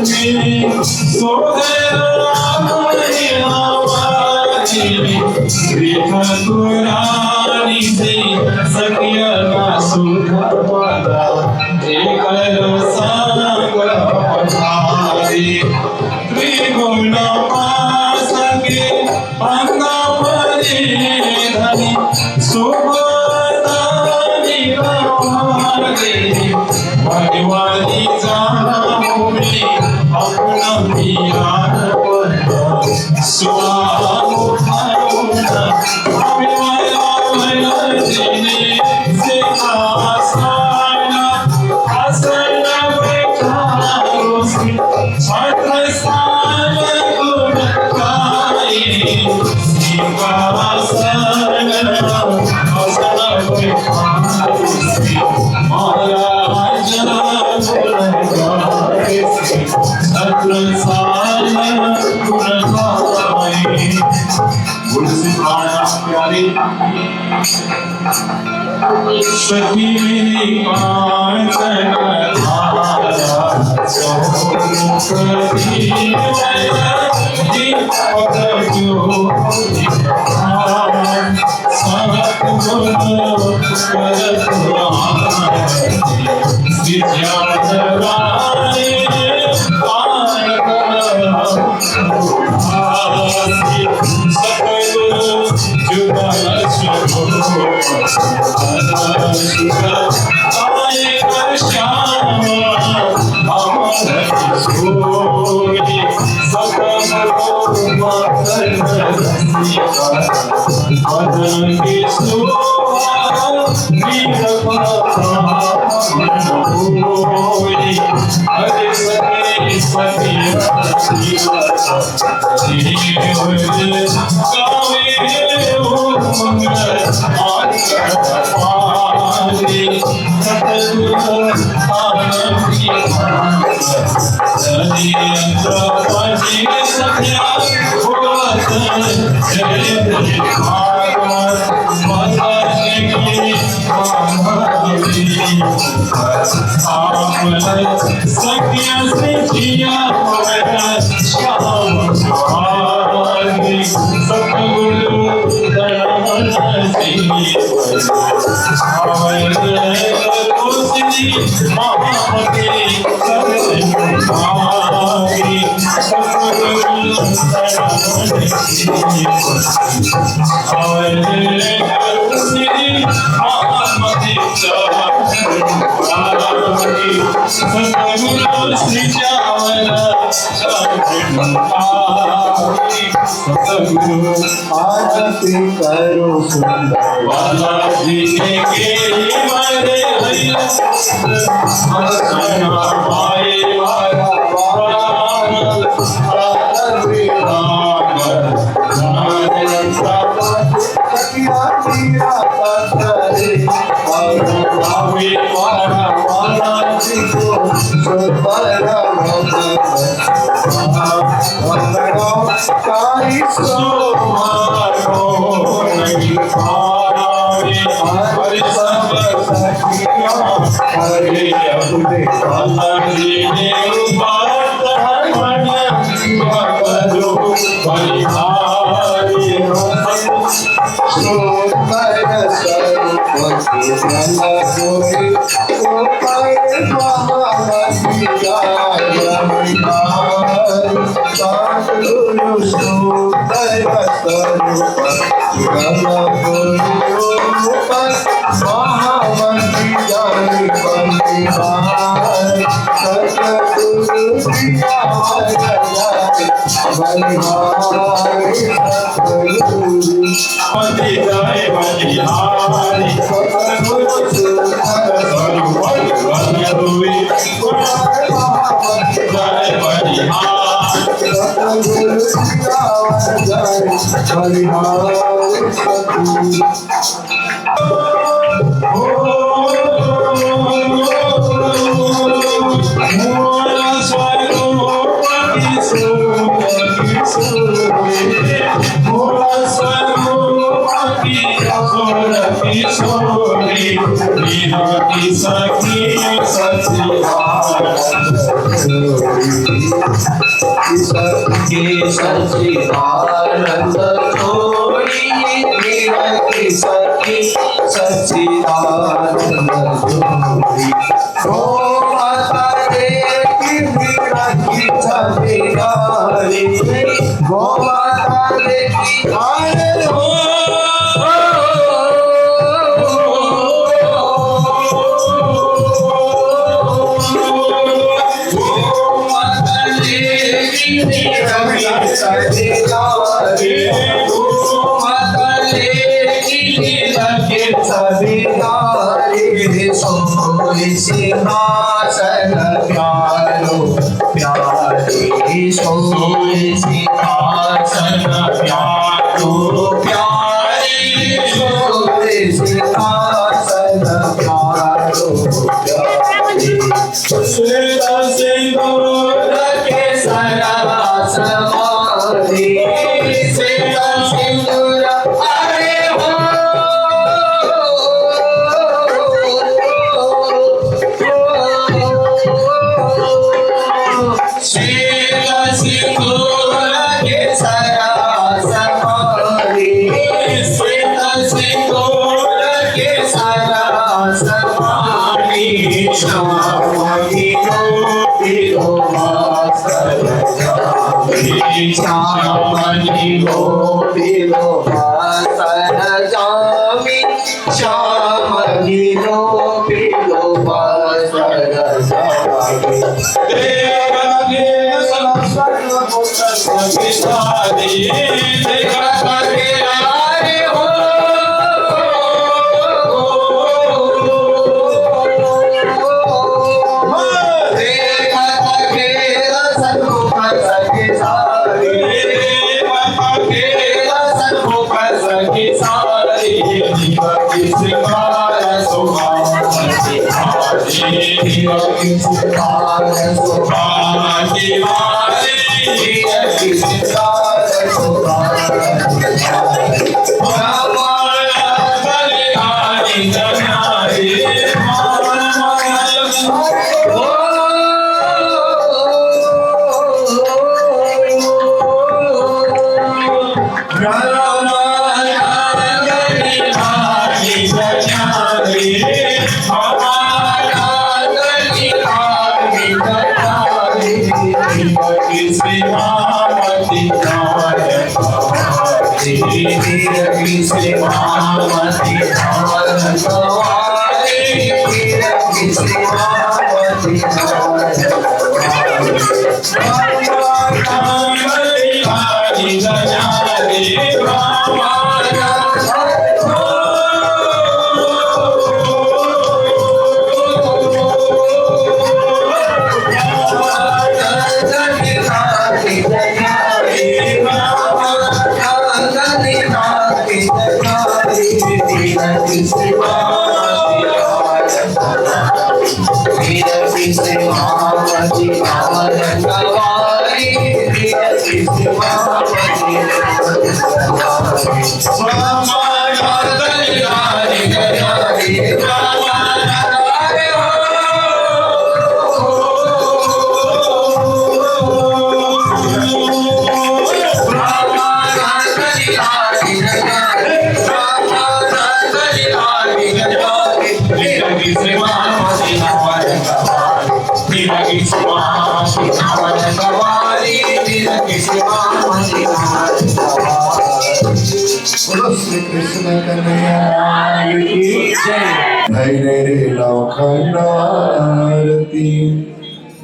[SPEAKER 5] धनी पुरानी से सकिया सुख पदा त्रिगुण पास के अंगा परे धनी सुभदानी भगवानी जाना भूमि अपना मीरान पर सखी मेरी कांचन धारा सो
[SPEAKER 4] आरती करो सुंदर
[SPEAKER 5] बालाजी के मरे भैया भाई वाला
[SPEAKER 2] श्यामनी गोपी गोपाल जाम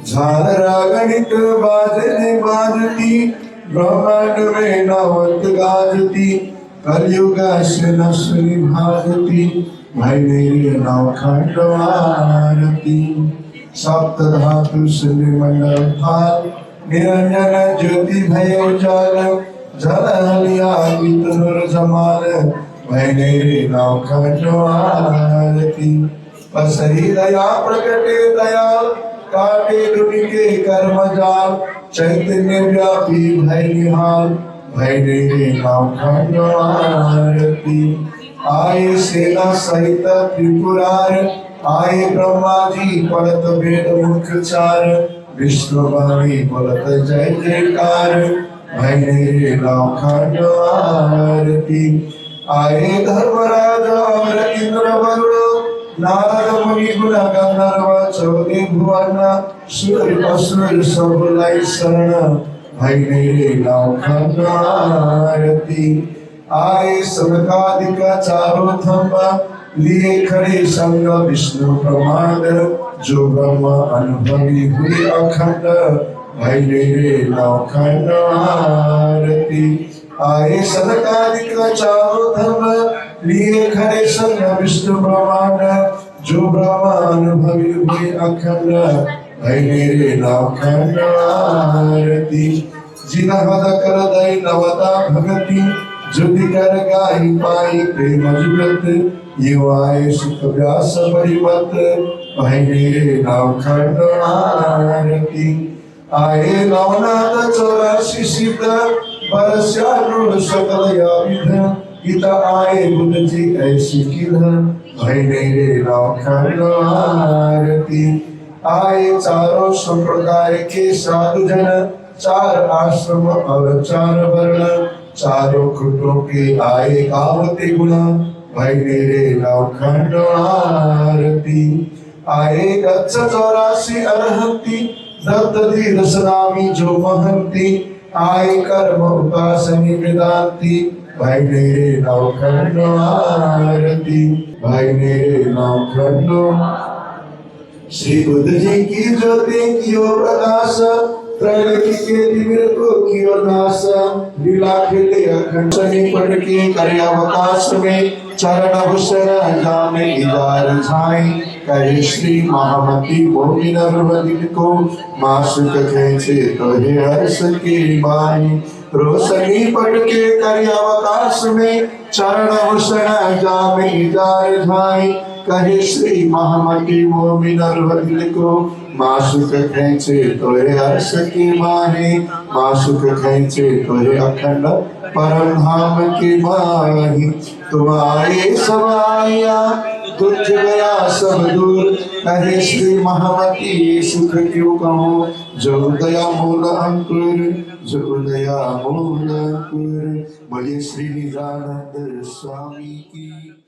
[SPEAKER 6] झालरा गणित बाजने बाजती ब्रह्मांड में नवत गाजती कलयुग नश्वरी भाजती भाई मेरे नवखंड आरती सप्त धातु मंडल फाल निरंजन ज्योति भय उजाल जल हलिया वितनुर जमाल भाई मेरे नवखंड आरती पसरी दया प्रकटे दयाल काटे दुनि के कर्म जाल चैतन्य व्यापी भय निहाल भय मेरे नवखंड आरती आए सेना सहित त्रिपुरार आए ब्रह्मा जी पढ़त वेद मुख चार विष्णु वाणी बोलत जय जयकार भय मेरे नवखंड आरती आए धर्मराज और इंद्र वरुण नारद मुनि गुण गंधर्व चौदह भुवन सुर असुर सब लाई शरण भय मेरे नवखंड आरती आए सनकादिक चारों थंब लिए खड़े संग विष्णु प्रमाद जो ब्रह्म अनुभवी हुई अखंड भय मेरे नवखंड आरती आए सनकादिक चारों थंब लिए खड़े संग विष्णु प्रमाद जो ब्रह्म अनुभवी हुई अखंड भय मेरे नवखंड आरती जिना हद कर दई नवता भगति जुति कर गाई पाई प्रेम जुगत युवाए सुख व्यास परिमत भय मेरे नवखंड आरती आए नवनाथ 84 सिद्ध परस्यारूढ़ सकल याविध गीता आए बुद्ध जी ऐसी किध भय मेरे नवखंड आरती आए चारों संप्रदाय के साधु जन चार आश्रम और चार वर्ण चारों खुटों के आए गावते गुणा भय मेरे नवखंड आरती आए गच्छ 84 अरहंती दत्त धीरस नामी जो महंती आए कर्म उपासनी वेदांती भय मेरे नवखंड आरती भय मेरे नवखंड श्री बुद्ध जी की ज्योति कियो प्रकाश, प्रगति के तिमिर को कियो नाश, लीला खेले अखंड सनी पढ़ के करे अवकाश में, चरण भूषण जामे इजार झाई, कहे श्री महामती भूमि नरवदिन को, मासुक खेचे तो हे हर्ष की माई, रोशनी पढ़ के करे अवकाश में, चरण भूषण जामे इजार झाई, कहे श्री महामती भूमि नरवदिन को, मासुक खेचे तो हे हर्ष की माही, मासुक खेचे तो हे अखंड परम धाम की माही, तुम आए सब आया दुख गया सब दूर, कहे श्री महामती सुख क्यों कहो, जो दया मूल अंकुर, जो दया मूल अंकुर। बोलिए श्री निजानंद स्वामी की।